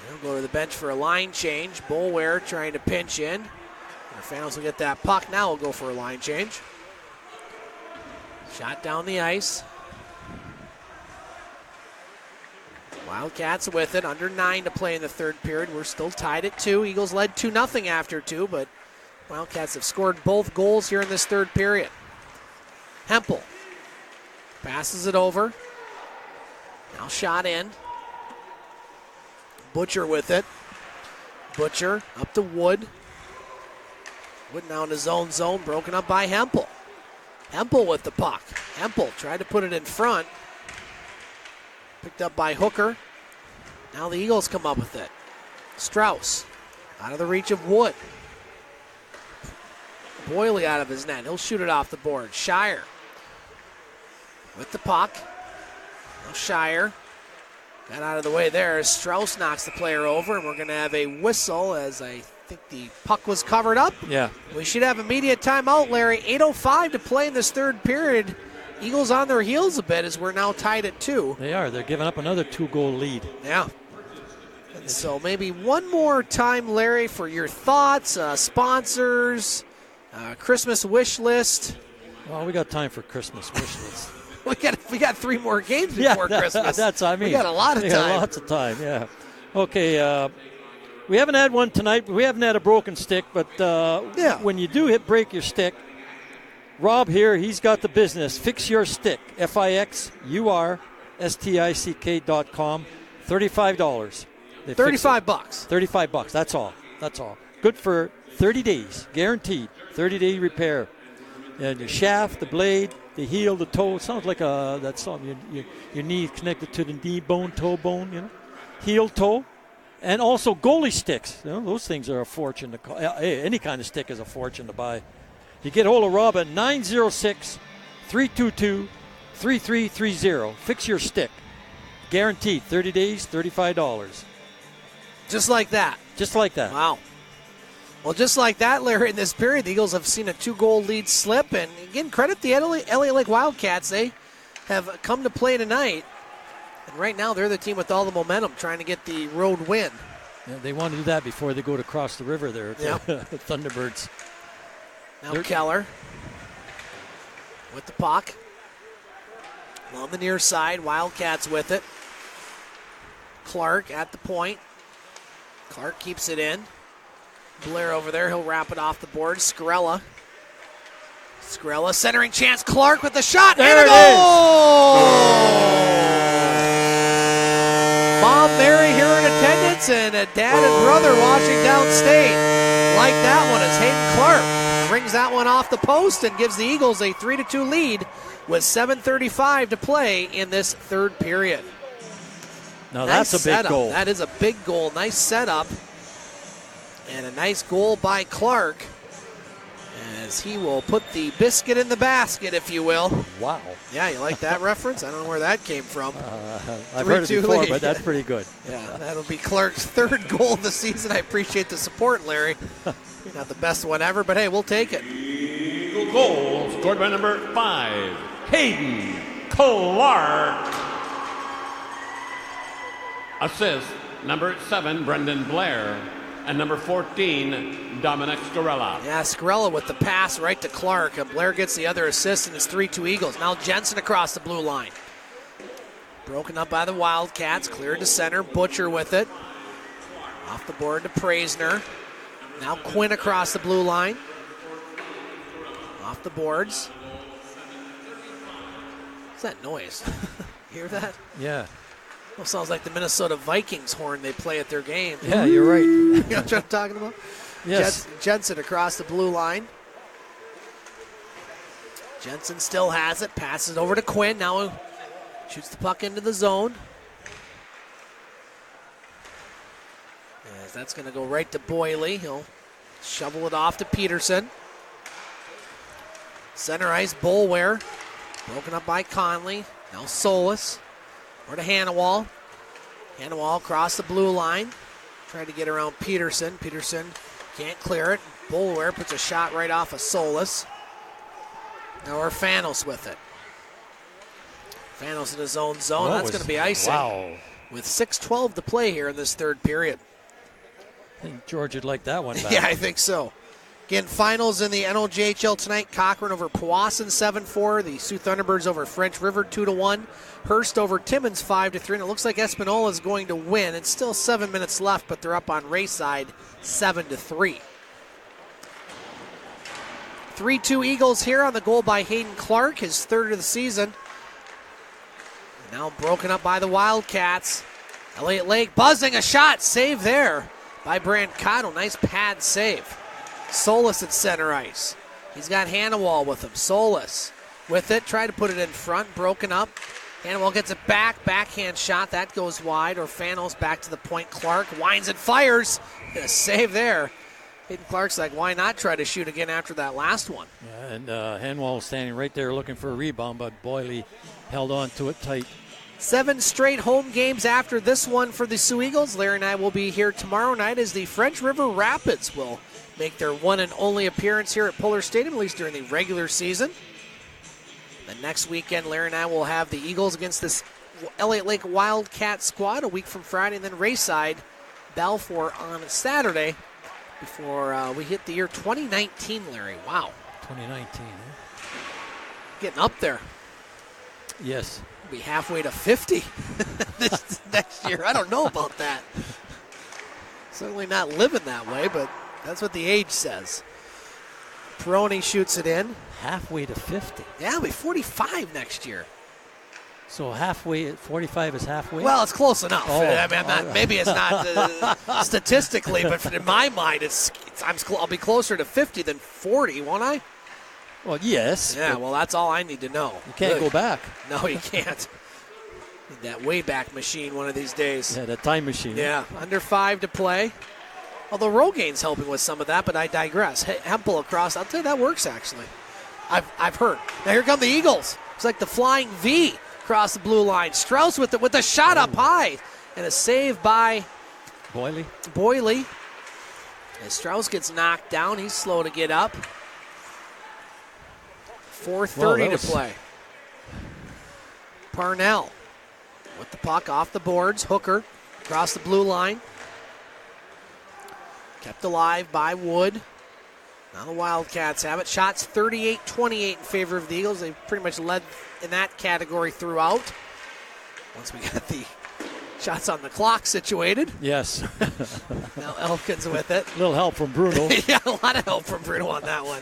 He'll go to the bench for a line change. Boulware trying to pinch in. Fanos will get that puck. Now we'll go for a line change. Shot down the ice. Wildcats with it. Under 9 to play in the third period. We're still tied at 2. Eagles led 2-0 after 2, but Wildcats have scored both goals here in this third period. Hempel passes it over. Now shot in. Butcher with it. Butcher up to Wood. Wood now in his own zone, broken up by Hempel. Hempel with the puck. Hempel tried to put it in front. Picked up by Hooker. Now the Eagles come up with it. Strauss out of the reach of Wood. Boyley out of his net. He'll shoot it off the board. Shire with the puck. Now Shire got out of the way there. Strauss knocks the player over, and we're going to have a whistle as I think the puck was covered up.
Yeah.
We should have immediate timeout, Larry. 8:05 to play in this third period. Eagles on their heels a bit as we're now tied at 2.
They are. They're giving up another 2-goal lead.
Yeah. And so maybe one more time, Larry, for your thoughts, sponsors, Christmas wish list.
Well, we got time for Christmas wish list.
we got 3 more games before Christmas. We got a lot of time.
Got lots of time, yeah. Okay, we haven't had one tonight. We haven't had a broken stick, but when you do break your stick, Rob here, he's got the business. Fix Your Stick, FIXURSTICK.com, $35.
$35.
$35, that's all. Good for 30 days, guaranteed. 30-day repair. And the shaft, the blade, the heel, the toe. It sounds like that song. Your knee connected to the knee bone, toe bone, heel, toe. And also goalie sticks. Those things are a fortune to call. Any kind of stick is a fortune to buy. You get hold of Rob at 906-322-3330. Fix Your Stick. Guaranteed. 30 days, $35.
Just like that.
Just like that.
Wow. Well, just like that, Larry, in this period, the Eagles have seen a 2-goal lead slip. And again, credit the Elliot Lake Wildcats. They have come to play tonight. And right now, they're the team with all the momentum trying to get the road win.
Yeah, they want to do that before they go to cross the river there.
Yep.
Thunderbirds.
Now Keller with the puck. On the near side, Wildcats with it. Clark at the point. Clark keeps it in. Blair over there, he'll wrap it off the board. Scarella centering chance. Clark with the shot.
There
and a goal! Mom, Mary here in attendance, and a dad and brother watching downstate. Like that one is Hayden Clark. rings that one off the post and gives the Eagles a 3-2 lead with 7:35 to play in this third period.
Now
Nice
that's a big
setup.
goal.
That is a big goal. Nice setup. And a nice goal by Clark, as he will put the biscuit in the basket, if you will.
Wow.
Yeah, you like that reference? I don't know where that came from.
I've heard it
3-2
before,
lead.
but that's pretty good.
Yeah, that'll be Clark's third goal of the season. I appreciate the support, Larry. Not the best one ever, but hey, we'll take it.
Eagle goal scored by number 5, Hayden Clark. Assist, number 7, Brendan Blair. And number 14, Dominic Scarella.
Yeah, Scarella with the pass right to Clark. And Blair gets the other assist, and it's 3-2 Eagles. Now Jensen across the blue line. Broken up by the Wildcats. Cleared to center. Butcher with it. Off the board to Praisner. Now Quinn across the blue line. Off the boards. What's that noise? Hear that?
Yeah.
Well, sounds like the Minnesota Vikings horn they play at their game.
Yeah, you're right.
You know what I'm talking about?
Yes.
Jensen across the blue line. Jensen still has it. Passes over to Quinn. Now shoots the puck into the zone. As that's going to go right to Boyley. He'll shovel it off to Peterson. Center ice, Bolware. Broken up by Conley. Now Solis. Or to Hannawall. Hannawall across the blue line. Trying to get around Peterson. Peterson can't clear it. Bolware puts a shot right off of Solis. Now Orfanos with it. Fanos in his own zone. That's going to be icing.
Wow.
With 6:12 to play here in this third period.
I think George would like that one back.
Yeah, I think so. Again, finals in the NOJHL tonight. Cochrane over Powassan 7-4. The Sioux Thunderbirds over French River 2-1. Hearst over Timmins 5-3. And it looks like Espanola is going to win. It's still 7 minutes left, but they're up on Rayside 7-3. 3-2 Eagles here on the goal by Hayden Clark, his third of the season. Now broken up by the Wildcats. Elliot Lake buzzing a shot. Save there by Brancato. Nice pad save. Solis at center ice. He's got Hannawall with him. Solis with it. Try to put it in front. Broken up. Hannawall gets it back. Backhand shot. That goes wide. Orfanos back to the point. Clark winds and fires. A save there. Hayden Clark's like, why not try to shoot again after that last one?
Yeah, and Hannawall standing right there looking for a rebound, but Boyley held on to it tight.
7 straight home games after this one for the Sioux Eagles. Larry and I will be here tomorrow night as the French River Rapids will make their one and only appearance here at Pullar Stadium, at least during the regular season. The next weekend, Larry and I will have the Eagles against this Elliot Lake Wildcat squad a week from Friday, and then Rayside, Balfour on Saturday before we hit the year 2019, Larry. Wow.
2019, huh?
Getting up there.
Yes.
Be halfway to 50 this next year. I don't know about that. Certainly not living that way, but that's what the age says. Peroni shoots it in.
Halfway to 50.
Yeah, he'll be 45 next year.
So halfway, 45 is halfway?
Well, it's close enough.
Oh,
I mean, maybe it's not statistically, but in my mind, I'll be closer to 50 than 40, won't I?
Well, yes.
Yeah, well, that's all I need to know.
You can't go back.
No, you can't. Need that Wayback Machine one of these days.
Yeah, the time machine.
Yeah, under 5 to play. Although Rogain's helping with some of that, but I digress. Hempel across, I'll tell you that works actually. I've heard. Now here come the Eagles. It's like the flying V across the blue line. Strauss with a shot up high and a save by Boyley. As Strauss gets knocked down, he's slow to get up. 4:30 to play. Parnell with the puck off the boards. Hooker across the blue line. Kept alive by Wood. Now the Wildcats have it. Shots 38-28 in favor of the Eagles. They pretty much led in that category throughout. Once we got the shots on the clock situated.
Yes.
Now Elkins with it.
A little help from Bruno.
Yeah, a lot of help from Bruno on that one.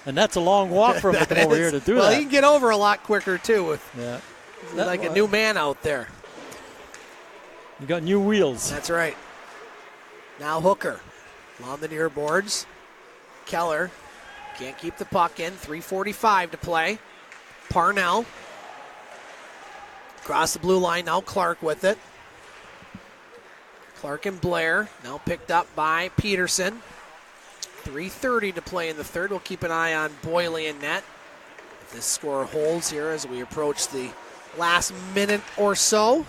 And that's a long walk from him to come over here to do that.
Well, he can get over a lot quicker, too.
Yeah.
Like a new man out there.
You got new wheels.
That's right. Now Hooker. Along the near boards. Keller Can't keep the puck in. 3:45 to play. Parnell. Across the blue line now, Clark with it. Clark and Blair now picked up by Peterson. 3:30 to play in the third. We'll keep an eye on Boyle in net. If this score holds here as we approach the last minute or so.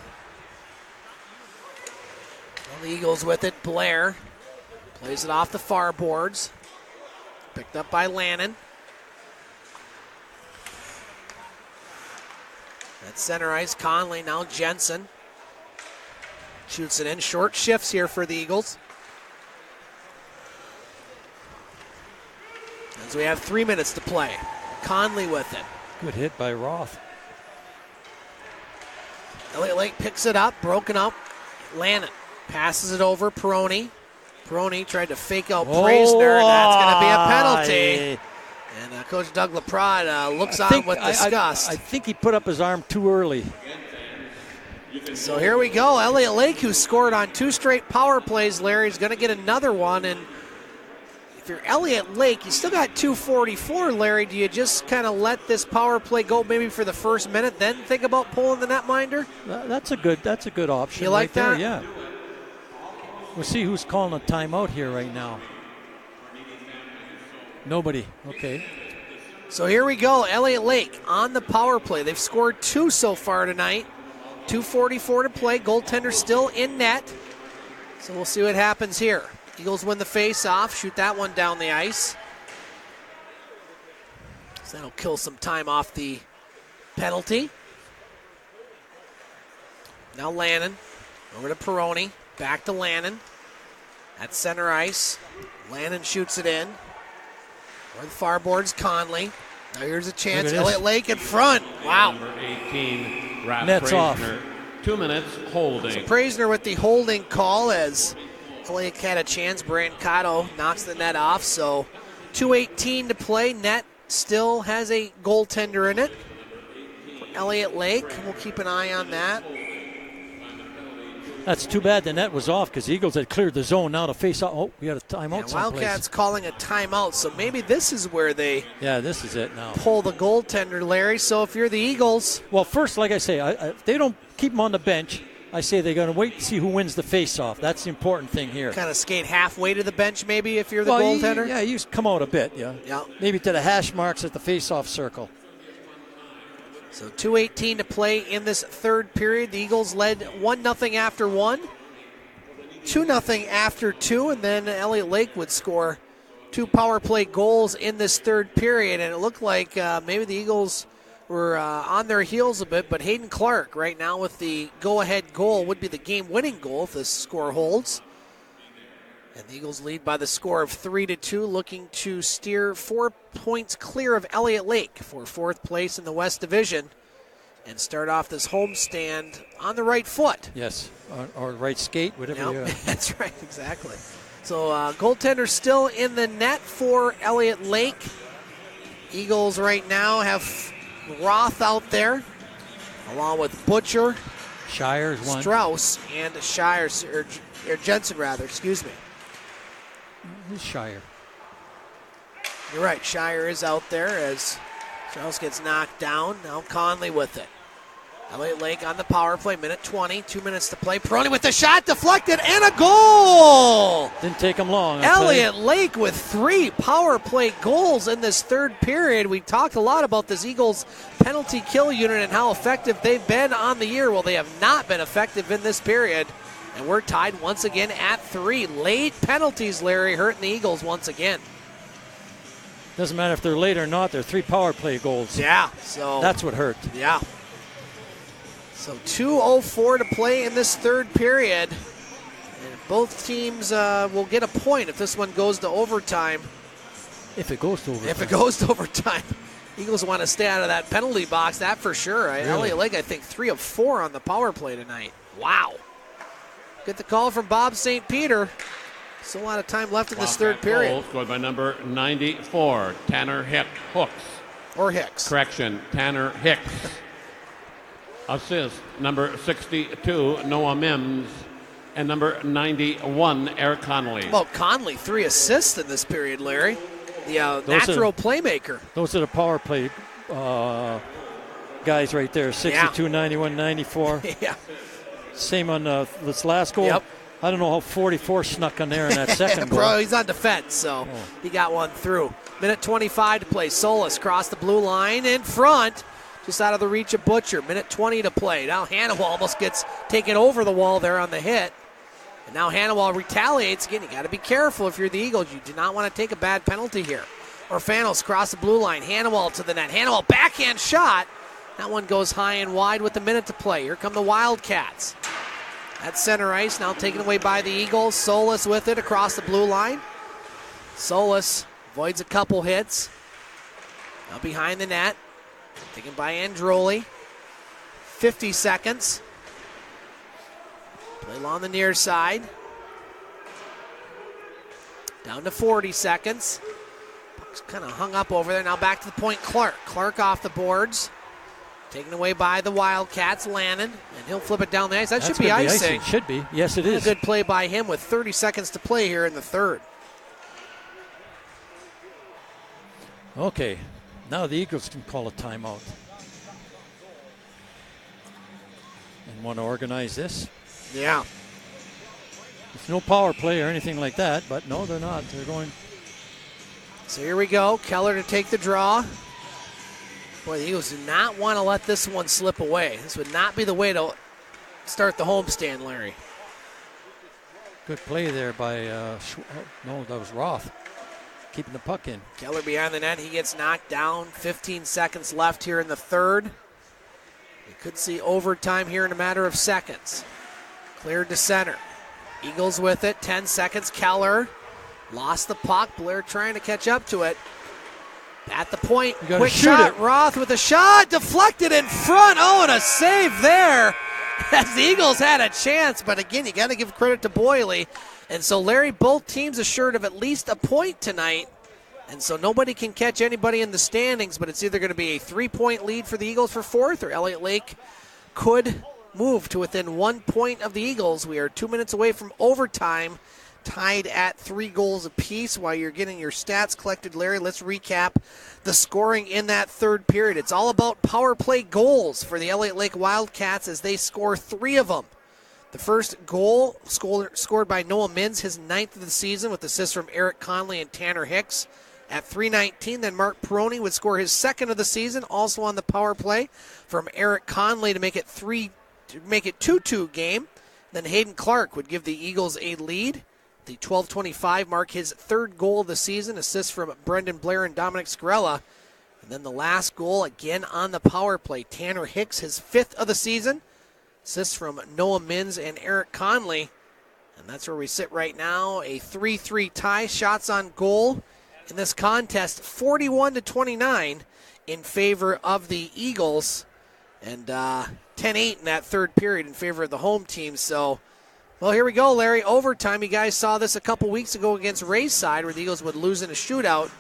Well, the Eagles with it. Blair plays it off the far boards. Picked up by Lannon. At center ice, Conley, now Jensen. Shoots it in. Short shifts here for the Eagles. As we have 3 minutes to play. Conley with it.
Good hit by Roth.
Elliot Lake picks it up, broken up. Lannon passes it over. Peroni. Peroni tried to fake out Praisner, and that's going to be a penalty. And Coach Doug Laprade looks on with disgust.
I think he put up his arm too early.
So here we go. Elliot Lake, who scored on 2 straight power plays, Larry, is going to get another one. And if you're Elliot Lake, you still got 2:44, Larry. Do you just kind of let this power play go maybe for the first minute, then think about pulling the netminder?
That's a good option.
You like
right
that?
There, yeah. We'll see who's calling a timeout here right now. Nobody. Okay.
So here we go. Elliot Lake on the power play. They've scored 2 so far tonight. 2:44 to play. Goaltender still in net. So we'll see what happens here. Eagles win the face-off. Shoot that one down the ice. So that'll kill some time off the penalty. Now Lannon. Over to Peroni. Back to Lannon. At center ice. Lannon shoots it in. Or the far boards, Conley. Now here's a chance. Elliot Lake in front. Wow.
Number 18, Raph
Nets off.
2 minutes holding.
So Praisner with the holding call as Elliot had a chance. Brancato knocks the net off. So 2:18 to play. Net still has a goaltender in it for Elliot Lake. We'll keep an eye on that.
That's too bad the net was off because Eagles had cleared the zone now to face off. Oh, we got a timeout.
Wildcats calling a timeout, so maybe this is where they
this is it now.
Pull the goaltender, Larry. So if you're the Eagles.
Well, first, like I say, if they don't keep him on the bench, I say they're going to wait to see who wins the face-off. That's the important thing here.
Kind of skate halfway to the bench maybe if you're the goaltender?
You come out a bit, yeah. Maybe to the hash marks at the face-off circle.
So 2:18 to play in this third period. The Eagles led 1-0 after 1, 2-0 after 2, and then Elliot Lake would score 2 power play goals in this third period. And it looked like maybe the Eagles were on their heels a bit, but Hayden Clark right now with the go-ahead goal would be the game-winning goal if this score holds. And the Eagles lead by the score of 3-2, looking to steer 4 points clear of Elliot Lake for 4th place in the West Division and start off this homestand on the right foot.
Yes, or right skate, whatever.
Yep. That's right, exactly. So goaltender still in the net for Elliot Lake. Eagles right now have Roth out there, along with Butcher,
Shire's one,
Strauss, and Shire, or Jensen rather, excuse me.
Who's Shire?
You're right. Shire is out there as Strauss gets knocked down. Now Conley with it. Elliot Lake on the power play. Minute 20. 2 minutes to play. Peroni with the shot. Deflected. And a goal!
Didn't take him long.
Elliot Lake with 3 power play goals in this third period. We talked a lot about this Eagles penalty kill unit and how effective they've been on the year. Well, they have not been effective in this period. And we're tied once again at 3. Late penalties, Larry, hurting the Eagles once again.
Doesn't matter if they're late or not, they're 3 power play goals.
Yeah, so
that's what hurt.
Yeah. So 2:04 to play in this third period. And both teams will get a point if this one goes to overtime.
If it goes to overtime.
If it goes to overtime. Eagles want to stay out of that penalty box, that for sure. Really? Elliot Lake, I think, 3 of 4 on the power play tonight. Wow. Get the call from Bob St. Peter. Still a lot of time left in this third period.
Goal scored by number 94, Tanner Hooks.
Or Hicks.
Correction, Tanner Hicks. Assist, number 62, Noah Mims. And number 91, Eric Connolly.
Well, Conley, 3 assists in this period, Larry. the natural playmaker.
Those are the power play guys right there, 62, 91, 94.
Yeah.
Same on this last goal.
Yep.
I don't know how 44 snuck on there in that second goal.
Bro, he's on defense, so he got one through. Minute 25 to play. Solis crossed the blue line in front, just out of the reach of Butcher. Minute 20 to play. Now Hannawal almost gets taken over the wall there on the hit. And now Hannawal retaliates again. You got to be careful if you're the Eagles. You do not want to take a bad penalty here. Orfanos cross the blue line. Hannawal to the net. Hannawal backhand shot. That one goes high and wide with a minute to play. Here come the Wildcats. At center ice, now taken away by the Eagles. Solis with it across the blue line. Solis avoids a couple hits. Now behind the net. Taken by Androli. 50 seconds. Play along the near side. Down to 40 seconds. Puck's kind of hung up over there. Now back to the point, Clark. Clark off the boards. Taken away by the Wildcats, Lannon, and he'll flip it down the ice. That should be icing.
Should be. Yes, it is.
A good play by him with 30 seconds to play here in the third.
Okay, now the Eagles can call a timeout. And want to organize this.
Yeah.
It's no power play or anything like that, but no, they're not. They're going.
So here we go. Keller to take the draw. Boy, the Eagles do not want to let this one slip away. This would not be the way to start the homestand, Larry.
Good play there by, no, that was Roth. Keeping the puck in.
Keller behind the net. He gets knocked down. 15 seconds left here in the third. We could see overtime here in a matter of seconds. Cleared to center. Eagles with it. 10 seconds. Keller lost the puck. Blair trying to catch up to it. At the point, quick shot. Roth with a shot, deflected in front. Oh, and a save there as the Eagles had a chance. But again, you got to give credit to Boyle. And so, Larry, both teams assured of at least a point tonight. And so nobody can catch anybody in the standings, but it's either going to be a 3-point lead for the Eagles for fourth, or Elliot Lake could move to within 1 point of the Eagles. We are 2 minutes away from overtime, tied at 3 goals apiece. While you're getting your stats collected, Larry, let's recap the scoring in that third period. It's all about power play goals for the Elliot Lake Wildcats as they score 3 of them. The first goal scored by Noah Mins, his 9th of the season, with assists from Eric Conley and Tanner Hicks at 3:19. Then Mark Peroni would score his 2nd of the season, also on the power play, from Eric Conley to make it 2-2 game. Then Hayden Clark would give the Eagles a lead. The 12:25 mark, his 3rd goal of the season, assists from Brendan Blair and Dominic Scarella. And then the last goal, again on the power play, Tanner Hicks, his 5th of the season, assists from Noah Mins and Eric Conley. And that's where we sit right now, a 3-3 tie, shots on goal in this contest, 41-29 in favor of the Eagles. And 10-8 in that third period in favor of the home team. So, well, here we go, Larry. Overtime. You guys saw this a couple weeks ago against Rayside, where the Eagles would lose in a shootout.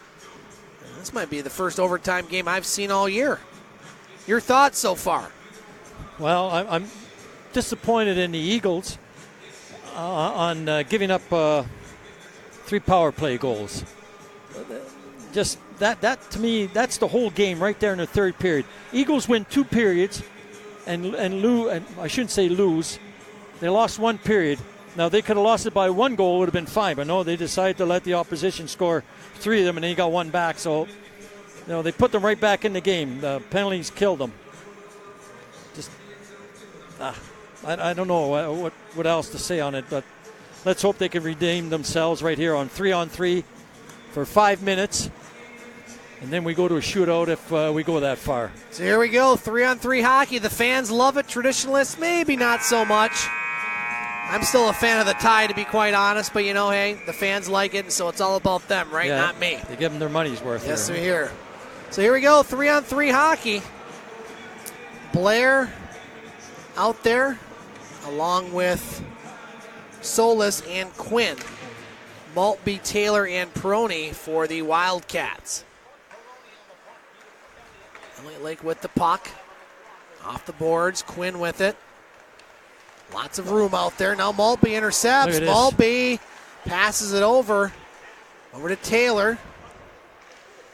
And this might be the first overtime game I've seen all year. Your thoughts so far?
Well, I'm disappointed in the Eagles on giving up 3 power play goals. Just that to me, that's the whole game right there in the third period. Eagles win 2 periods and I shouldn't say lose. They lost 1 period. Now, they could have lost it by 1 goal, would have been fine. But no, they decided to let the opposition score 3 of them, and then he got 1 back. So, they put them right back in the game. The penalties killed them. Just, I don't know what else to say on it. But let's hope they can redeem themselves right here on 3-on-3 for 5 minutes. And then we go to a shootout if we go that far.
So here we go, 3-on-3 hockey. The fans love it. Traditionalists, maybe not so much. I'm still a fan of the tie, to be quite honest. But, hey, the fans like it, and so it's all about them, right?
Yeah,
not me.
They give them their money's worth.
Yes, we're here. So here we go, 3-on-3 hockey. Blair out there, along with Solis and Quinn. Maltby, Taylor, and Peroni for the Wildcats. Elliot Lake with the puck. Off the boards, Quinn with it. Lots of room out there. Now Maltby intercepts. Maltby passes it over to Taylor.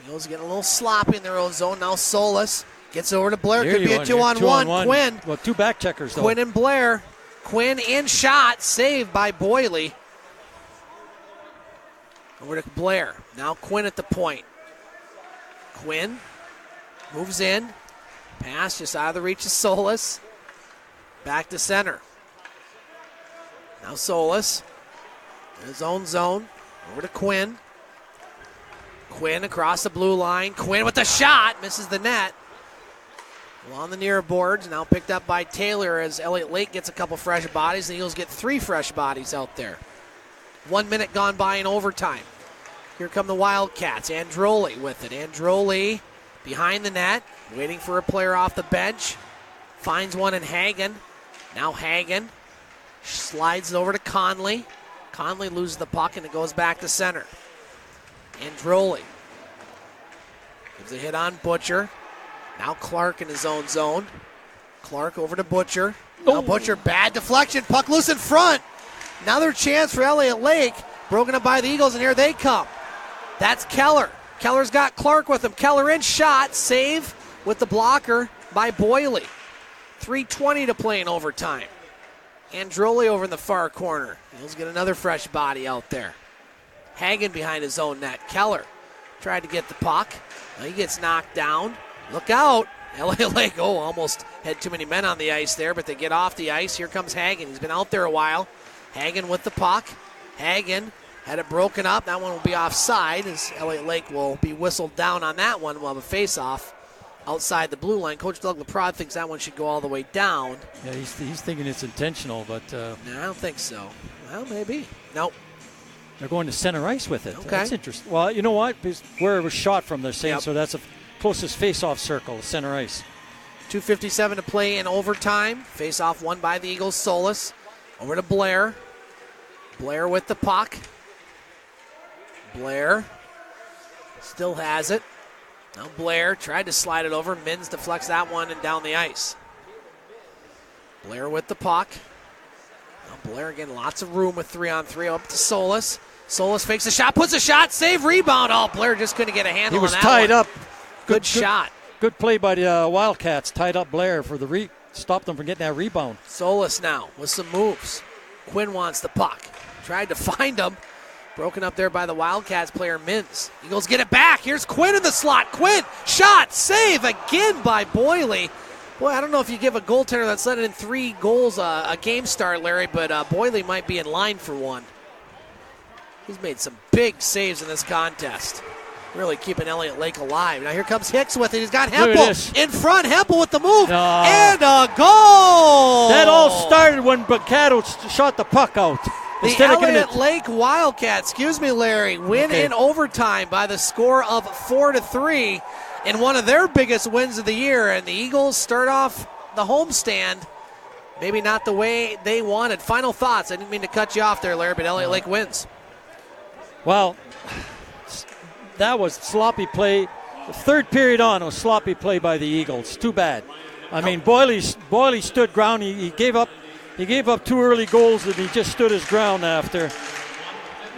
Eagles getting a little sloppy in their own zone. Now Solis gets over to Blair.
There
Could be a 2-on-1. Quinn.
Well, 2 back checkers, though.
Quinn and Blair. Quinn in shot. Saved by Boyle. Over to Blair. Now Quinn at the point. Quinn moves in. Pass just out of the reach of Solis. Back to center. Now Solis. In his own zone. Over to Quinn. Quinn across the blue line. Quinn with the shot. Misses the net. Along the near boards. Now picked up by Taylor as Elliot Lake gets a couple fresh bodies. The Eagles get 3 fresh bodies out there. 1 minute gone by in overtime. Here come the Wildcats. Androli with it. Androli behind the net. Waiting for a player off the bench. Finds one in Hagen. Now Hagen slides it over to Conley. Conley loses the puck and it goes back to center. Androli gives a hit on Butcher. Now Clark in his own zone. Clark over to Butcher. Now Butcher, bad deflection. Puck loose in front. Another chance for Elliot Lake. Broken up by the Eagles, and here they come. That's Keller. Keller's got Clark with him. Keller in shot. Save with the blocker by Boyle. 3:20 to play in overtime. Androli over in the far corner. Eagles get another fresh body out there. Hagen behind his own net. Keller tried to get the puck. Now he gets knocked down. Look out. Elliot Lake, almost had too many men on the ice there, but they get off the ice. Here comes Hagen. He's been out there a while. Hagen with the puck. Hagen had it broken up. That one will be offside as Elliot Lake will be whistled down on that one. We'll have a face-off outside the blue line. Coach Doug LaPrade thinks that one should go all the way down.
Yeah, he's thinking it's intentional, but...
No, I don't think so. Well, maybe. Nope.
They're going to center ice with it.
Okay.
That's interesting. Well, you know what? Because where it was shot from, they're saying,
Yep.
so that's the closest face-off circle, center ice.
2:57 to play in overtime. Face-off won by the Eagles. Solis over to Blair. Blair with the puck. Blair still has it. Now Blair tried to slide it over. Mins deflects that one and down the ice. Blair with the puck. Now Blair again, lots of room with 3-on-3 up to Solis. Solis fakes a shot, puts a shot, save, rebound. Blair just couldn't get a handle on that.
He was tied
one.
up.
Good shot.
Good play by the Wildcats. Tied up Blair for the stopped them from getting that rebound.
Solis now with some moves. Quinn wants the puck. Tried to find him. Broken up there by the Wildcats player Mins. Eagles get it back. Here's Quinn in the slot. Quinn, shot, save again by Boyle. Boy, I don't know if you give a goaltender that's letting in 3 goals a game start, Larry, but Boyle might be in line for one. He's made some big saves in this contest. Really keeping Elliot Lake alive. Now here comes Hicks with it. He's got Hempel in front. Hempel with the move. And a goal!
That all started when Baccato shot the puck out.
The Elliot Lake Wildcats, Larry, win in overtime by the score of 4-3 in one of their biggest wins of the year. And the Eagles start off the homestand maybe not the way they wanted. Final thoughts. I didn't mean to cut you off there, Larry, but Elliot Lake wins.
Well, that was sloppy play. The third period on was sloppy play by the Eagles. Too bad. I mean, Boyle stood ground. He gave up 2 early goals, and he just stood his ground after.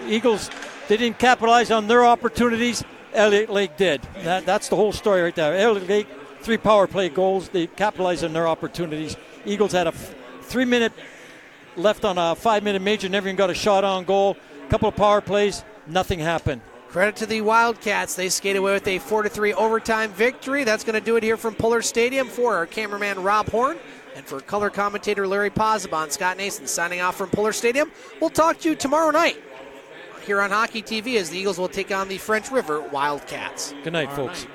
Eagles, they didn't capitalize on their opportunities. Elliot Lake did. That's the whole story right there. Elliot Lake, 3 power play goals. They capitalized on their opportunities. Eagles had a 3-minute left on a 5-minute major. Never even got a shot on goal. A couple of power plays. Nothing happened.
Credit to the Wildcats. They skated away with a 4-3 overtime victory. That's going to do it here from Pullar Stadium for our cameraman Rob Horn. And for color commentator Larry Pozzebon, Scott Nason signing off from Pullar Stadium. We'll talk to you tomorrow night here on Hockey TV as the Eagles will take on the French River Wildcats.
Good night, folks.